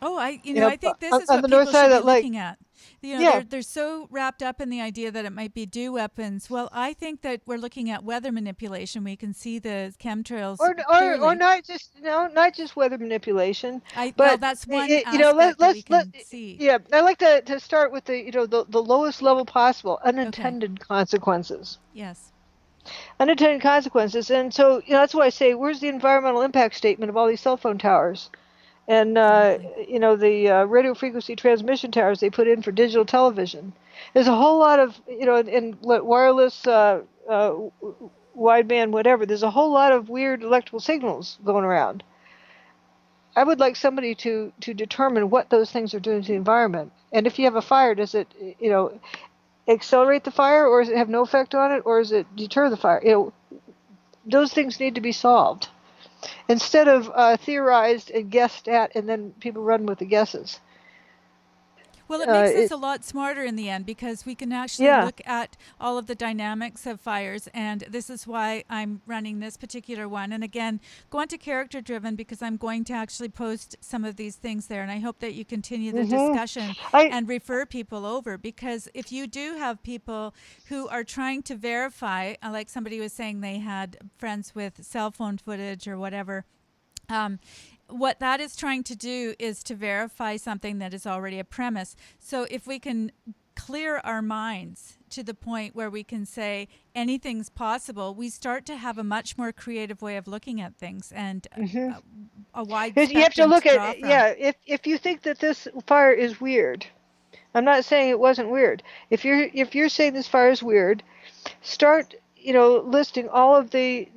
S2: Oh, I think this is
S1: on
S2: what
S1: the
S2: people
S1: north side
S2: should
S1: of
S2: be
S1: that lake.
S2: looking at.
S1: Yeah.
S2: They're so wrapped up in the idea that it might be DEW weapons. Well, I think that we're looking at weather manipulation. We can see the chemtrails
S1: or not just weather manipulation.
S2: Well, that's one aspect that we can see.
S1: Yeah, I like to start with the lowest level possible, unintended consequences.
S2: Yes.
S1: Unintended consequences, and so that's why I say, where's the environmental impact statement of all these cell phone towers? And, the radio frequency transmission towers they put in for digital television. There's a whole lot of, in wireless, wideband, whatever, there's a whole lot of weird electrical signals going around. I would like somebody to determine what those things are doing to the environment. And if you have a fire, does it, accelerate the fire, or does it have no effect on it, or does it deter the fire? Those things need to be solved. instead of theorized and guessed at, and then people run with the guesses.
S2: Well, it makes us a lot smarter in the end because we can actually look at all of the dynamics of fires. And this is why I'm running this particular one. And again, go on to CharacterDriven because I'm going to actually post some of these things there. And I hope that you continue the discussion and refer people over, because if you do have people who are trying to verify, like somebody was saying they had friends with cell phone footage or whatever, what that is trying to do is to verify something that is already a premise. So if we can clear our minds to the point where we can say anything's possible, we start to have a much more creative way of looking at things and a wide spectrum.
S1: You have to look at, if you think that this fire is weird, I'm not saying it wasn't weird. If you're saying this fire is weird, start, listing all of the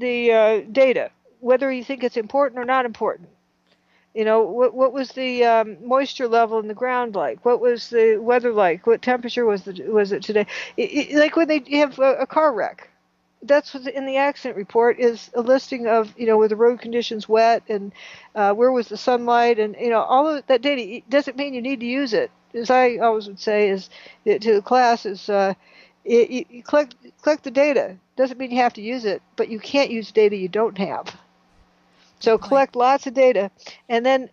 S1: data, whether you think it's important or not important. What was the moisture level in the ground like? What was the weather like? What temperature was it today? Like when they have a car wreck, that's what's in the accident report, is a listing of, were the road conditions wet, and where was the sunlight, and all of that data. It doesn't mean you need to use it. As I always would say is to the class is you collect the data. Doesn't mean you have to use it, but you can't use data you don't have. So collect lots of data, and then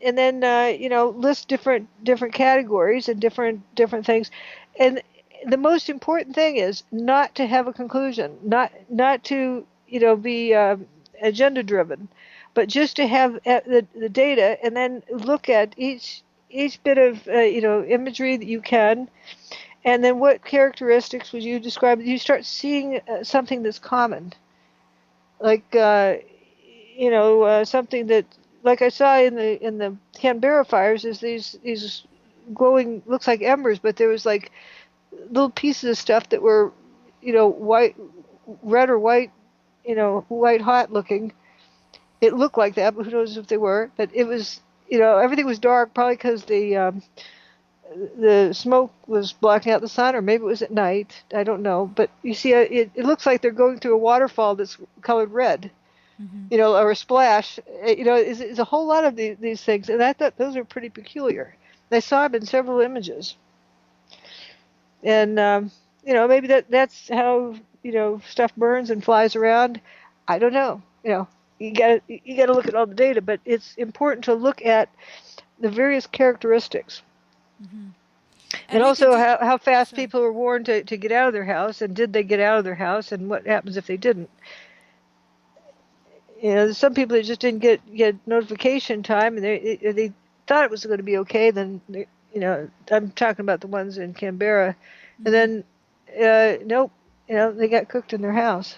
S1: list different categories and different things, and the most important thing is not to have a conclusion, not to be agenda driven, but just to have the data, and then look at each bit of imagery that you can, and then what characteristics would you describe? You start seeing something that's common, like. Something that, like I saw in the Canberra fires, is these glowing, looks like embers, but there was like little pieces of stuff that were, white, red or white, white hot looking. It looked like that, but who knows if they were? But it was, everything was dark, probably because the smoke was blocking out the sun, or maybe it was at night. I don't know. But you see, it looks like they're going through a waterfall that's colored red. Or a splash, is a whole lot of these things, and I thought those are pretty peculiar. I saw them in several images, and maybe that's how stuff burns and flies around. I don't know. You got to look at all the data, but it's important to look at the various characteristics, and also how fast people were warned to get out of their house, and did they get out of their house, and what happens if they didn't. Some people that just didn't get notification time, and they thought it was going to be okay. Then, I'm talking about the ones in Canberra, and then, nope, they got cooked in their house.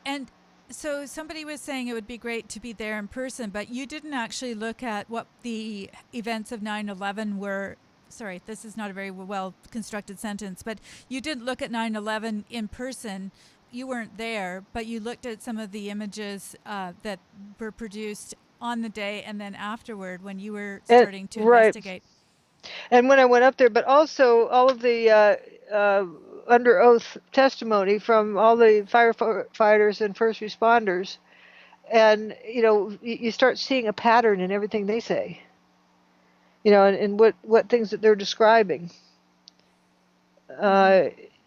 S2: And so somebody was saying it would be great to be there in person, but you didn't actually look at what the events of 9/11 were. Sorry, this is not a very well-constructed sentence, but you didn't look at 9/11 in person. You weren't there, but you looked at some of the images that were produced on the day and then afterward when you were starting to investigate.
S1: And when I went up there, but also all of the under oath testimony from all the firefighters and first responders, and you start seeing a pattern in everything they say, and what things that they're describing.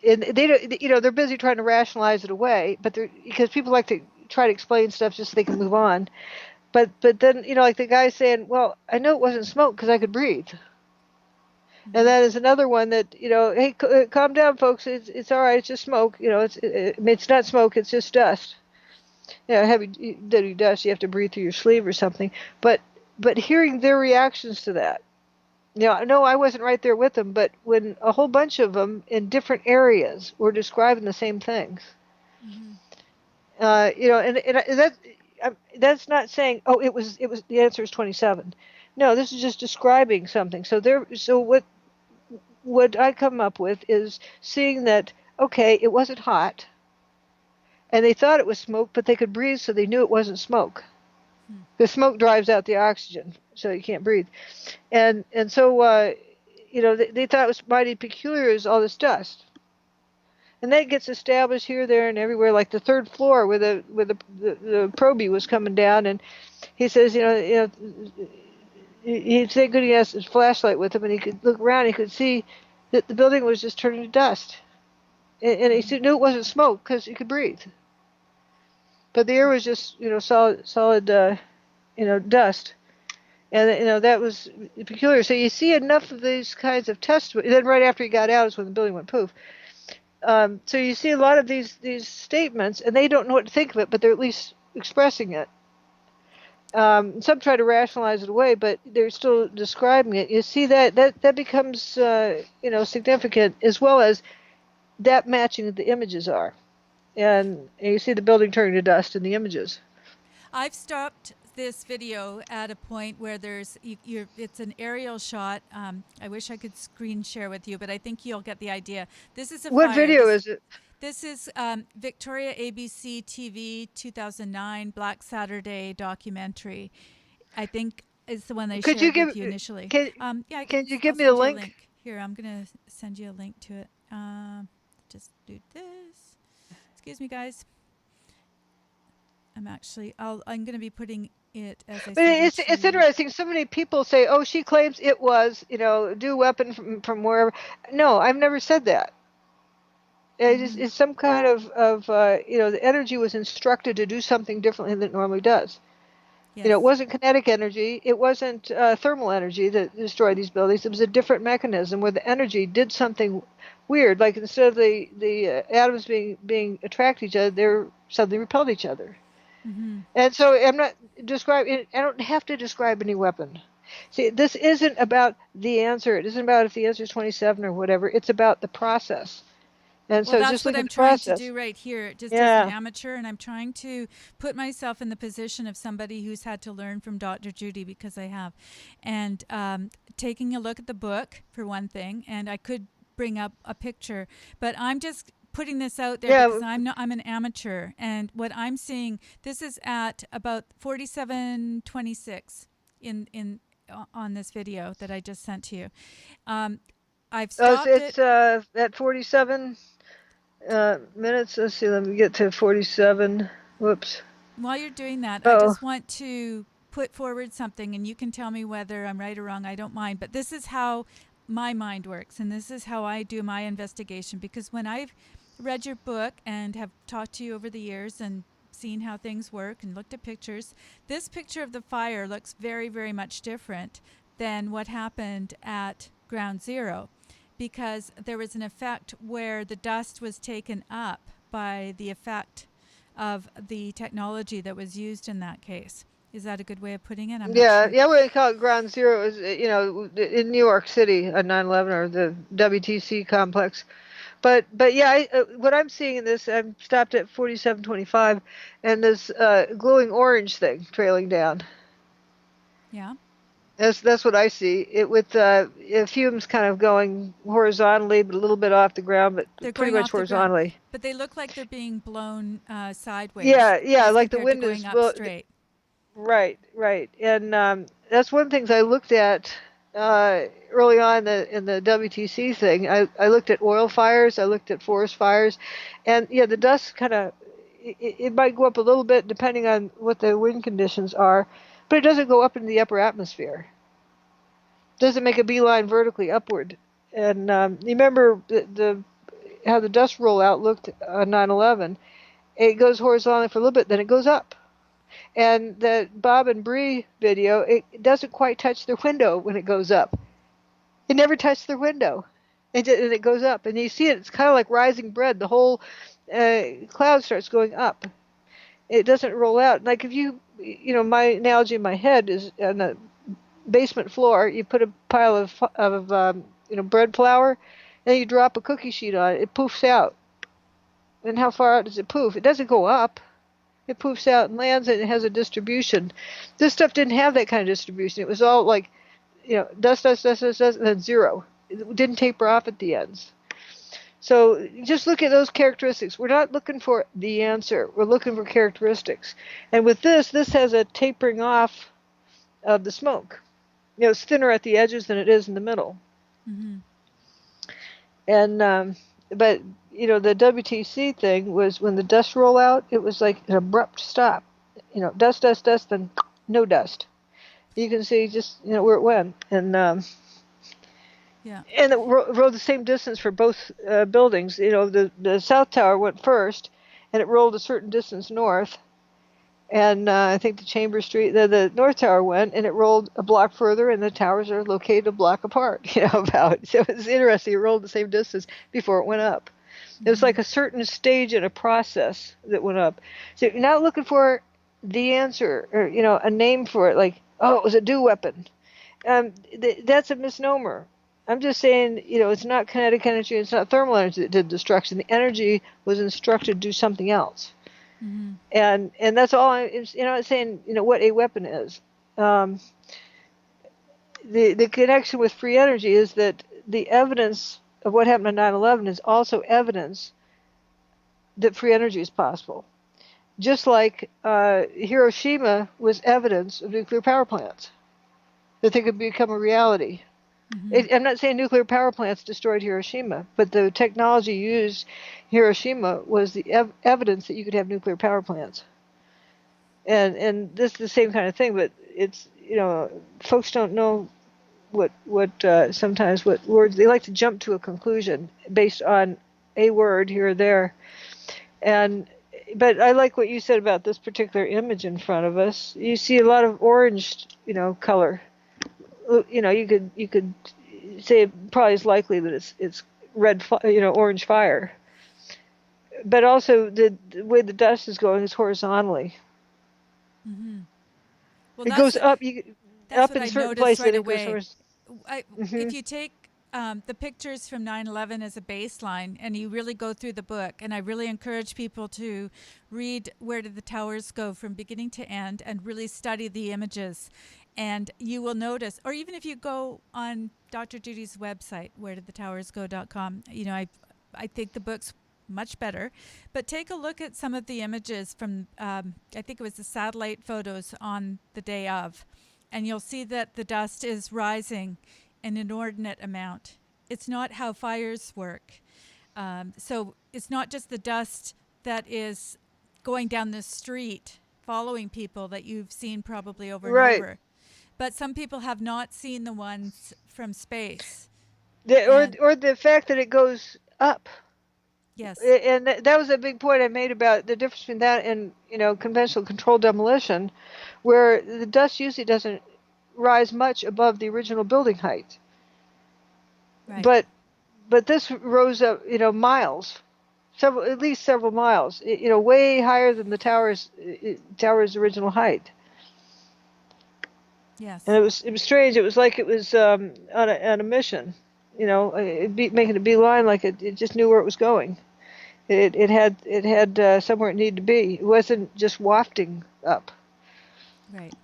S1: And they're busy trying to rationalize it away, but because people like to try to explain stuff just so they can move on. But then like the guy saying, "Well, I know it wasn't smoke because I could breathe." And that is another one that hey, calm down, folks. It's all right. It's just smoke. It's not smoke. It's just dust. Heavy duty dust. You have to breathe through your sleeve or something. But hearing their reactions to that. No, I wasn't right there with them, but when a whole bunch of them in different areas were describing the same things, and that's not saying, oh, it was the answer is 27. No, this is just describing something. So what I come up with is seeing that, okay, it wasn't hot, and they thought it was smoke, but they could breathe, so they knew it wasn't smoke. The smoke drives out the oxygen, so you can't breathe. And so, they thought it was mighty peculiar as all this dust. and that gets established here, there, and everywhere, like the third floor where the probie was coming down, and he says, he thank goodness he has his flashlight with him, and he could look around, he could see that the building was just turning to dust, and he knew it wasn't smoke because he could breathe, but the air was just solid dust. And that was peculiar. So you see enough of these kinds of testimony. Then right after he got out is when the building went poof. So you see a lot of these statements, and they don't know what to think of it, but they're at least expressing it. Some try to rationalize it away, but they're still describing it. You see that becomes significant, as well as that matching that the images are, and you see the building turning to dust in the images.
S2: I've stopped this video at a point where it's an aerial shot. I wish I could screen share with you, but I think you'll get the idea. This is a
S1: What
S2: fire.
S1: video is it?
S2: This is Victoria ABC TV 2009 Black Saturday documentary. I think is the one they shared with you initially.
S1: Can you give me a link?
S2: Here, I'm going to send you a link to it. Just do this. Excuse me, guys. I'm going to be putting it as I said.
S1: It's interesting. So many people say, "Oh, she claims it was, due weapon from wherever." No, I've never said that. It's some kind of the energy was instructed to do something differently than it normally does. Yes. It wasn't kinetic energy. It wasn't thermal energy that destroyed these buildings. It was a different mechanism where the energy did something weird. Like instead of the atoms being attracted to each other, they suddenly repelled each other. Mm-hmm. And so I'm not describing. I don't have to describe any weapon. See, this isn't about the answer. It isn't about if the answer is 27 or whatever. It's about the process. And so
S2: that's
S1: just
S2: what I'm trying to do right here, just as an amateur, and I'm trying to put myself in the position of somebody who's had to learn from Dr. Judy, because I have, and taking a look at the book for one thing, and I could bring up a picture, but I'm just putting this out there because I'm an amateur, and what I'm seeing, this is at about 47:26 on this video that I just sent to you. I've stopped
S1: it's at 47 minutes. Let's see, let me get to 47. Whoops.
S2: While you're doing that, I just want to put forward something, and you can tell me whether I'm right or wrong. I don't mind, but this is how my mind works, and this is how I do my investigation, because when I've read your book and have talked to you over the years and seen how things work and looked at pictures, this picture of the fire looks very, very much different than what happened at Ground Zero, because there was an effect where the dust was taken up by the effect of the technology that was used in that case. Is that a good way of putting it?
S1: Yeah, what they call it Ground Zero is, in New York City on 9/11, or the WTC complex. But yeah, what I'm seeing in this, I'm stopped at 47:25, and this glowing orange thing trailing down.
S2: Yeah.
S1: That's what I see. It with fumes kind of going horizontally, but a little bit off the ground, but
S2: they're
S1: pretty much horizontally.
S2: But they look like they're being blown sideways.
S1: Yeah, like the wind is
S2: going up straight.
S1: Right, and that's one of the things I looked at early on in the WTC thing. I looked at oil fires, I looked at forest fires, and the dust kind of it might go up a little bit depending on what the wind conditions are. But it doesn't go up into the upper atmosphere. It doesn't make a beeline vertically upward. And you remember how the dust rollout looked on 9/11. It goes horizontally for a little bit, then it goes up. And the Bob and Bree video, it doesn't quite touch their window when it goes up. It never touched their window. And it goes up. And you see it, it's kind of like rising bread. The whole cloud starts going up. It doesn't roll out. Like if my analogy in my head is on the basement floor, you put a pile of bread flour, and you drop a cookie sheet on it. It poofs out. And how far out does it poof? It doesn't go up. It poofs out and lands, and it has a distribution. This stuff didn't have that kind of distribution. It was all like, dust, and then zero. It didn't taper off at the ends. So just look at those characteristics. We're not looking for the answer. We're looking for characteristics. And with this has a tapering off of the smoke. It's thinner at the edges than it is in the middle. Mm-hmm. And but the WTC thing was when the dust roll out, it was like an abrupt stop. Dust, dust, dust, then no dust. You can see just where it went, and
S2: Yeah.
S1: and it rolled the same distance for both buildings. The South Tower went first, and it rolled a certain distance north, and I think the Chambers Street, the North Tower went, and it rolled a block further, and the towers are located a block apart. About. So it's interesting. It rolled the same distance before it went up. It was like a certain stage in a process that went up. So you're not looking for the answer or a name for it, like, oh, it was a dew weapon. That's a misnomer. I'm just saying, it's not kinetic energy, it's not thermal energy that did destruction. The energy was instructed to do something else.
S2: Mm-hmm.
S1: And that's all I'm saying, what a weapon is. The connection with free energy is that the evidence of what happened on 9/11 is also evidence that free energy is possible. Just like Hiroshima was evidence of nuclear power plants, that they could become a reality.
S2: Mm-hmm.
S1: I'm not saying nuclear power plants destroyed Hiroshima, but the technology used in Hiroshima was the evidence that you could have nuclear power plants. And this is the same kind of thing, but it's folks don't know what sometimes what words they like to jump to a conclusion based on a word here or there. But I like what you said about this particular image in front of us. You see a lot of orange, color. You could say it probably is likely that it's red, orange fire. But also the way the dust is going is horizontally.
S2: Mm-hmm. Well,
S1: It goes up.
S2: That's
S1: Up
S2: what
S1: in
S2: I
S1: certain
S2: noticed
S1: places.
S2: right
S1: It goes
S2: away.
S1: Mm-hmm.
S2: If you take the pictures from 9/11 as a baseline and you really go through the book, and I really encourage people to read Where Did the Towers Go from beginning to end and really study the images. And you will notice, or even if you go on Dr. Judy's website, wheredidthetowersgo.com, I think the book's much better. But take a look at some of the images from, I think it was the satellite photos on the day of, and you'll see that the dust is rising an inordinate amount. It's not how fires work. So it's not just the dust that is going down the street following people that you've seen probably over and over. But some people have not seen the ones from space.
S1: Or the fact that it goes up.
S2: Yes.
S1: And that was a big point I made about the difference between that and conventional controlled demolition, where the dust usually doesn't rise much above the original building height.
S2: Right.
S1: But this rose up miles, at least several miles, way higher than the tower's original height.
S2: Yes.
S1: And it was strange. It was like it was on a mission, making a beeline, like it just knew where it was going. It had somewhere it needed to be. It wasn't just wafting up.
S2: Right.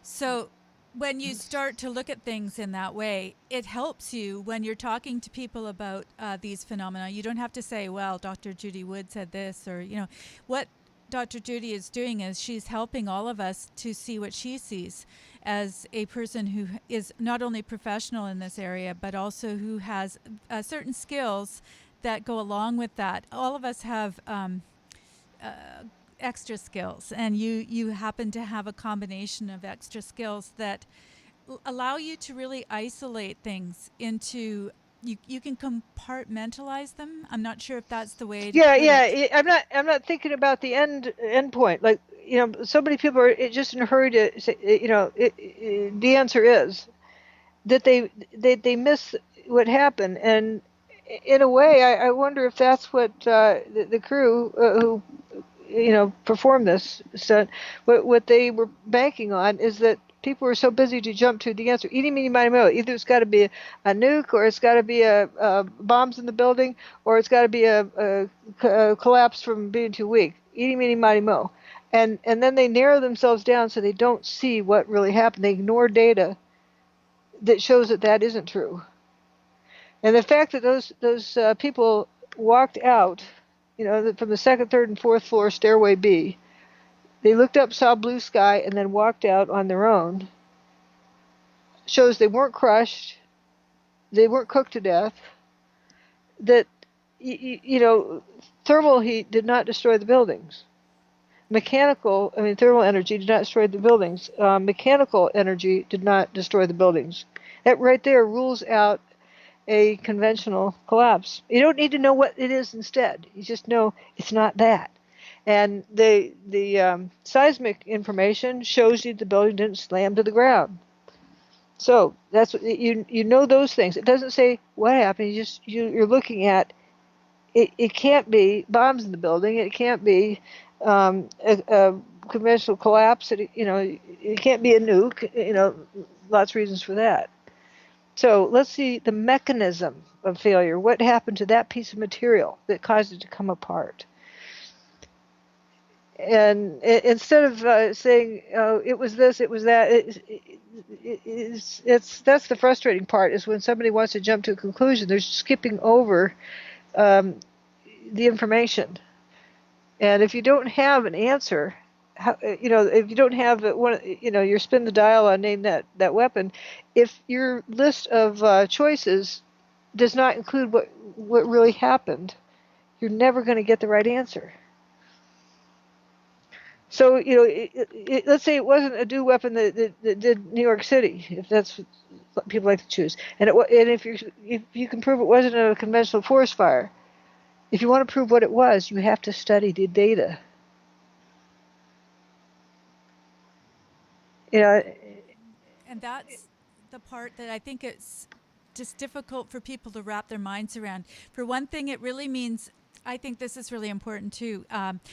S2: So when you start to look at things in that way, it helps you when you're talking to people about these phenomena. You don't have to say, well, Dr. Judy Wood said this, or, what Dr. Judy is doing is she's helping all of us to see what she sees as a person who is not only professional in this area, but also who has certain skills that go along with that. All of us have extra skills, and you happen to have a combination of extra skills that allow you to really isolate things into you can compartmentalize them. I'm not sure if that's the way to put it.
S1: I'm not thinking about the end point. Like, so many people are just in a hurry to say, the answer is that they miss what happened. And in a way, I wonder if that's what the crew who performed this said. What they were banking on is that people were so busy to jump to the answer. Eeny, meeny, miny, moe. Either it's got to be a nuke, or it's got to be a bombs in the building, or it's got to be a collapse from being too weak. Eeny, meeny, miny, moe. And then they narrow themselves down so they don't see what really happened. They ignore data that shows that isn't true. And the fact that those people walked out, from the second, third, and fourth floor stairway B, they looked up, saw blue sky, and then walked out on their own, shows they weren't crushed, they weren't cooked to death, that thermal heat did not destroy the buildings. Thermal energy did not destroy the buildings. Mechanical energy did not destroy the buildings. That right there rules out a conventional collapse. You don't need to know what it is instead. You just know it's not that. And the seismic information shows you the building didn't slam to the ground. So that's what you know those things. It doesn't say what happened. You're looking at it. It can't be bombs in the building. It can't be a conventional collapse. It can't be a nuke. Lots of reasons for that. So let's see the mechanism of failure. What happened to that piece of material that caused it to come apart? And instead of saying it was this, it was that, that's the frustrating part, is when somebody wants to jump to a conclusion, they're skipping over the information. And if you don't have an answer, if you don't have your spin the dial on name that weapon, if your list of choices does not include what really happened, you're never going to get the right answer. So, let's say it wasn't a DEW weapon that did New York City, if that's what people like to choose, and if you can prove it wasn't a conventional forest fire, if you want to prove what it was, you have to study the data.
S2: And that's the part that I think it's just difficult for people to wrap their minds around. For one thing, it really means, I think this is really important too.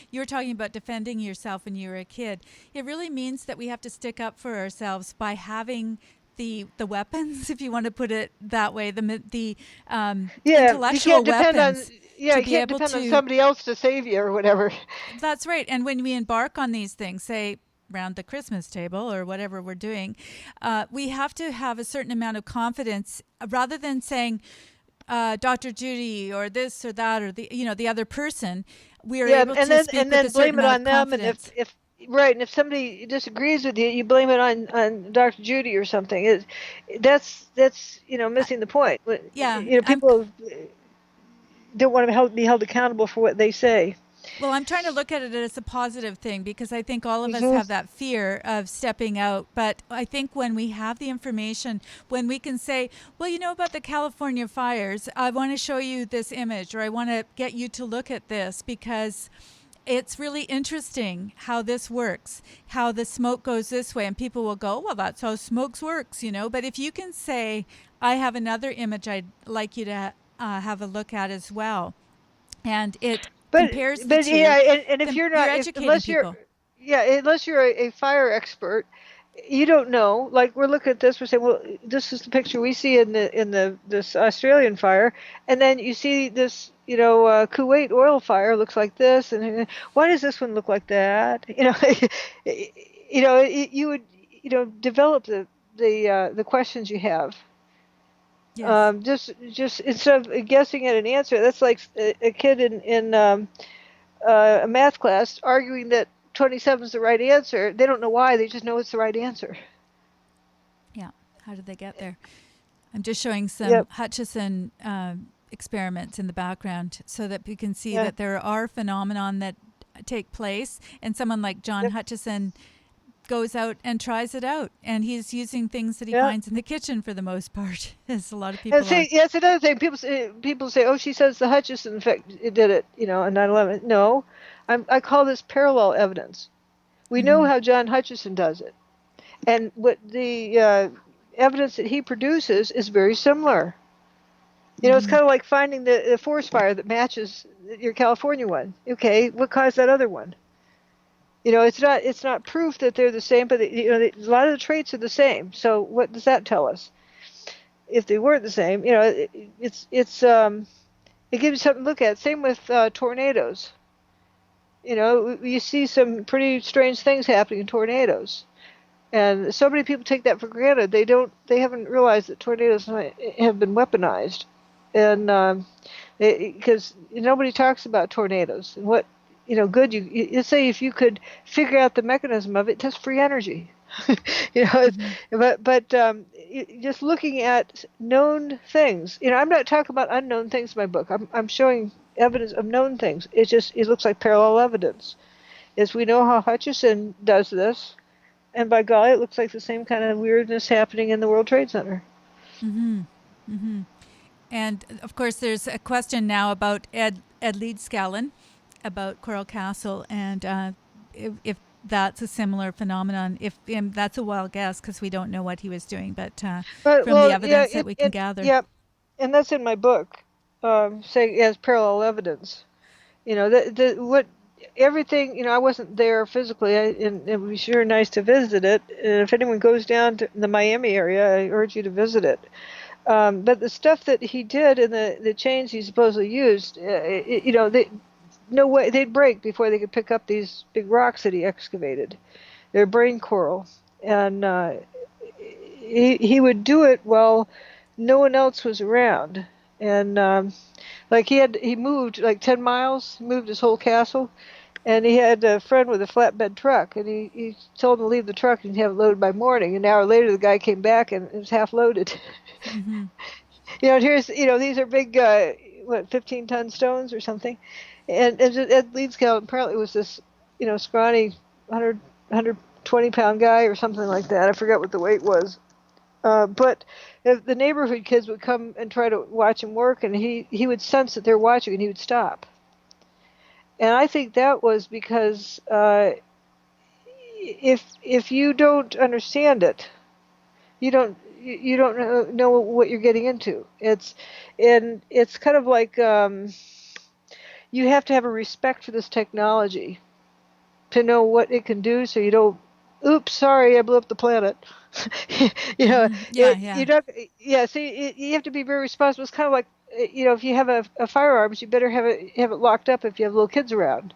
S2: You were talking about defending yourself when you were a kid. It really means that we have to stick up for ourselves by having the weapons, if you want to put it that way, the intellectual weapons.
S1: You can't depend on somebody else to save you or whatever.
S2: That's right. And when we embark on these things, say around the Christmas table or whatever we're doing, we have to have a certain amount of confidence rather than saying, Dr. Judy or this or that or the other person. We are able to speak with a certain amount of confidence.
S1: And if somebody disagrees with you, you blame it on Dr. Judy or something. That's missing the point. People don't want to be held accountable for what they say.
S2: Well, I'm trying to look at it as a positive thing because I think all of us have that fear of stepping out. But I think when we have the information, when we can say, well, about the California fires, I want to show you this image, or I want to get you to look at this because it's really interesting how this works, how the smoke goes this way. And people will go, well, that's how smoke works, But if you can say, I have another image I'd like you to have a look at as well. And it compares the two.
S1: And if you're not, unless you're a fire expert, you don't know. Like, we're looking at this, we're saying, well, this is the picture we see in this Australian fire, and then you see this, Kuwait oil fire looks like this, and why does this one look like that? You would develop the questions you have.
S2: Yes.
S1: Just instead of guessing at an answer, that's like a kid in a math class arguing that 27 is the right answer. They don't know why. They just know it's the right answer.
S2: Yeah. How did they get there? I'm just showing some Hutchison experiments in the background so that we can see that there are phenomenon that take place, and someone like John Hutchison goes out and tries it out, and he's using things that he finds in the kitchen for the most part, as a lot of people are.
S1: Yes, another thing. People say, oh, she says the Hutchison effect did it, on 9/11. No, I call this parallel evidence. We know how John Hutchison does it, and what the evidence that he produces is very similar. It's kind of like finding the forest fire that matches your California one. Okay, what caused that other one? It's not proof that they're the same, but a lot of the traits are the same. So what does that tell us? If they weren't the same, it gives you something to look at. Same with tornadoes. You see some pretty strange things happening in tornadoes, and so many people take that for granted. They haven't realized that tornadoes have been weaponized, and because nobody talks about tornadoes and what. Good. You say if you could figure out the mechanism of it, that's free energy. But just looking at known things. I'm not talking about unknown things in my book. I'm showing evidence of known things. It looks like parallel evidence. Is we know how Hutchison does this, and by golly, it looks like the same kind of weirdness happening in the World Trade Center.
S2: Mm-hmm. Mm-hmm. And of course, there's a question now about Ed Leedskallen about Coral Castle, and if that's a similar phenomenon. If that's a wild guess because we don't know what he was doing, but from the evidence that we can gather.
S1: Yeah, and that's in my book, saying as parallel evidence. What everything. I wasn't there physically, and it would be sure nice to visit it. And if anyone goes down to the Miami area, I urge you to visit it. But the stuff that he did and the chains he supposedly used, no way they'd break before they could pick up these big rocks that he excavated. They're brain coral, and he would do it while no one else was around. And like he moved like 10 miles, moved his whole castle, and he had a friend with a flatbed truck, and he told him to leave the truck and have it loaded by morning. An hour later, the guy came back and it was half loaded.
S2: Mm-hmm.
S1: These are big, 15-ton stones or something. And Ed Leedskallen apparently was this, scrawny 120-pound guy or something like that. I forgot what the weight was. But if the neighborhood kids would come and try to watch him work, and he would sense that they're watching, and he would stop. And I think that was because if you don't understand it, you don't know what you're getting into. It's kind of like you have to have a respect for this technology to know what it can do, so you don't. Oops, sorry, I blew up the planet.
S2: Yeah.
S1: See, you have to be very responsible. It's kind of like, if you have a firearms, you better have it locked up if you have little kids around.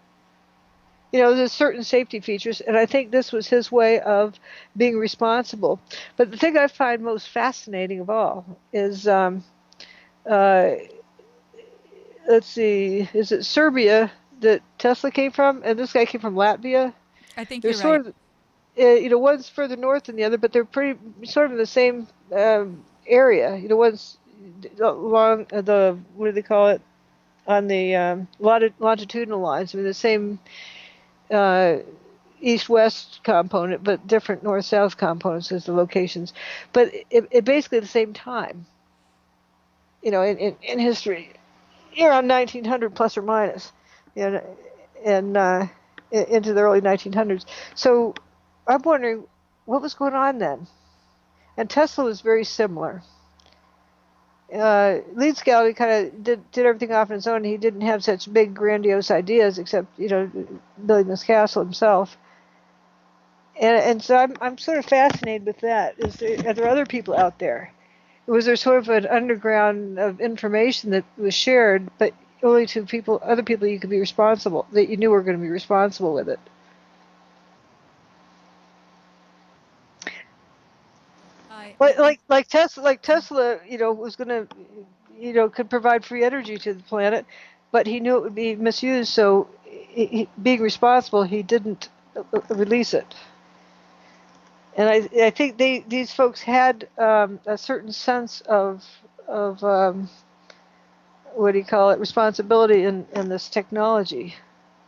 S1: There's certain safety features, and I think this was his way of being responsible. But the thing I find most fascinating of all is, let's see, is it Serbia that Tesla came from, and this guy came from Latvia?
S2: I think
S1: They're
S2: you're
S1: sort
S2: right.
S1: of, one's further north than the other, but they're pretty sort of in the same area. One's along the, what do they call it, on the longitudinal lines. I mean, the same east-west component, but different north-south components as the locations. But it basically at the same time, in history, around 1900 plus or minus, and into the early 1900s. So I'm wondering what was going on then. And Tesla was very similar. Leedskallen kind of did everything off on his own. He didn't have such big, grandiose ideas, except building this castle himself. And so I'm sort of fascinated with that. Are there other people out there? Was there sort of an underground of information that was shared, but only to other people you could be responsible, that you knew were going to be responsible with it? Like Tesla, was going to, could provide free energy to the planet, but he knew it would be misused, so being responsible, he didn't release it. And I think these folks had a certain sense of what do you call it, responsibility in this technology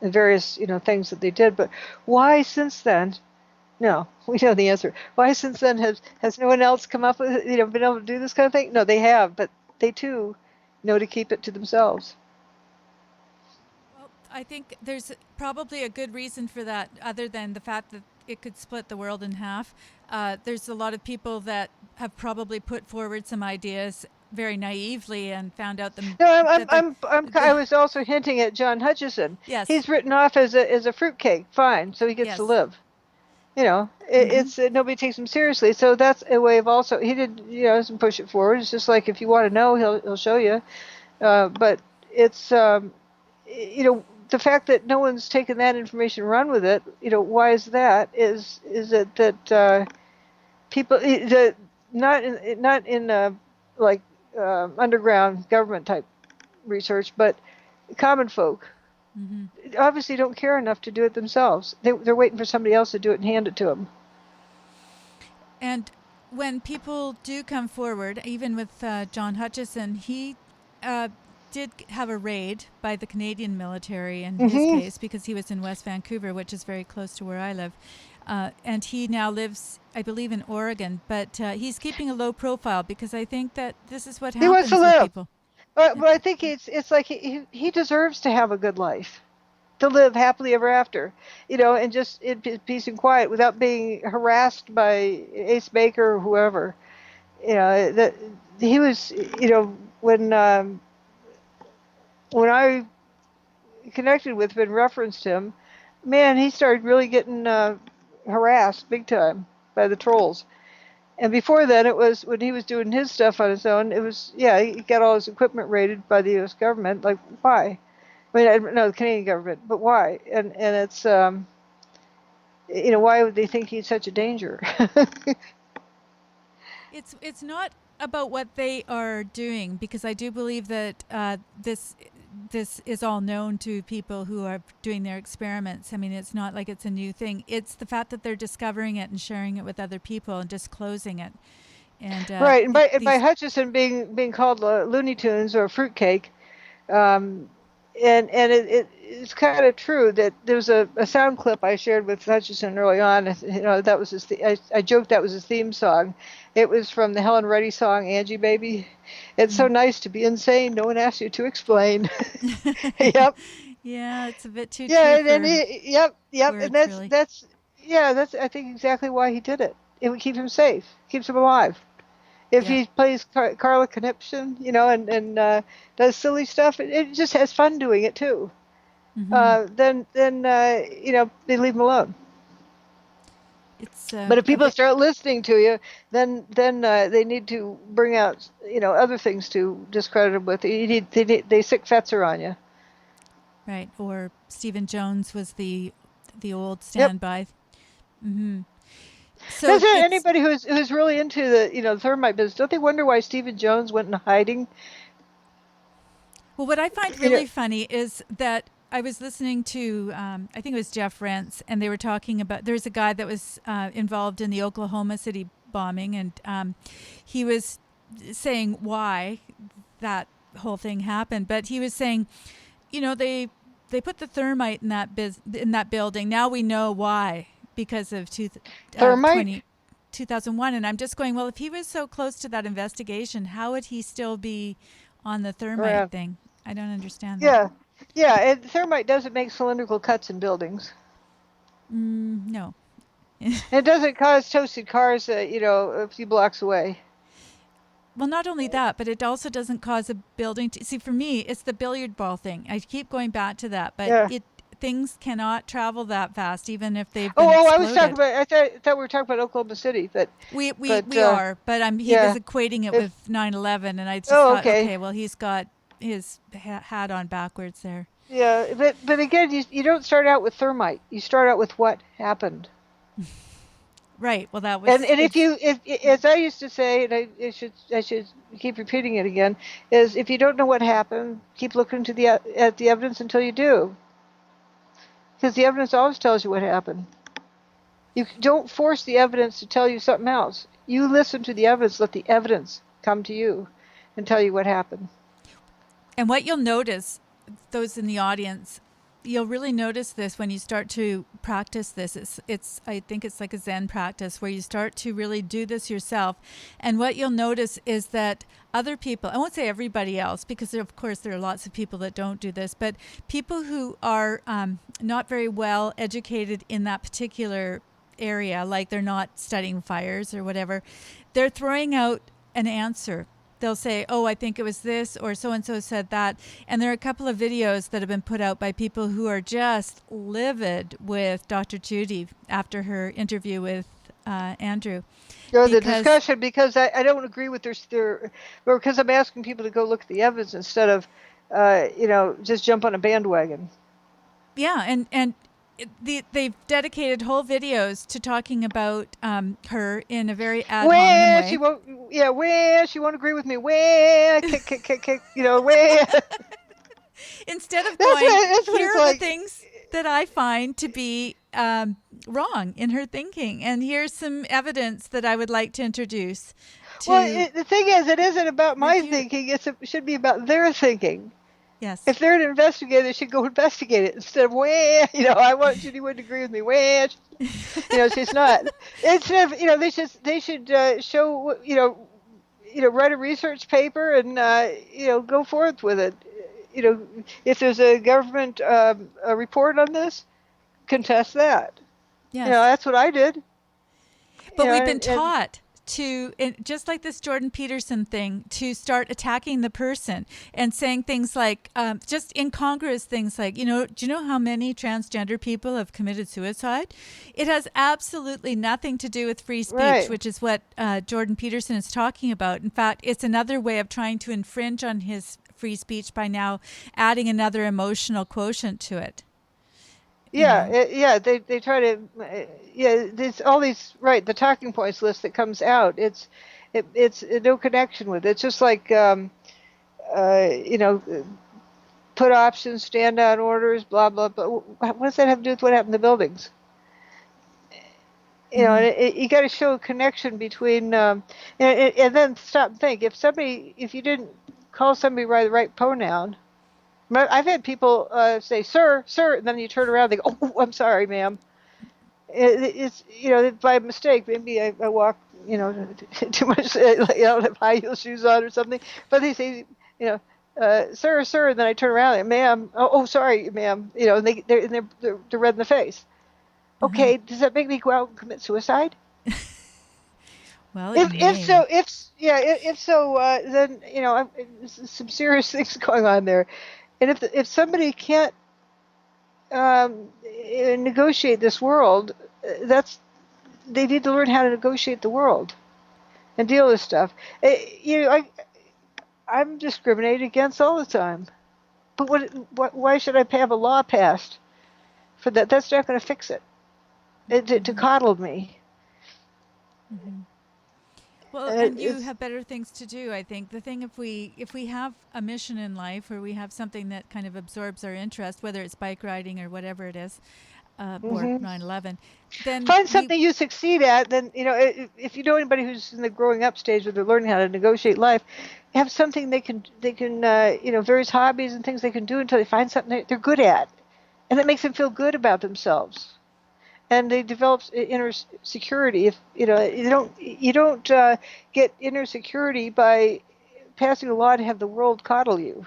S1: and various things that they did. But why since then? No, we know the answer. Why since then has no one else come up with been able to do this kind of thing? No, they have, but they too know to keep it to themselves.
S2: Well, I think there's probably a good reason for that, other than the fact that it could split the world in half. There's a lot of people that have probably put forward some ideas very naively and found out them.
S1: No, I was also hinting at John Hutchison.
S2: Yes.
S1: He's written off as a fruitcake. Fine, so he gets to live. It's nobody takes him seriously. So that's a way of also, he doesn't push it forward. It's just like, if you want to know, he'll show you. But it's the fact that no one's taken that information and run with it. Why is that? Is it that people not in underground government type research, but common folk obviously don't care enough to do it themselves. They're waiting for somebody else to do it and hand it to them.
S2: And when people do come forward, even with John Hutchison, he did have a raid by the Canadian military in his case because he was in West Vancouver, which is very close to where I live. And he now lives, I believe, in Oregon. But he's keeping a low profile because I think that this is what happens with people.
S1: But I think it's like he deserves to have a good life, to live happily ever after, and just in peace and quiet without being harassed by Ace Baker or whoever. That he was, when I connected with him and referenced him, man, he started really getting harassed big time by the trolls. And before then, it was when he was doing his stuff on his own. It was, he got all his equipment raided by the U.S. government. Like, why? I mean, no, the Canadian government, but why? And it's, why would they think he's such a danger?
S2: It's not about what they are doing, because I do believe that this is all known to people who are doing their experiments. I mean, it's not like it's a new thing. It's the fact that they're discovering it and sharing it with other people and disclosing it. And
S1: right, and by Hutchison being called Looney Tunes or fruitcake, and it's kind of true that there was a sound clip I shared with Hutchison early on. That was his. I joked that was his theme song. It was from the Helen Reddy song "Angie Baby." It's so nice to be insane. No one asks you to explain. Yep.
S2: Yeah, it's a bit too.
S1: Yeah,
S2: true
S1: and yep,
S2: words,
S1: and that's
S2: really.
S1: that's I think exactly why he did it. It would keep him safe, keeps him alive. If he plays Carla Conniption, and does silly stuff, it just has fun doing it too. Then they leave him alone. But if people start listening to you, then they need to bring out other things to discredit him with. They sick Fetzer on you.
S2: Right, or Stephen Jones was the old standby. Yep. So
S1: anybody who's really into the thermite business, don't they wonder why Stephen Jones went in hiding?
S2: Well, what I find really funny is that I was listening to, I think it was Jeff Rentz, and they were talking about, there's a guy that was involved in the Oklahoma City bombing, and he was saying why that whole thing happened. But he was saying, they put the thermite in that building. Now we know why. Because of 2001. And I'm just going, well, if he was so close to that investigation, how would he still be on the thermite thing? I don't understand that.
S1: Yeah, and thermite doesn't make cylindrical cuts in buildings.
S2: No.
S1: It doesn't cause toasted cars, a few blocks away.
S2: Well, not only that, but it also doesn't cause a building to... See, for me, it's the billiard ball thing. I keep going back to that, but things cannot travel that fast, even if they've been exploded.
S1: I was talking about. I thought we were talking about Oklahoma City, but
S2: we are. But he was equating it with 9/11, and I just thought, okay, well, he's got his hat on backwards there.
S1: Yeah, but again, you don't start out with thermite. You start out with what happened.
S2: Right. Well, that was.
S1: And if as I used to say, and I should keep repeating it again, is if you don't know what happened, keep looking at the evidence until you do. Because the evidence always tells you what happened. You don't force the evidence to tell you something else. You listen to the evidence, let the evidence come to you and tell you what happened.
S2: And what you'll notice, those in the audience, you'll really notice this when you start to practice this. I think it's like a Zen practice where you start to really do this yourself. And what you'll notice is that other people, I won't say everybody else, because of course there are lots of people that don't do this, but people who are not very well educated in that particular area, like they're not studying fires or whatever, they're throwing out an answer. They'll say, oh, I think it was this, or so-and-so said that. And there are a couple of videos that have been put out by people who are just livid with Dr. Judy after her interview with Andrew.
S1: The discussion, because I don't agree with their because I'm asking people to go look at the evidence instead of, just jump on a bandwagon.
S2: Yeah, and they've dedicated whole videos to talking about her in a very ad hominem way.
S1: She won't agree with me. Kick,
S2: Instead of going, here are the things that I find to be wrong in her thinking. And here's some evidence that I would like to introduce.
S1: The thing is, it isn't about my thinking. It should be about their thinking.
S2: Yes.
S1: If they're an investigator, they should go investigate it instead of, I want Judy Wood to agree with me. She's not. Instead of, they should show, write a research paper and, go forth with it. If there's a government a report on this, contest that.
S2: Yes.
S1: That's what I did.
S2: But we've been taught to, just like this Jordan Peterson thing, to start attacking the person and saying things like, just incongruous things like, do you know how many transgender people have committed suicide? It has absolutely nothing to do with free speech, right, which is what Jordan Peterson is talking about. In fact, it's another way of trying to infringe on his free speech by now adding another emotional quotient to it.
S1: Yeah, they try to, there's all these, right, the talking points list that comes out, it's no connection with it. It's just like, put options, stand down orders, blah, blah, blah. What does that have to do with what happened to the buildings? You got to show a connection between, and then stop and think. If you didn't call somebody by the right pronoun, I've had people say, sir, and then you turn around and they go, oh, I'm sorry, ma'am. It's, by mistake, maybe I walk, too much, I don't have high heel shoes on or something. But they say, sir, and then I turn around and, ma'am, oh, sorry, ma'am. And they're red in the face. Okay, does that make me go out and commit suicide?
S2: Well,
S1: if so, then, some serious things going on there. And if somebody can't negotiate this world, they need to learn how to negotiate the world and deal with stuff. I'm discriminated against all the time, but why should I have a law passed for that? That's not going to fix it. To coddle me.
S2: Mm-hmm. Well, and you have better things to do, I think. The thing, if we have a mission in life, or we have something that kind of absorbs our interest, whether it's bike riding or whatever it is, or 9/11, then
S1: find something you succeed at. Then if you know anybody who's in the growing up stage where they're learning how to negotiate life, have something they can various hobbies and things they can do until they find something they're good at, and that makes them feel good about themselves. And they develop inner security. If you don't get inner security by passing a law to have the world coddle you,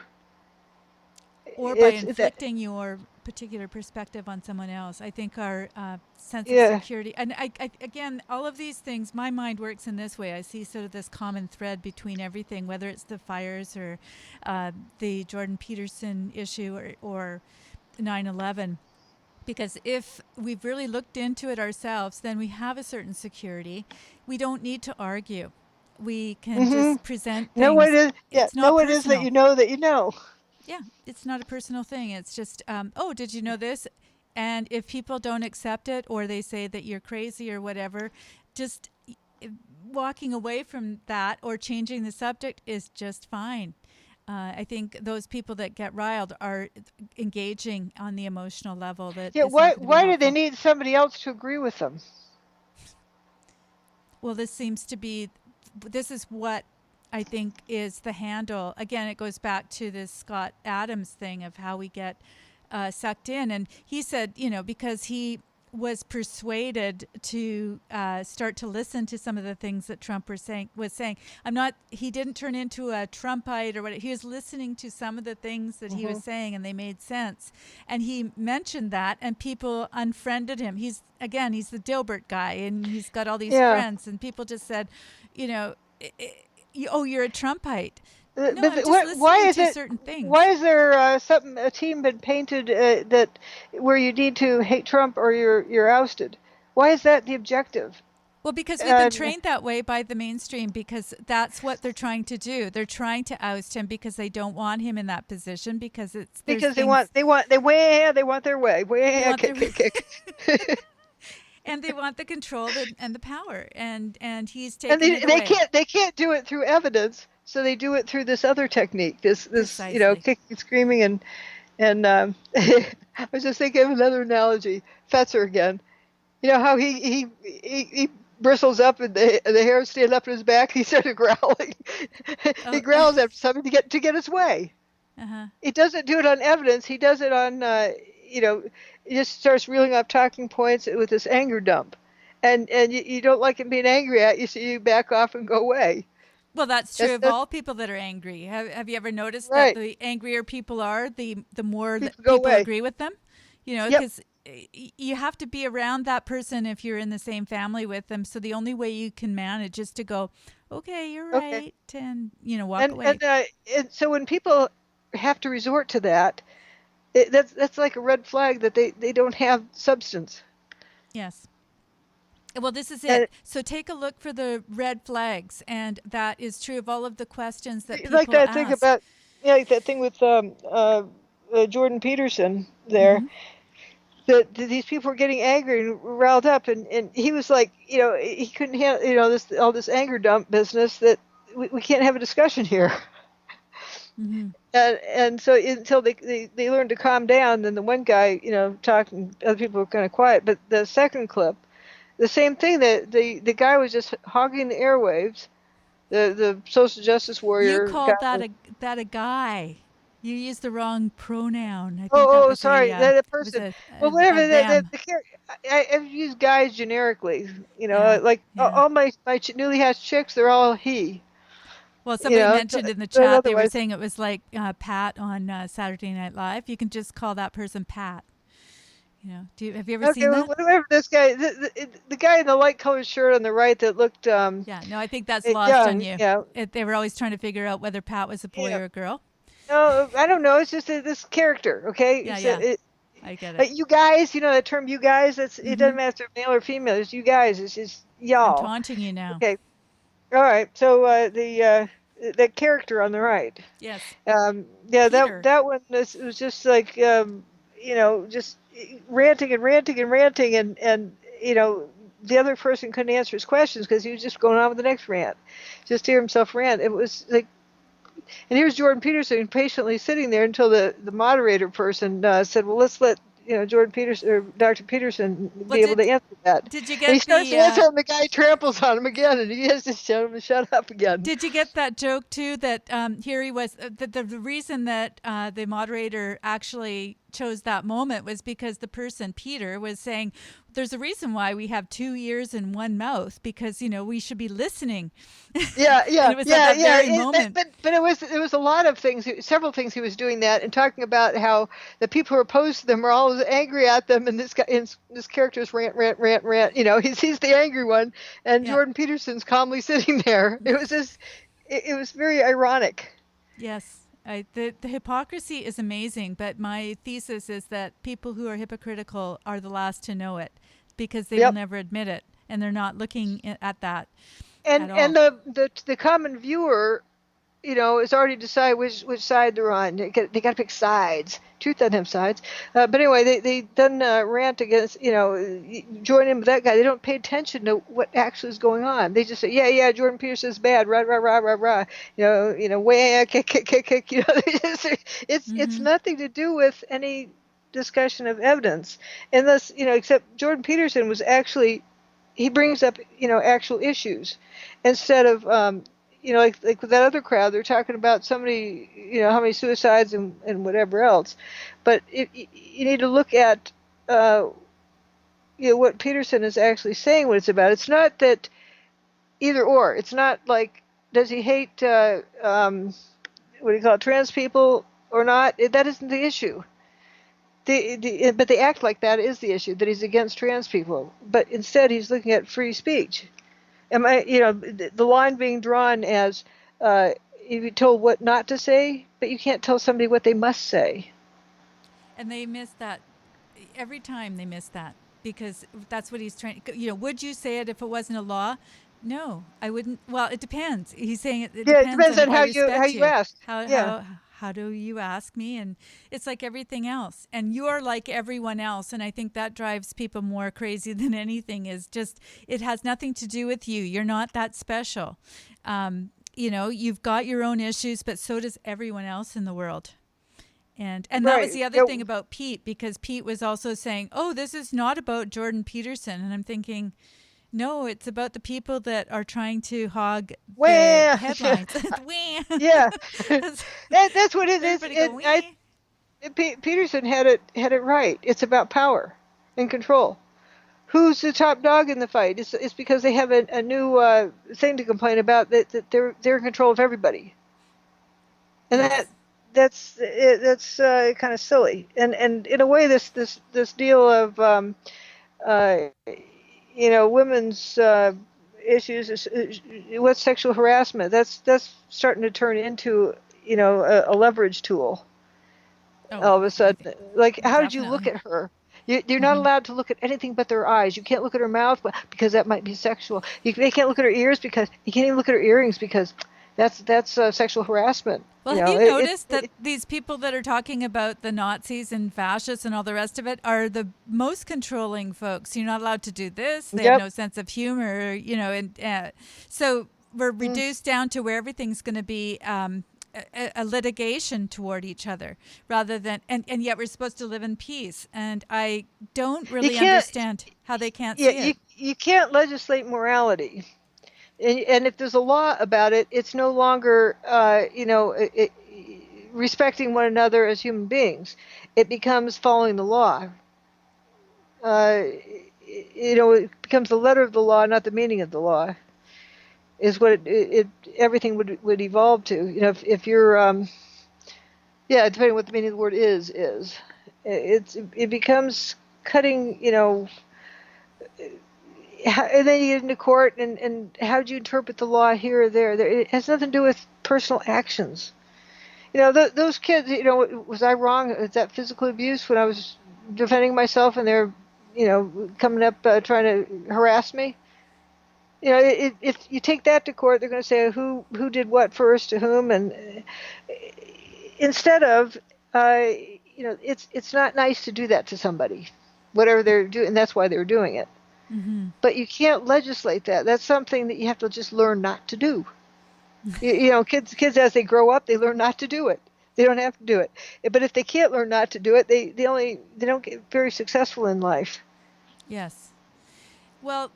S2: or by inflicting your particular perspective on someone else. I think our sense of security, and I again, all of these things, my mind works in this way. I see sort of this common thread between everything, whether it's the fires or the Jordan Peterson issue or 9/11. Because if we've really looked into it ourselves, then we have a certain security. We don't need to argue. We can just present things.
S1: Know it is that you know that you know.
S2: Yeah, it's not a personal thing. It's just, oh, did you know this? And if people don't accept it, or they say that you're crazy or whatever, just walking away from that or changing the subject is just fine. I think those people that get riled are engaging on the emotional level.
S1: Why do they need somebody else to agree with them?
S2: Well, this is what I think is the handle. Again, it goes back to this Scott Adams thing of how we get sucked in. And he said, because he was persuaded to start to listen to some of the things that Trump was saying. He didn't turn into a Trumpite or what. He was listening to some of the things that he was saying, and they made sense. And he mentioned that, and people unfriended him. He's the Dilbert guy, and he's got all these friends, and people just said, oh, you're a Trumpite. No,
S1: why is it?
S2: Certain things.
S1: Why is there a team been painted that where you need to hate Trump or you're ousted? Why is that the objective?
S2: Well, because we've been trained that way by the mainstream, because that's what they're trying to do. They're trying to oust him because they don't want him in that position, because they want their way. And they want the control and the power, and he's taking it away.
S1: They can't do it through evidence. So they do it through this other technique, this kicking, screaming, and I was just thinking of another analogy. Fetzer again. You know how he bristles up and the hair stand up in his back. He started growling. He
S2: Oh.
S1: growls after something to get his way.
S2: Uh-huh.
S1: He doesn't do it on evidence. He does it on he just starts reeling off talking points with this anger dump, and you don't like him being angry at you, so you back off and go away.
S2: Well, that's true of
S1: That's
S2: all people that are angry. Have you ever noticed that
S1: right.
S2: the angrier people are, the more that
S1: People go
S2: people
S1: away.
S2: agree with them? You know,
S1: Yep.
S2: because you have to be around that person if you're in the same family with them. So the only way you can manage is to go, okay, you're
S1: Okay.
S2: right, and walk away.
S1: And so when people have to resort to that, that's like a red flag that they don't have substance.
S2: Yes. Well, this is
S1: And
S2: it. So take a look for the red flags, and that is true of all of the questions that people
S1: like that
S2: ask.
S1: thing about like that thing with Jordan Peterson there.
S2: Mm-hmm.
S1: That these people were getting angry and riled up, and he was like, he couldn't handle, this all this anger dump business, that we can't have a discussion here.
S2: Mm-hmm.
S1: And so until they learned to calm down, then the one guy, talking, other people were kind of quiet. But the second clip, the same thing, that the guy was just hogging the airwaves. The social justice
S2: You
S1: warrior
S2: called
S1: guy.
S2: that a guy. You used the wrong pronoun. I think that was
S1: Sorry, that person. Well,
S2: a
S1: whatever.
S2: them.
S1: I've used guys generically.
S2: Yeah,
S1: Like
S2: yeah.
S1: all my newly hatched chicks, they're all he.
S2: Well, somebody mentioned in the
S1: But
S2: chat they were
S1: otherwise,
S2: saying it was like Pat on Saturday Night Live. You can just call that person Pat. Have you ever
S1: okay.
S2: seen
S1: Well,
S2: that?
S1: whatever. This guy, the guy in the light colored shirt on the right that looked
S2: Yeah, no, I think that's lost on
S1: young.
S2: you.
S1: Yeah.
S2: They were always trying to figure out whether Pat was a boy
S1: Yeah.
S2: or a girl.
S1: No, I don't know. It's just this character. Okay.
S2: Yeah. I get it.
S1: You guys, the term "you guys." It
S2: Mm-hmm.
S1: doesn't matter if they're male or female. It's you guys. It's just
S2: I'm
S1: y'all.
S2: taunting you now.
S1: Okay. All right. So the character on the right.
S2: Yes.
S1: Yeah.
S2: Peter.
S1: That one was just like just ranting and ranting and ranting, and the other person couldn't answer his questions because he was just going on with the next rant. Just hear himself rant. It was like. And here's Jordan Peterson patiently sitting there until the moderator person said, "Well, let's let Jordan Peterson or Dr. Peterson be able to answer that."
S2: Did you
S1: And
S2: get
S1: he starts to answer, and the guy tramples on him again, and he has to tell him to shut up again.
S2: Did you get that joke too? That here he was. The reason that the moderator actually chose that moment was because the person, Peter, was saying, "There's a reason why we have 2 ears and 1 mouth, because we should be listening."
S1: Yeah,
S2: and it was at that very moment.
S1: But it was a lot of things, several things he was doing that, and talking about how the people who are opposed to them are all angry at them, and this character's rant. He's the angry one, and Jordan Peterson's calmly sitting there. It was just, it was very ironic.
S2: Yes. The hypocrisy is amazing, but my thesis is that people who are hypocritical are the last to know it, because they will never admit it, and they're not looking at that.
S1: And the common viewer, is already decided which side they're on. They got to pick sides. Truth doesn't have sides. But anyway, they done rant against, join in with that guy. They don't pay attention to what actually is going on. They just say, yeah, Jordan Peterson's bad, rah, rah, rah, rah, rah. Way, kick. It's nothing to do with any discussion of evidence, unless, except Jordan Peterson was actually, he brings up, actual issues instead of, like with that other crowd, they're talking about somebody, how many suicides and whatever else. But you need to look at, what Peterson is actually saying, what it's about. It's not that either or. It's not like, does he hate, what do you call it, trans people or not? That isn't the issue. But they act like that is the issue, that he's against trans people. But instead, he's looking at free speech. The line being drawn as you're told what not to say, but you can't tell somebody what they must say.
S2: And they miss that every time. They miss that, because that's what he's trying. Would you say it if it wasn't a law? No, I wouldn't. Well, it depends. He's saying it depends
S1: on how you ask.
S2: How do you ask me? And it's like everything else. And you're like everyone else. And I think that drives people more crazy than anything, is just, it has nothing to do with you. You're not that special. You've got your own issues, but so does everyone else in the world. And that was
S1: Right.
S2: the other thing about Pete, because Pete was also saying, oh, this is not about Jordan Peterson. And I'm thinking, no, it's about the people that are trying to hog the
S1: Wah!
S2: headlines. Wah.
S1: Yeah, that's what it is.
S2: Everybody go, wah.
S1: Peterson had it right. It's about power and control. Who's the top dog in the fight? It's because they have a new thing to complain about, that they're in control of everybody, and
S2: Yes.
S1: that's kind of silly. And in a way, this deal of women's issues is what's sexual harassment. That's starting to turn into a leverage tool.
S2: Oh,
S1: All of a sudden, like, how did you look
S2: definitely.
S1: at her? You're not
S2: Mhm.
S1: allowed to look at anything but their eyes. You can't look at her mouth because that might be sexual. They can't look at her ears because you can't even look at her earrings because that's sexual harassment.
S2: Well, have you noticed that these people that are talking about the Nazis and fascists and all the rest of it are the most controlling folks? You're not allowed to do this. They have
S1: Yep.
S2: no sense of humor, and so we're reduced down to where everything's going to be a litigation toward each other, rather than and yet we're supposed to live in peace. And I don't really understand how they can't see it.
S1: You can't legislate morality. And if there's a law about it, it's no longer, respecting one another as human beings. It becomes following the law. It becomes the letter of the law, not the meaning of the law. Is what everything would evolve to. If you're, depending on what the meaning of the word is, it becomes cutting, and then you get into court, and how do you interpret the law here or there? It has nothing to do with personal actions. Those kids, was I wrong? Is that physical abuse when I was defending myself and they're, coming up trying to harass me? If you take that to court, they're going to say who did what first to whom, and instead of, it's not nice to do that to somebody, whatever they're doing, and that's why they're doing it.
S2: Mm-hmm.
S1: But you can't legislate that. That's something that you have to just learn not to do. Kids as they grow up, they learn not to do it. They don't have to do it. But if they can't learn not to do it, they don't get very successful in life.
S2: Yes. Well,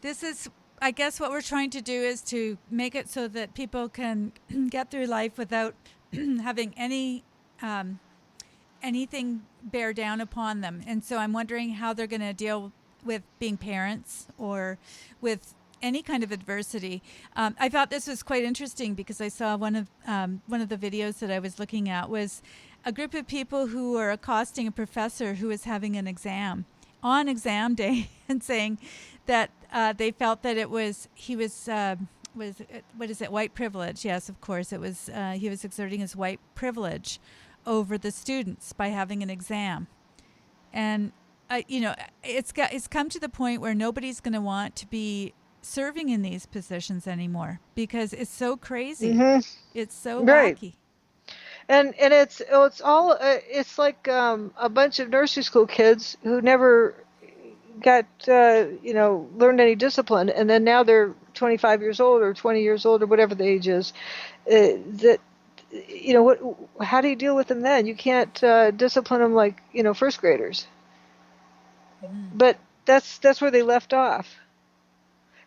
S2: this is, I guess, what we're trying to do is to make it so that people can get through life without having anything bear down upon them. And so I'm wondering how they're going to deal with being parents or with any kind of adversity. I thought this was quite interesting because I saw one of the videos that I was looking at was a group of people who were accosting a professor who was having an exam on exam day and saying that they felt that he was what is it, white privilege? Yes, of course, it was. He was exerting his white privilege over the students by having an exam, and it's come to the point where nobody's going to want to be serving in these positions anymore because it's so crazy.
S1: Mm-hmm.
S2: It's so
S1: Right.
S2: wacky.
S1: And it's all it's like a bunch of nursery school kids who never got learned any discipline, and then now they're 25 years old or 20 years old or whatever the age is. How do you deal with them then? You can't discipline them like first graders. But that's where they left off.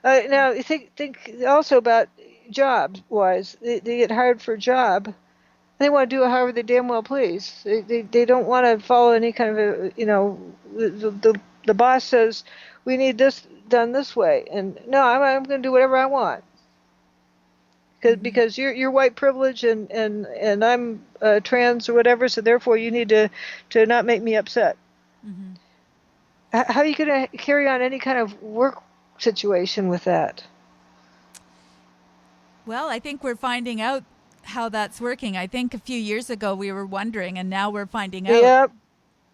S1: Now you think also about jobs wise. They get hired for a job. They want to do it however they damn well please. They don't want to follow any kind of the boss says we need this done this way, and no, I'm going to do whatever I want because you're white privilege and I'm trans or whatever, so therefore you need to not make me upset.
S2: Mm-hmm.
S1: How are you going to carry on any kind of work situation with that?
S2: Well, I think we're finding out how that's working. I think a few years ago we were wondering, and now we're finding out.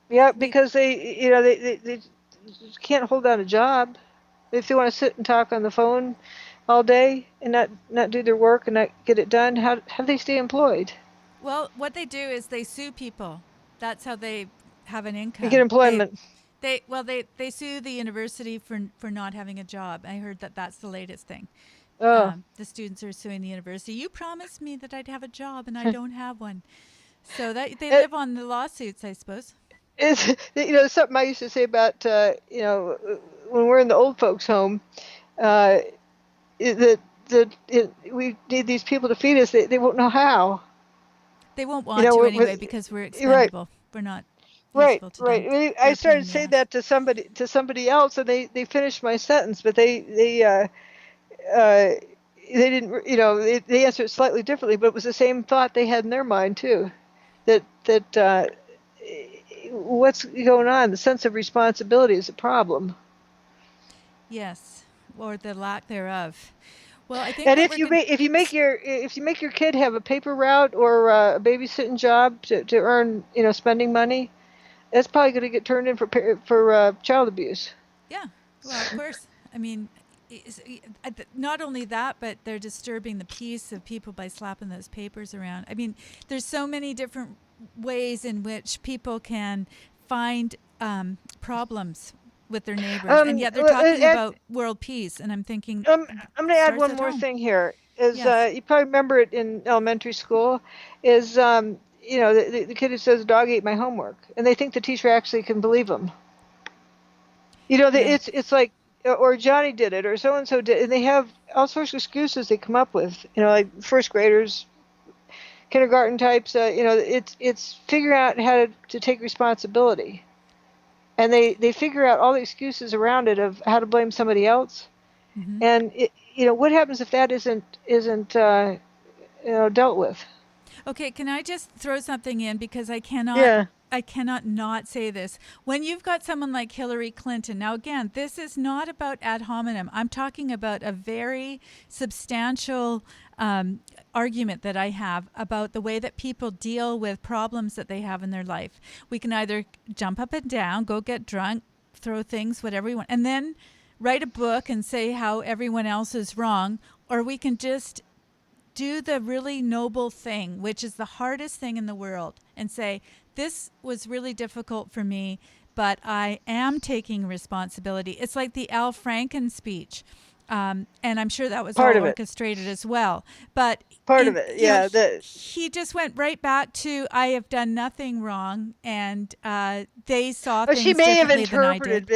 S1: Yep, because they can't hold down a job if they want to sit and talk on the phone all day and not do their work and not get it done. How do they stay employed?
S2: Well, what they do is they sue people. That's how they have an income.
S1: They get employment.
S2: They sue the university for not having a job. I heard that's the latest thing.
S1: Oh.
S2: The students are suing the university. You promised me that I'd have a job, and I don't have one. So that they live on the lawsuits, I suppose.
S1: It's, something I used to say about, when we're in the old folks' home, that we need these people to feed us. They won't know how.
S2: They won't want to anyway because we're expendable. We're not
S1: Right,
S2: useful to
S1: right.
S2: them.
S1: I mean, I started to say that to somebody else, and they finished my sentence, but they didn't, they answered it slightly differently, but it was the same thought they had in their mind too. That what's going on? The sense of responsibility is a problem.
S2: Yes, or the lack thereof. Well, I think.
S1: And if you make your kid have a paper route or a babysitting job to earn spending money, that's probably going to get turned in for child abuse.
S2: Yeah, well, of course. I mean, not only that, but they're disturbing the peace of people by slapping those papers around. I mean, there's so many different ways in which people can find problems with their neighbors, and yet they're talking about world peace. And I'm thinking,
S1: I'm going to add one more thing here. Yes. You probably remember it in elementary school. Is the kid who says, "Dog ate my homework," and they think the teacher actually can believe them. It's like, or Johnny did it, or so and so did, and they have all sorts of excuses they come up with. Like first graders, kindergarten types. It's figuring out how to take responsibility, and they figure out all the excuses around it of how to blame somebody else. Mm-hmm. And what happens if that isn't dealt with?
S2: Okay, can I just throw something in because I cannot not say this. When you've got someone like Hillary Clinton, now again, this is not about ad hominem. I'm talking about a very substantial argument that I have about the way that people deal with problems that they have in their life. We can either jump up and down, go get drunk, throw things, whatever we want, and then write a book and say how everyone else is wrong, or we can just do the really noble thing, which is the hardest thing in the world, and say, this was really difficult for me, but I am taking responsibility. It's like the Al Franken speech. And I'm sure that was all orchestrated as well. But
S1: part of it, yeah.
S2: He just went right back to, I have done nothing wrong, and they saw things differently than I did.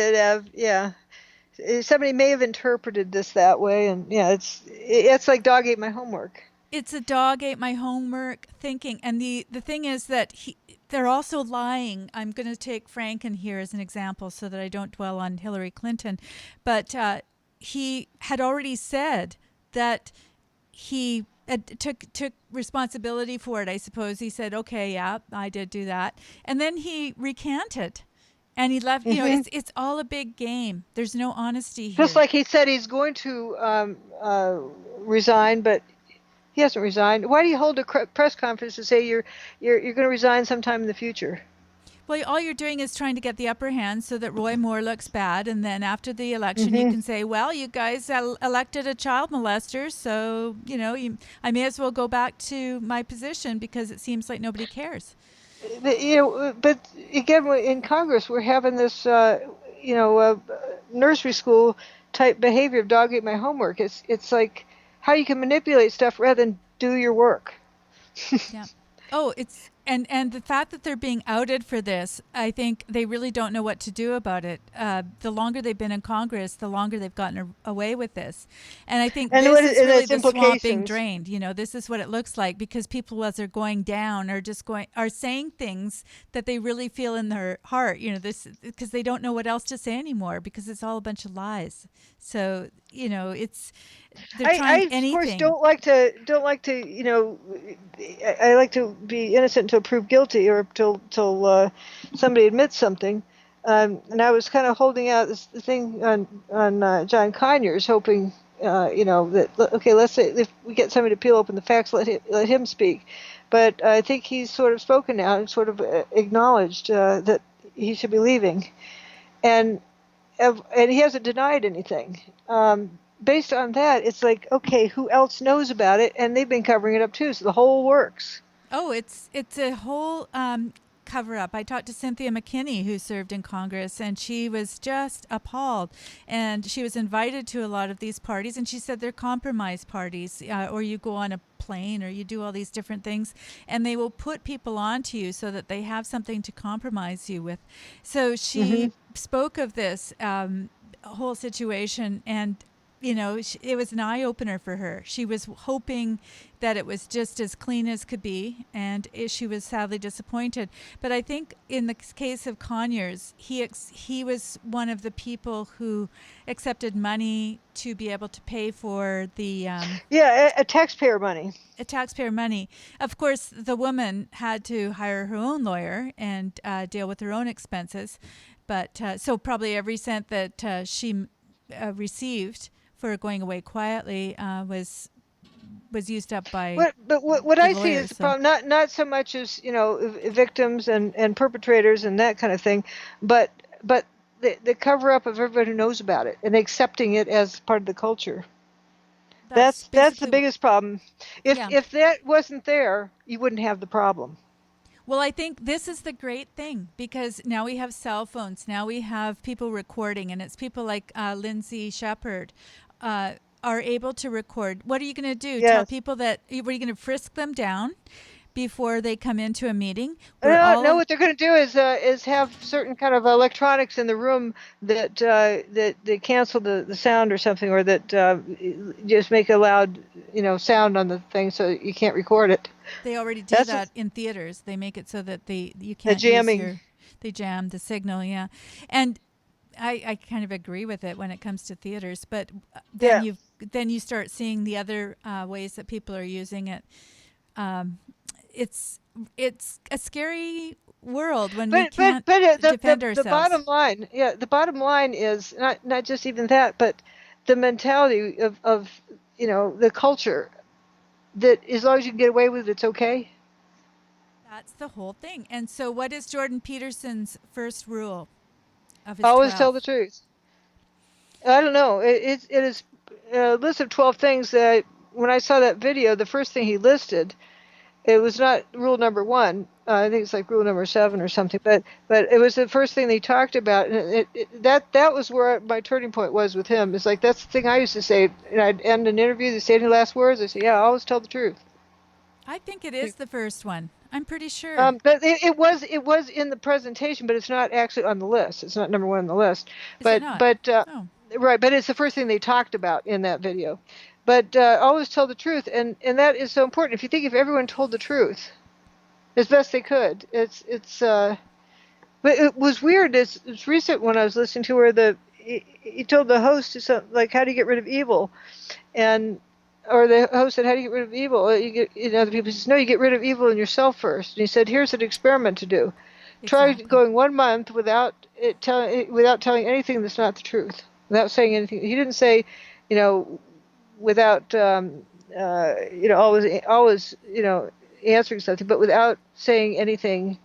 S1: Somebody may have interpreted this that way, and it's like dog ate my homework.
S2: It's a dog ate my homework thinking, and the thing is that they're also lying. I'm going to take Franken here as an example so that I don't dwell on Hillary Clinton, but he had already said that he took responsibility for it. I suppose he said, "Okay, yeah, I did do that," and then he recanted. And he left. Mm-hmm. It's all a big game. There's no honesty here.
S1: Just like he said he's going to resign, but he hasn't resigned. Why do you hold a press conference to say you're going to resign sometime in the future?
S2: Well, all you're doing is trying to get the upper hand so that Roy Moore looks bad, and then after the election, you can say, "Well, you guys elected a child molester, so I may as well go back to my position because it seems like nobody cares."
S1: But again, in Congress, we're having this, nursery school type behavior of dog ate my homework. It's like how you can manipulate stuff rather than do your work.
S2: Yeah. Oh, it's and the fact that they're being outed for this, I think they really don't know what to do about it. The longer they've been in Congress, the longer they've gotten away with this. And I think this is really the swamp being drained. This is what it looks like because people, as they're going down, are saying things that they really feel in their heart. This because they don't know what else to say anymore because it's all a bunch of lies. So it's. I
S1: of course don't like to I like to be innocent until proved guilty or till somebody admits something, and I was kind of holding out this thing on John Conyers, hoping that okay, let's say if we get somebody to peel open the facts, let him speak, but I think he's sort of spoken now and sort of acknowledged that he should be leaving, and he hasn't denied anything. Based on that, it's like, okay, who else knows about it? And they've been covering it up too, so the whole works.
S2: Oh, it's a whole cover-up. I talked to Cynthia McKinney, who served in Congress, and she was just appalled. And she was invited to a lot of these parties, and she said they're compromise parties, or you go on a plane, or you do all these different things, and they will put people onto you so that they have something to compromise you with. So she spoke of this whole situation, and it was an eye-opener for her. She was hoping that it was just as clean as could be, and she was sadly disappointed. But I think in the case of Conyers, he was one of the people who accepted money to be able to pay for the...
S1: a taxpayer money.
S2: Taxpayer money. Of course, the woman had to hire her own lawyer and deal with her own expenses. But so probably every cent that she received for going away quietly was used up by
S1: what I see is the problem, not so much as victims and perpetrators and that kind of thing, but the cover up of everybody who knows about it and accepting it as part of the culture. That's the biggest problem. If that wasn't there, you wouldn't have the problem.
S2: Well, I think this is the great thing, because now we have cell phones. Now we have people recording, and it's people like Lindsay Shepherd are able to record. What are you going to do?
S1: Yes.
S2: Tell people that, were you going to frisk them down before they come into a meeting?
S1: No, what they're going to do is have certain kind of electronics in the room that that cancel the sound or something, or that just make a loud sound on the thing so you can't record it.
S2: They already do that in theaters. They make it so that you can't
S1: jamming.
S2: They jam the signal, yeah. And I kind of agree with it when it comes to theaters, but then you start seeing the other ways that people are using it. It's a scary world when we can't defend ourselves.
S1: The bottom line is not just even that, but the mentality of the culture, that as long as you can get away with it, it's okay.
S2: That's the whole thing. And so what is Jordan Peterson's first rule of his
S1: Always
S2: 12?
S1: tell the truth. I don't know. It is a list of 12 things that when I saw that video, the first thing he listed, it was not rule number 1. I think it's like rule number 7 or something. But it was the first thing they talked about, and that was where my turning point was with him. It's like, that's the thing I used to say. And I'd end an interview. They say any last words. I say, yeah, always tell the truth.
S2: I think it is the first one. I'm pretty sure.
S1: But it was in the presentation, but it's not actually on the list. It's not number 1 on the list.
S2: Is it not? Oh.
S1: Right, but it's the first thing they talked about in that video. But always tell the truth, and that is so important. If you think if everyone told the truth as best they could, but it was weird. It's recent when I was listening to where he told the host something like, how do you get rid of evil, or the host said, how do you get rid of evil? Other people said, no, you get rid of evil in yourself first. And he said, here's an experiment to do. Exactly. Try going 1 month without telling anything that's not the truth, without saying anything. He didn't say, without always answering something, but without saying anything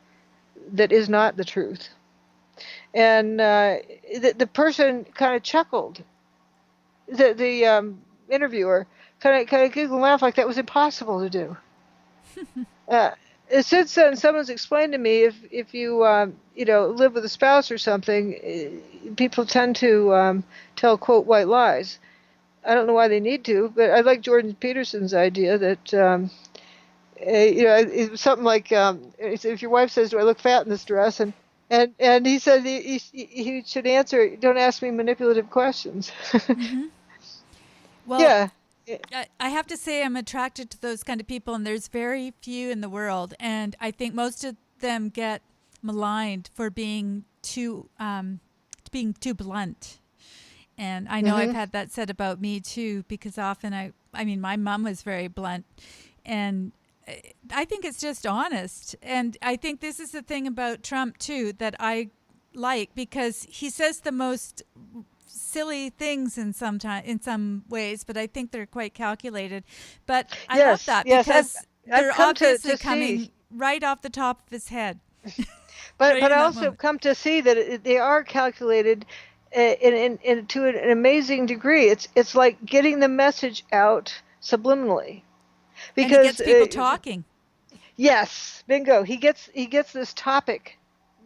S1: that is not the truth. And the person kind of chuckled. The interviewer kind of giggled and laughed like that was impossible to do. Since then, someone's explained to me if you live with a spouse or something, people tend to tell, quote, white lies. I don't know why they need to, but I like Jordan Peterson's idea that it's something like if your wife says, "Do I look fat in this dress?" and he said he should answer, "Don't ask me manipulative questions."
S2: Mm-hmm. Well, yeah. I have to say I'm attracted to those kind of people, and there's very few in the world, and I think most of them get maligned for being too blunt. And I know I've had that said about me too, because often I mean my mom was very blunt, and I think it's just honest. And I think this is the thing about Trump too that I like, because he says the most silly things in some ways, but I think they're quite calculated. But I love that because they're obviously coming right off the top of his head.
S1: But I also come to see that they are calculated to an amazing degree. It's like getting the message out subliminally, because
S2: and it gets people talking.
S1: Yes, bingo. He gets this topic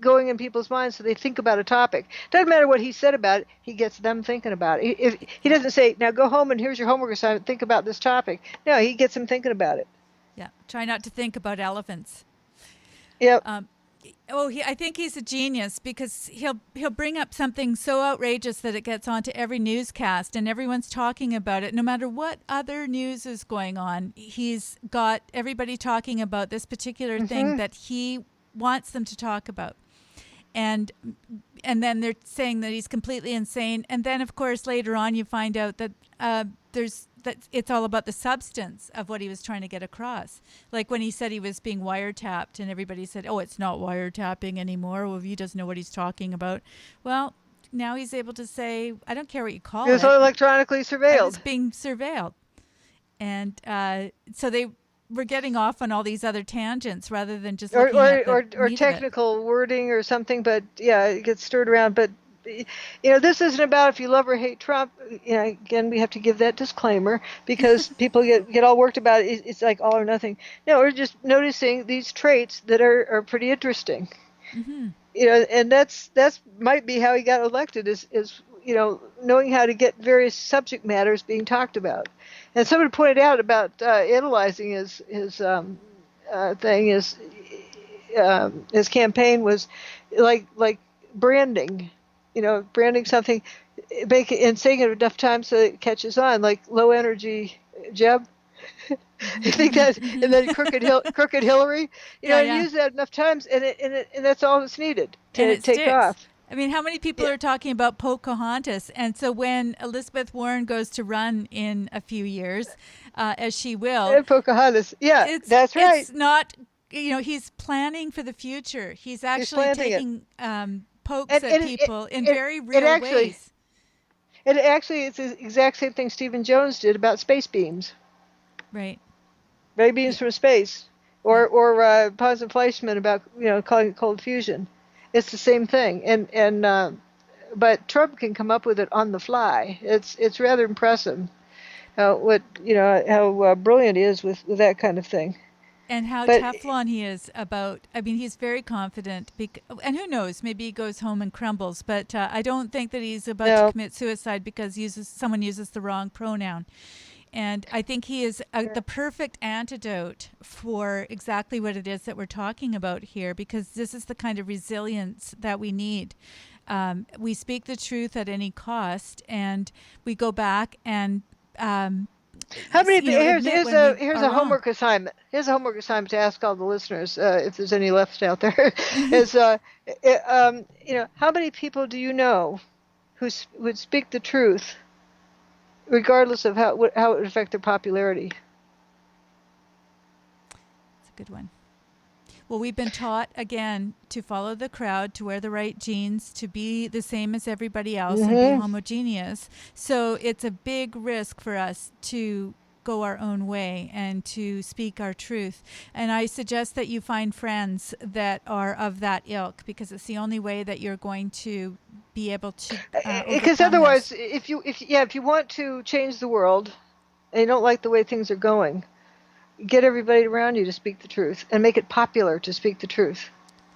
S1: going in people's minds, so they think about a topic. Doesn't matter what he said about it. He gets them thinking about it. If he doesn't say, "Now go home and here's your homework assignment. Think about this topic." No, he gets them thinking about it.
S2: Yeah. Try not to think about elephants.
S1: Yep.
S2: I think he's a genius because he'll bring up something so outrageous that it gets onto every newscast and everyone's talking about it. No matter what other news is going on, he's got everybody talking about this particular thing that he wants them to talk about. And then they're saying that he's completely insane. And then, of course, later on you find out that that it's all about the substance of what he was trying to get across. Like when he said he was being wiretapped and everybody said, oh, it's not wiretapping anymore. Well, he doesn't know what he's talking about. Well, now he's able to say, I don't care what you call it.
S1: He was electronically surveilled.
S2: I was being surveilled. And so they were getting off on all these other tangents rather than just looking at the
S1: or technical wording or something. But yeah, it gets stirred around. But this isn't about if you love or hate Trump. Again, we have to give that disclaimer because people get all worked about it. It's like all or nothing. No, we're just noticing these traits that are pretty interesting. Mm-hmm. And that's might be how he got elected is knowing how to get various subject matters being talked about. And someone pointed out about analyzing his thing. His campaign was like branding. Branding something, and saying it enough times so it catches on, like low energy Jeb. You think that, and then crooked Hillary. Use that enough times, and that's all that's needed to take
S2: sticks.
S1: Off.
S2: I mean, how many people are talking about Pocahontas? And so when Elizabeth Warren goes to run in a few years, as she will,
S1: and Pocahontas, that's right.
S2: It's not, he's planning for the future. He's actually taking pokes at people in very real ways.
S1: And actually, it's the exact same thing Stephen Jones did about space beams.
S2: Right.
S1: Ray beams from space, or Pons and Fleischman about calling it cold fusion. It's the same thing, but Trump can come up with it on the fly. It's rather impressive how brilliant he is with that kind of thing.
S2: And how Teflon he is about. I mean, he's very confident. And who knows? Maybe he goes home and crumbles. But I don't think that he's about to commit suicide because someone uses the wrong pronoun. And I think he is the perfect antidote for exactly what it is that we're talking about here, because this is the kind of resilience that we need. We speak the truth at any cost, and we go back and
S1: how many? Here's a homework assignment. Here's a homework assignment to ask all the listeners, if there's any left out there. Is how many people do you know who would speak the truth, regardless of how it would affect their popularity?
S2: That's a good one. Well, we've been taught, again, to follow the crowd, to wear the right jeans, to be the same as everybody else and be homogeneous. So it's a big risk for us to go our own way and to speak our truth. And I suggest that you find friends that are of that ilk, because it's the only way that you're going to be able to
S1: because otherwise, if you want to change the world and you don't like the way things are going, get everybody around you to speak the truth and make it popular to speak the truth.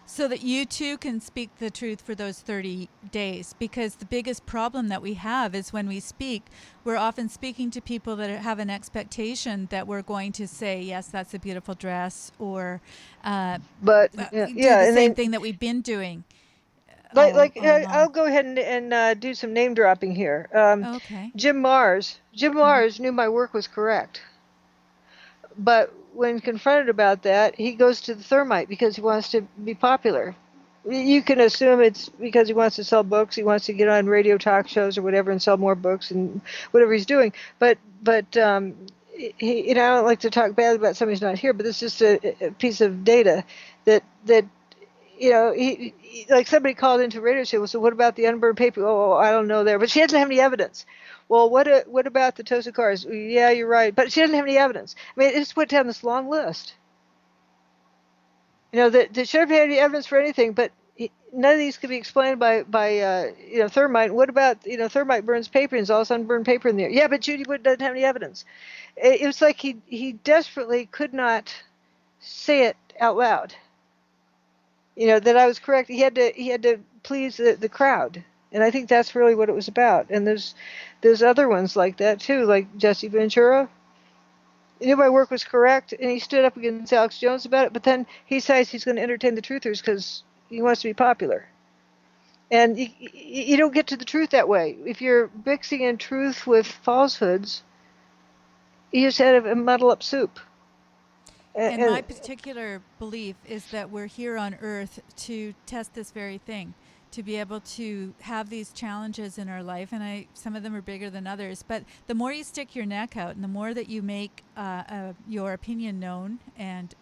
S2: So that you too can speak the truth for those 30 days. Because the biggest problem that we have is when we speak, we're often speaking to people that have an expectation that we're going to say, yes, that's a beautiful dress, or do the same thing that we've been doing.
S1: I'll go ahead and do some name dropping here.
S2: Okay.
S1: Jim Mars knew my work was correct. But when confronted about that, he goes to the thermite because he wants to be popular. You can assume it's because he wants to sell books, he wants to get on radio talk shows or whatever and sell more books and whatever he's doing. But I don't like to talk bad about somebody who's not here, but this is just a piece of data that he like somebody called into a radio show. Well, so what about the unburned paper? Oh, I don't know there, but she doesn't have any evidence. Well, what about the Tosa cars? Yeah, you're right, but she doesn't have any evidence. I mean, it just went down this long list. That should have had any evidence for anything, but none of these could be explained by thermite. What about thermite burns paper and there's all this unburned paper in there? Yeah, but Judy Wood doesn't have any evidence. It was like he desperately could not say it out loud. That I was correct. He had to please the crowd, and I think that's really what it was about. And there's other ones like that too, like Jesse Ventura. He knew my work was correct, and he stood up against Alex Jones about it. But then he decides he's going to entertain the truthers because he wants to be popular. And you don't get to the truth that way. If you're mixing in truth with falsehoods, you just have a muddle up soup.
S2: And my particular belief is that we're here on Earth to test this very thing, to be able to have these challenges in our life, and some of them are bigger than others. But the more you stick your neck out, and the more that you make your opinion known, and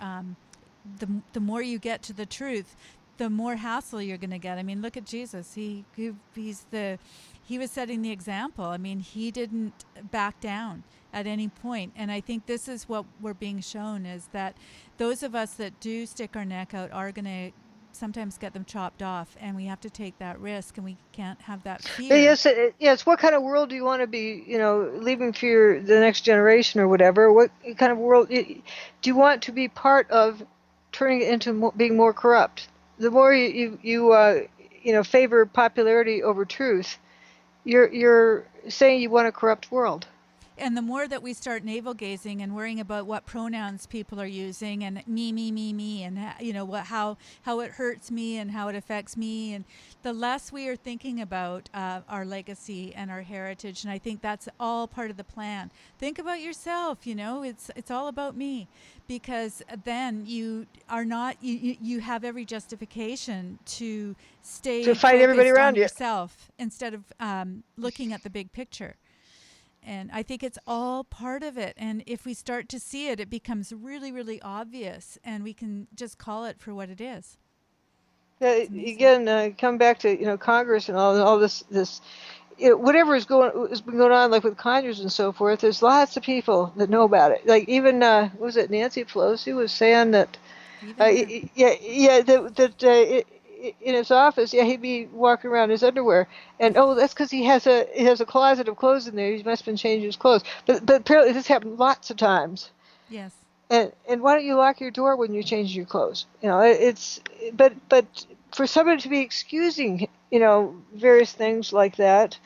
S2: the more you get to the truth, the more hassle you're going to get. I mean, look at Jesus. He was setting the example. I mean, he didn't back down at any point. And I think this is what we're being shown, is that those of us that do stick our neck out are going to sometimes get them chopped off, and we have to take that risk, and we can't have that fear.
S1: Yes. What kind of world do you want to be, leaving for the next generation or whatever? What kind of world do you want to be part of, turning it into being more corrupt? The more you favor popularity over truth, you're saying you want a corrupt world.
S2: And the more that we start navel gazing and worrying about what pronouns people are using, and me, and how it hurts me and how it affects me, and the less we are thinking about our legacy and our heritage. And I think that's all part of the plan. Think about yourself. It's all about me, because then you are not. You have every justification to stay
S1: to fight everybody around
S2: yourself instead of looking at the big picture. And I think it's all part of it. And if we start to see it, it becomes really, really obvious, and we can just call it for what it is.
S1: Again, come back to Congress and all this whatever has been going on, like with Conyers and so forth. There's lots of people that know about it. Like even was it Nancy Pelosi was saying that in his office, he'd be walking around in his underwear, and that's because he has a closet of clothes in there. He must have been changing his clothes. But apparently this happened lots of times.
S2: Yes.
S1: And why don't you lock your door when you're changing your clothes? But for somebody to be excusing various things like that,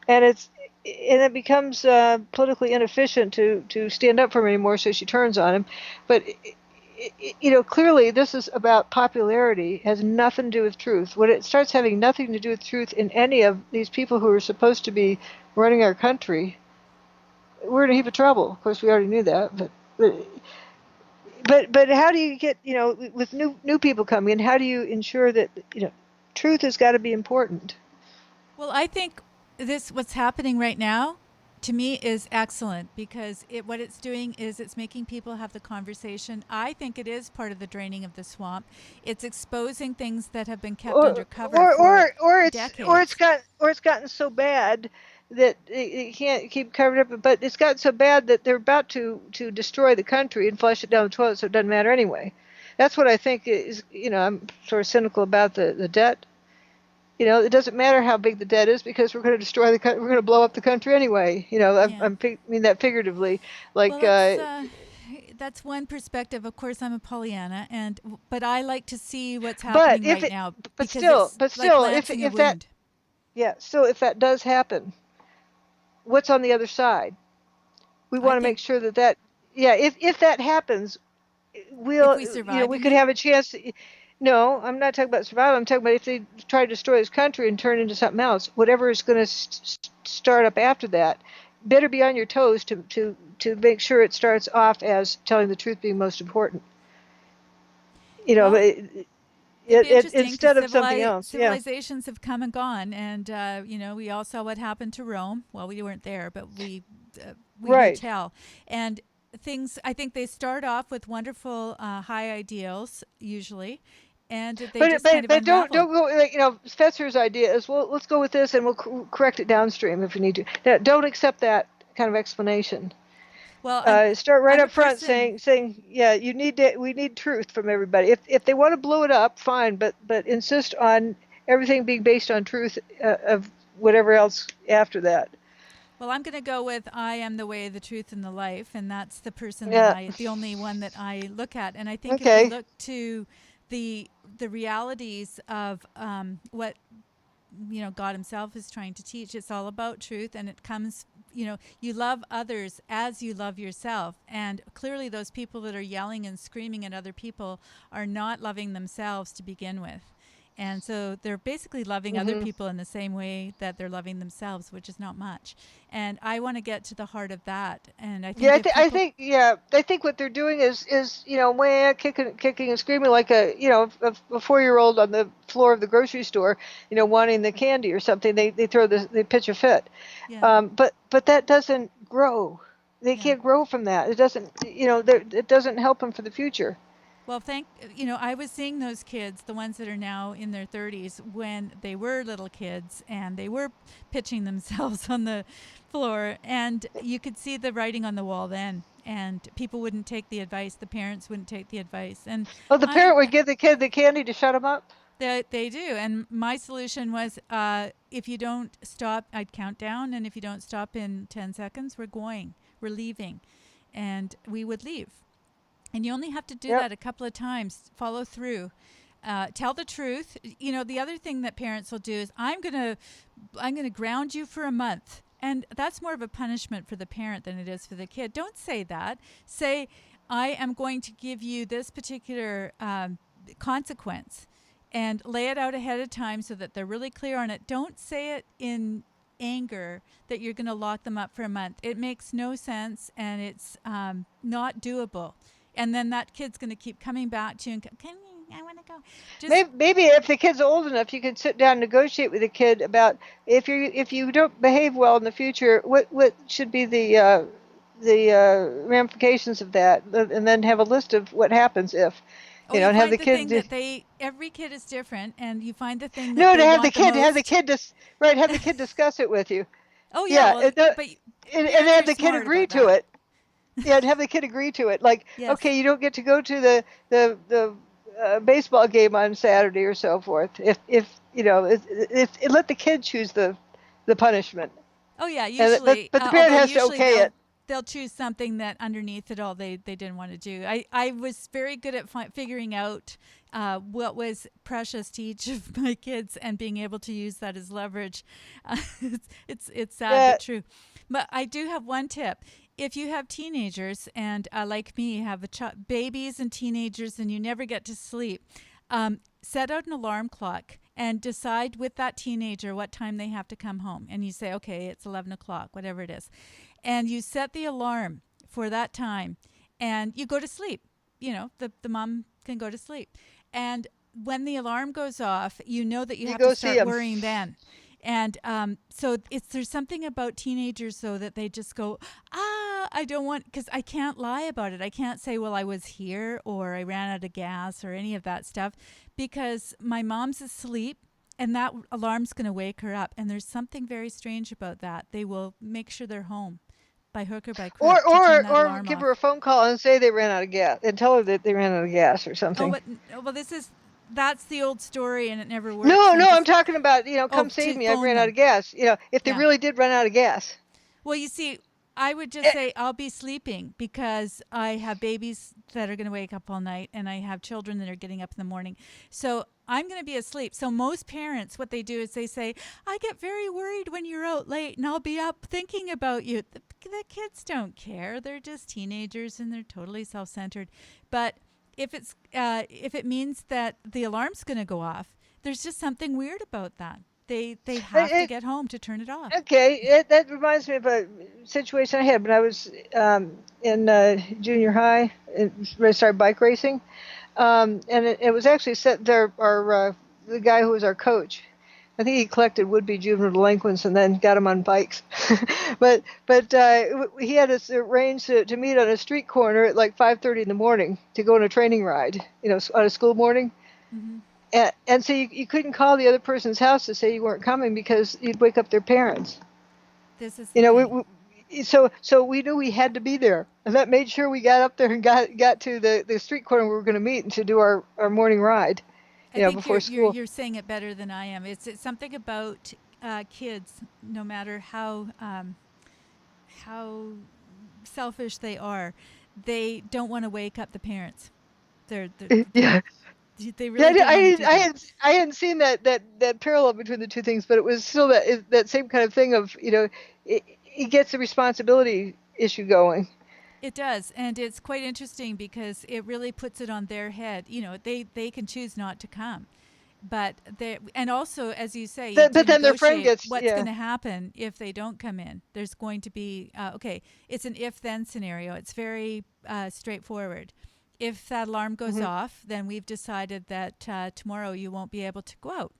S1: and it becomes politically inefficient to stand up for him anymore. So she turns on him, but. Clearly this is about popularity. It has nothing to do with truth. When it starts having nothing to do with truth in any of these people who are supposed to be running our country, we're in a heap of trouble. Of course, we already knew that, but how do you get, with new people coming in, how do you ensure that, truth has got to be important?
S2: Well, I think what's happening right now, to me, is excellent, because what it's doing is it's making people have the conversation. I think it is part of the draining of the swamp. It's exposing things that have been kept undercover for decades.
S1: Or it's gotten so bad that it can't keep covered up. But it's gotten so bad that they're about to destroy the country and flush it down the toilet, so it doesn't matter anyway. That's what I think is. I'm sort of cynical about the debt. It doesn't matter how big the debt is, because we're going to destroy the country. We're going to blow up the country anyway. I mean that figuratively.
S2: That's one perspective. Of course, I'm a Pollyanna, but I like to see what's happening right now.
S1: But still, if that does happen, what's on the other side? We want to make sure that if that happens, we could have a chance. No, I'm not talking about survival. I'm talking about if they try to destroy this country and turn into something else, whatever is going to start up after that, better be on your toes to make sure it starts off as telling the truth being most important. Instead of something else.
S2: Civilizations have come and gone, and we all saw what happened to Rome. Well, we weren't there, but we can tell. And things, I think they start off with wonderful high ideals usually. And don't go. Spencer's idea is, well, let's go with this, and we'll correct it downstream if we need to. Now, don't accept that kind of explanation. Well,
S1: start right up front saying, we need truth from everybody. If they want to blow it up, fine, but insist on everything being based on truth of whatever else after that.
S2: Well, I'm going to go with I am the way, the truth, and the life, and that's the person
S1: Yeah.
S2: the only one that I look at. And I think if we
S1: Okay.
S2: look to the realities of what God Himself is trying to teach, it's all about truth, and it comes. You love others as you love yourself, and clearly those people that are yelling and screaming at other people are not loving themselves to begin with. And so they're basically loving other people in the same way that they're loving themselves, which is not much. And I want to get to the heart of that. And I think
S1: Yeah,
S2: if people,
S1: I think what they're doing is wah, kicking and screaming like a 4-year-old on the floor of the grocery store, wanting the candy or something. They pitch a fit.
S2: yeah,
S1: But that doesn't grow. They
S2: yeah.
S1: can't grow from that. It doesn't, it doesn't help them for the future.
S2: Well, I was seeing those kids, the ones that are now in their 30s, when they were little kids and they were pitching themselves on the floor, and you could see the writing on the wall then. And people wouldn't take the advice. The parents wouldn't take the advice. And
S1: Oh, the parent would give the kid the candy to shut him up.
S2: they do. And my solution was, if you don't stop, I'd count down. And if you don't stop in 10 seconds, we're leaving. And we would leave. And you only have to do that a couple of times. Follow through. Tell the truth. The other thing that parents will do is, I'm gonna ground you for a month. And that's more of a punishment for the parent than it is for the kid. Don't say that. Say, I am going to give you this particular consequence, and lay it out ahead of time so that they're really clear on it. Don't say it in anger that you're going to lock them up for a month. It makes no sense, and it's not doable. And then that kid's going to keep coming back to you and I want to go.
S1: Maybe if the kid's old enough, you can sit down and negotiate with the kid about if you don't behave well in the future, what should be the ramifications of that, and then have a list of what happens if.
S2: You
S1: and have
S2: find
S1: the kid.
S2: Every kid is different, and you find the thing that
S1: No,
S2: they
S1: to have
S2: want
S1: the kid,
S2: most.
S1: have the kid discuss it with you.
S2: Oh yeah,
S1: and have the kid agree to it. Yeah, and have the kid agree to it. Like,
S2: yes.
S1: Okay, you don't get to go to the baseball game on Saturday or so forth. If let the kid choose the punishment.
S2: Oh yeah, usually.
S1: But the parent has to okay it.
S2: They'll choose something that underneath it all they didn't want to do. I was very good at figuring out what was precious to each of my kids and being able to use that as leverage. It's sad but true. But I do have one tip. If you have teenagers and like me, have babies and teenagers and you never get to sleep, set out an alarm clock and decide with that teenager what time they have to come home. And you say, okay, it's 11 o'clock, whatever it is. And you set the alarm for that time and you go to sleep. The mom can go to sleep. And when the alarm goes off, you know that you have to start worrying then. And so there's something about teenagers, though, that they just go, I don't want, because I can't lie about it. I can't say, well, I was here or I ran out of gas or any of that stuff, because my mom's asleep and that alarm's going to wake her up. And there's something very strange about that. They will make sure they're home by hook or by crook.
S1: Or give her a phone call and say they ran out of gas and tell her that they ran out of gas or something.
S2: That's the old story, and it never works.
S1: No, I'm talking about, come save me. I ran out of gas. If they really did run out of gas.
S2: Well, you see, I would just say I'll be sleeping because I have babies that are going to wake up all night, and I have children that are getting up in the morning. So I'm going to be asleep. So most parents, what they do is they say, I get very worried when you're out late, and I'll be up thinking about you. The kids don't care. They're just teenagers, and they're totally self-centered. But if it means that the alarm's going to go off, there's just something weird about that. They have to get home to turn it off.
S1: Okay, that reminds me of a situation I had when I was in junior high. I started bike racing, and it was actually set there. The guy who was our coach, I think he collected would-be juvenile delinquents and then got them on bikes. but he had us arranged to meet on a street corner at like 5:30 in the morning to go on a training ride, on a school morning. Mm-hmm. And so you couldn't call the other person's house to say you weren't coming because you'd wake up their parents.
S2: This is
S1: so we knew we had to be there, and that made sure we got up there and got to the street corner we were going to meet and to do our morning ride.
S2: I think
S1: before school.
S2: You're saying it better than I am. It's something about kids, no matter how how selfish they are. They don't want to wake up the parents. They're
S1: Yeah.
S2: they
S1: Yeah,
S2: really don't want to do that.
S1: I hadn't seen that parallel between the two things, but it was still that same kind of thing of, it gets the responsibility issue going.
S2: It does, and it's quite interesting because it really puts it on their head. They can choose not to come, but and also, as you say, you do
S1: But then their friend
S2: negotiate
S1: gets,
S2: what's
S1: yeah.
S2: going to happen if they don't come in. There's going to be okay. It's an if-then scenario. It's very straightforward. If that alarm goes off, then we've decided that tomorrow you won't be able to go out,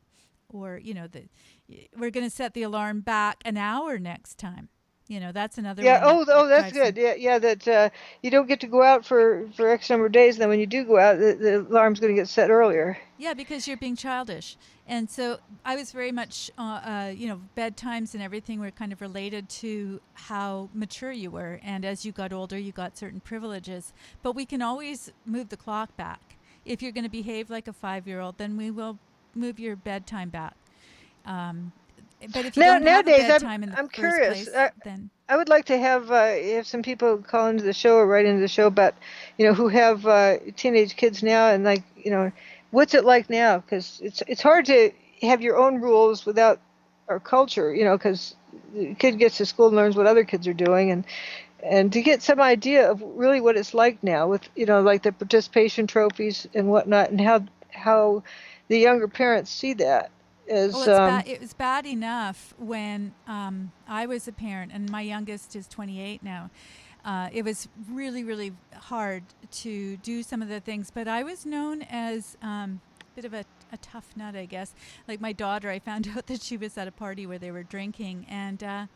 S2: or we're going to set the alarm back an hour next time. That's another
S1: Yeah.
S2: one that
S1: That's
S2: drives them.
S1: good. Yeah. That you don't get to go out for X number of days, and then when you do go out, the alarm's going to get set earlier.
S2: Yeah, because you're being childish. And so I was very much, bedtimes and everything were kind of related to how mature you were. And as you got older, you got certain privileges. But we can always move the clock back. If you're going to behave like a 5-year-old, then we will move your bedtime back. But if you don't have a
S1: Nowadays,
S2: bedtime in the
S1: I'm
S2: first
S1: curious.
S2: place, then
S1: I would like to have some people call into the show or write into the show about, who have teenage kids now, and what's it like now? Because it's hard to have your own rules without our culture, because the kid gets to school and learns what other kids are doing, and to get some idea of really what it's like now with, like the participation trophies and whatnot, and how the younger parents see that. It
S2: was bad enough when I was a parent, and my youngest is 28 now. It was really, really hard to do some of the things, but I was known as a bit of a tough nut, I guess. Like my daughter, I found out that she was at a party where they were drinking, and I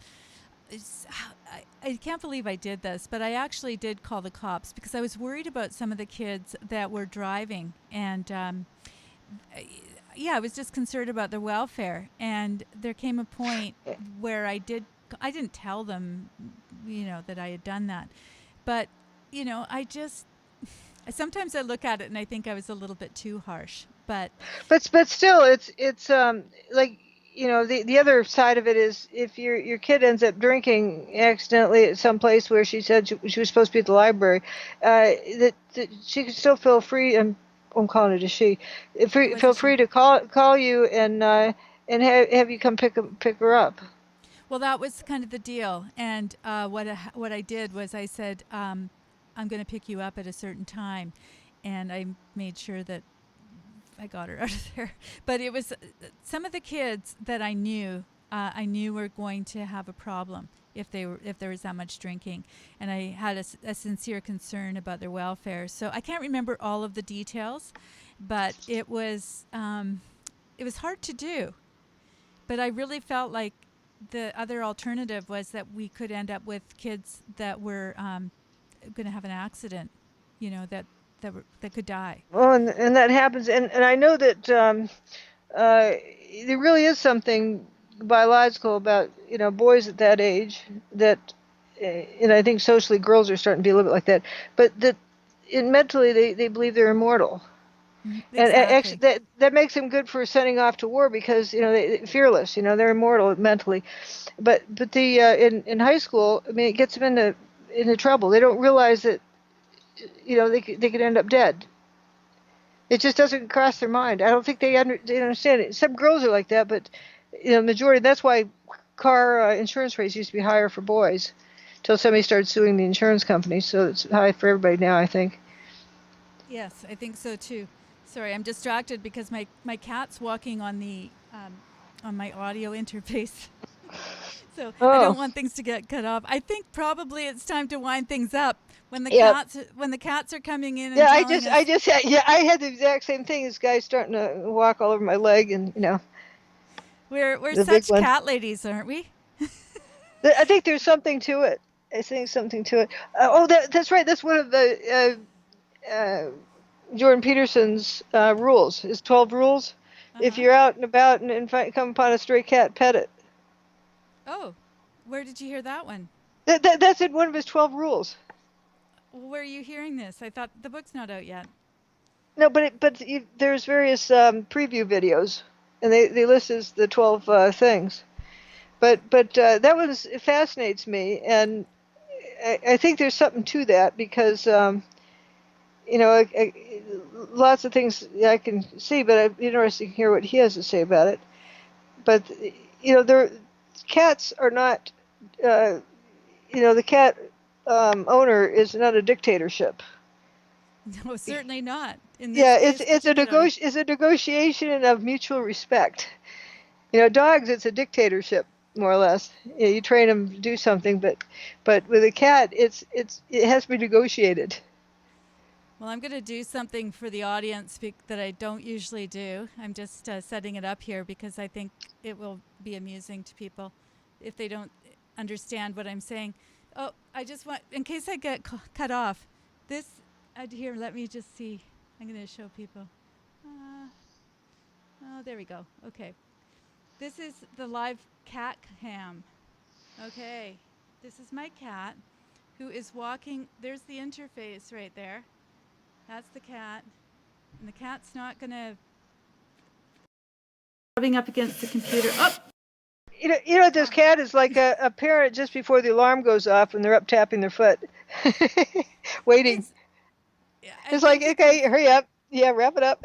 S2: can't believe I did this, but I actually did call the cops because I was worried about some of the kids that were driving, and I was just concerned about their welfare. And there came a point where I didn't tell them, that I had done that. But, sometimes I look at it and I think I was a little bit too harsh. But
S1: still, it's like, the other side of it is if your kid ends up drinking accidentally at some place where she said she was supposed to be at the library, that she can still feel free, and I'm calling it a she. Feel free to call you and have you come pick her up.
S2: Well, that was kind of the deal. And what I did was I said, I'm going to pick you up at a certain time, and I made sure that I got her out of there. But it was some of the kids that I knew were going to have a problem if there was that much drinking, and I had a sincere concern about their welfare. So I can't remember all of the details, but it was hard to do. But I really felt like the other alternative was that we could end up with kids that were going to have an accident, that could die.
S1: Well, and that happens, and I know that there really is something biological about boys at that age that, and I think socially girls are starting to be a little bit like that, but that mentally they believe they're immortal.
S2: Exactly.
S1: And actually that makes them good for sending off to war because they're fearless, they're immortal mentally, but the in high school, I mean, it gets them into trouble. They don't realize that they could end up dead. It just doesn't cross their mind. I don't think they understand it. Some girls are like that, but majority. That's why car insurance rates used to be higher for boys, till somebody started suing the insurance company. So it's high for everybody now, I think.
S2: Yes, I think so too. Sorry, I'm distracted because my cat's walking on the on my audio interface. So I don't want things to get cut off. I think probably it's time to wind things up when the cats are coming in. And
S1: I had the exact same thing. This guy's starting to walk all over my leg, and
S2: we're such cat ladies, aren't we?
S1: I think there's something to it. That's right. That's one of the Jordan Peterson's rules. His 12 rules. If you're out and about and come upon a stray cat, pet it.
S2: Oh, where did you hear that one?
S1: That's in one of his 12 rules.
S2: Where are you hearing this? I thought the book's not out yet.
S1: No, but there's various preview videos, and they list as the 12 things. But that one fascinates me, and I think there's something to that because lots of things I can see, but I'd be interested to hear what he has to say about it. But cats are not. The cat owner is not a dictatorship.
S2: No, certainly not. In this
S1: Yeah,
S2: case
S1: it's a negotiation of mutual respect. Dogs, it's a dictatorship more or less. You train them to do something, but with a cat, it has to be negotiated.
S2: Well, I'm going to do something for the audience that I don't usually do. I'm just setting it up here because I think it will be amusing to people if they don't understand what I'm saying. Oh, I just want, in case I get cut off, this, here, let me just see. I'm going to show people. Oh, there we go. Okay. This is the live cat cam. Okay. This is my cat who is walking. There's the interface right there. That's the cat. And the cat's not going to rubbing up against the computer. Oh!
S1: This cat is like a parent just before the alarm goes off when they're up tapping their foot, waiting. It's like, okay, hurry up. Yeah, wrap it up.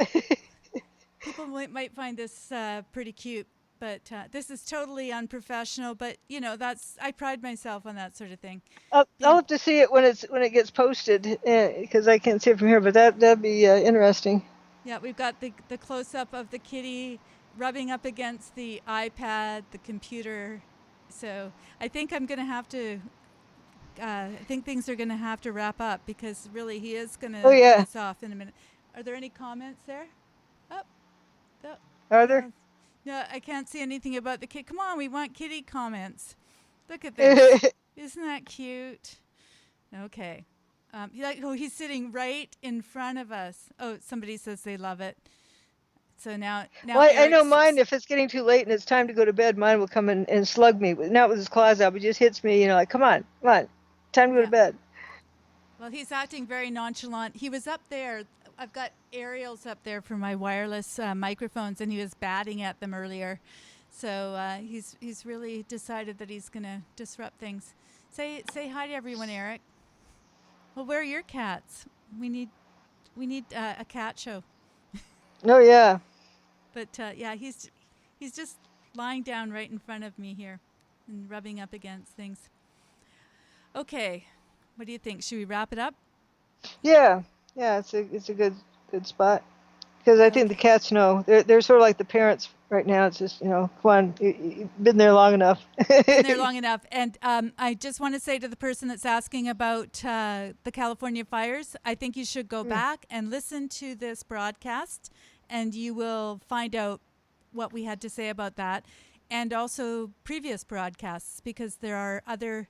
S2: People might find this pretty cute, but this is totally unprofessional. But I pride myself on that sort of thing.
S1: I'll have to see it when it gets posted because I can't see it from here. But that'd be interesting.
S2: Yeah, we've got the close up of the kitty rubbing up against the iPad, the computer. So I think I'm going to have to. I think things are going to have to wrap up because really he is going to cut us off in a minute. Are there any comments there?
S1: Are there?
S2: No, I can't see anything about the kid. Come on, we want kitty comments. Look at this. Isn't that cute? Okay. He's sitting right in front of us. Oh, somebody says they love it. So now
S1: well, I know mine, if it's getting too late and it's time to go to bed, mine will come and slug me. Not with his claws out, but just hits me, like, come on, time to go to bed.
S2: Well, he's acting very nonchalant. He was up there. I've got aerials up there for my wireless microphones, and he was batting at them earlier. So he's really decided that he's going to disrupt things. Say hi to everyone, Eric. Well, where are your cats? We need a cat show.
S1: Oh yeah.
S2: But he's just lying down right in front of me here, and rubbing up against things. Okay, what do you think? Should we wrap it up?
S1: Yeah, it's a good spot because I think the cats know they're sort of like the parents right now. It's just come on, you've been there long enough.
S2: Been there long enough, and I just want to say to the person that's asking about the California fires, I think you should go back and listen to this broadcast, and you will find out what we had to say about that, and also previous broadcasts because there are other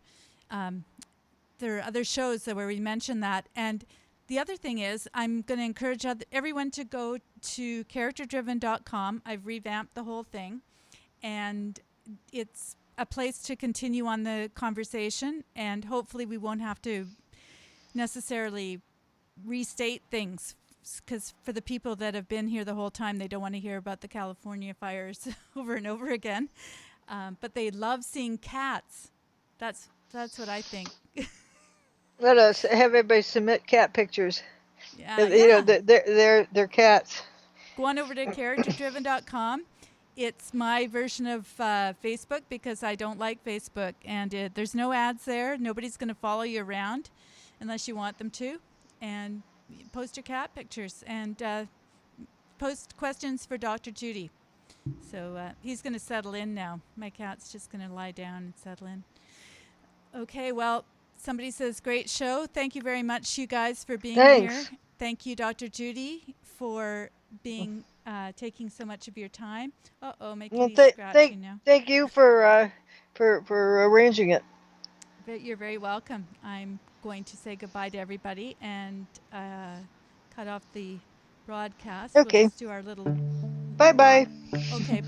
S2: shows where we mention that. And the other thing is, I'm going to encourage everyone to go to CharacterDriven.com. I've revamped the whole thing, and it's a place to continue on the conversation, and hopefully we won't have to necessarily restate things, because for the people that have been here the whole time, they don't want to hear about the California fires over and over again. But they love seeing cats. That's what I think.
S1: Let us have everybody submit cat pictures.
S2: Yeah.
S1: They're cats.
S2: Go on over to CharacterDriven.com. It's my version of Facebook because I don't like Facebook, and there's no ads there. Nobody's going to follow you around unless you want them to. And post your cat pictures and post questions for Dr. Judy. So he's going to settle in now. My cat's just going to lie down and settle in. Okay, well, somebody says, great show. Thank you very much, you guys, for being here. Thank you, Dr. Judy, for being taking so much of your time. My kitty's scratching now.
S1: Thank you for arranging it.
S2: But you're very welcome. I'm going to say goodbye to everybody and cut off the broadcast.
S1: Okay.
S2: We'll just do our little...
S1: Bye-bye.
S2: Okay, bye.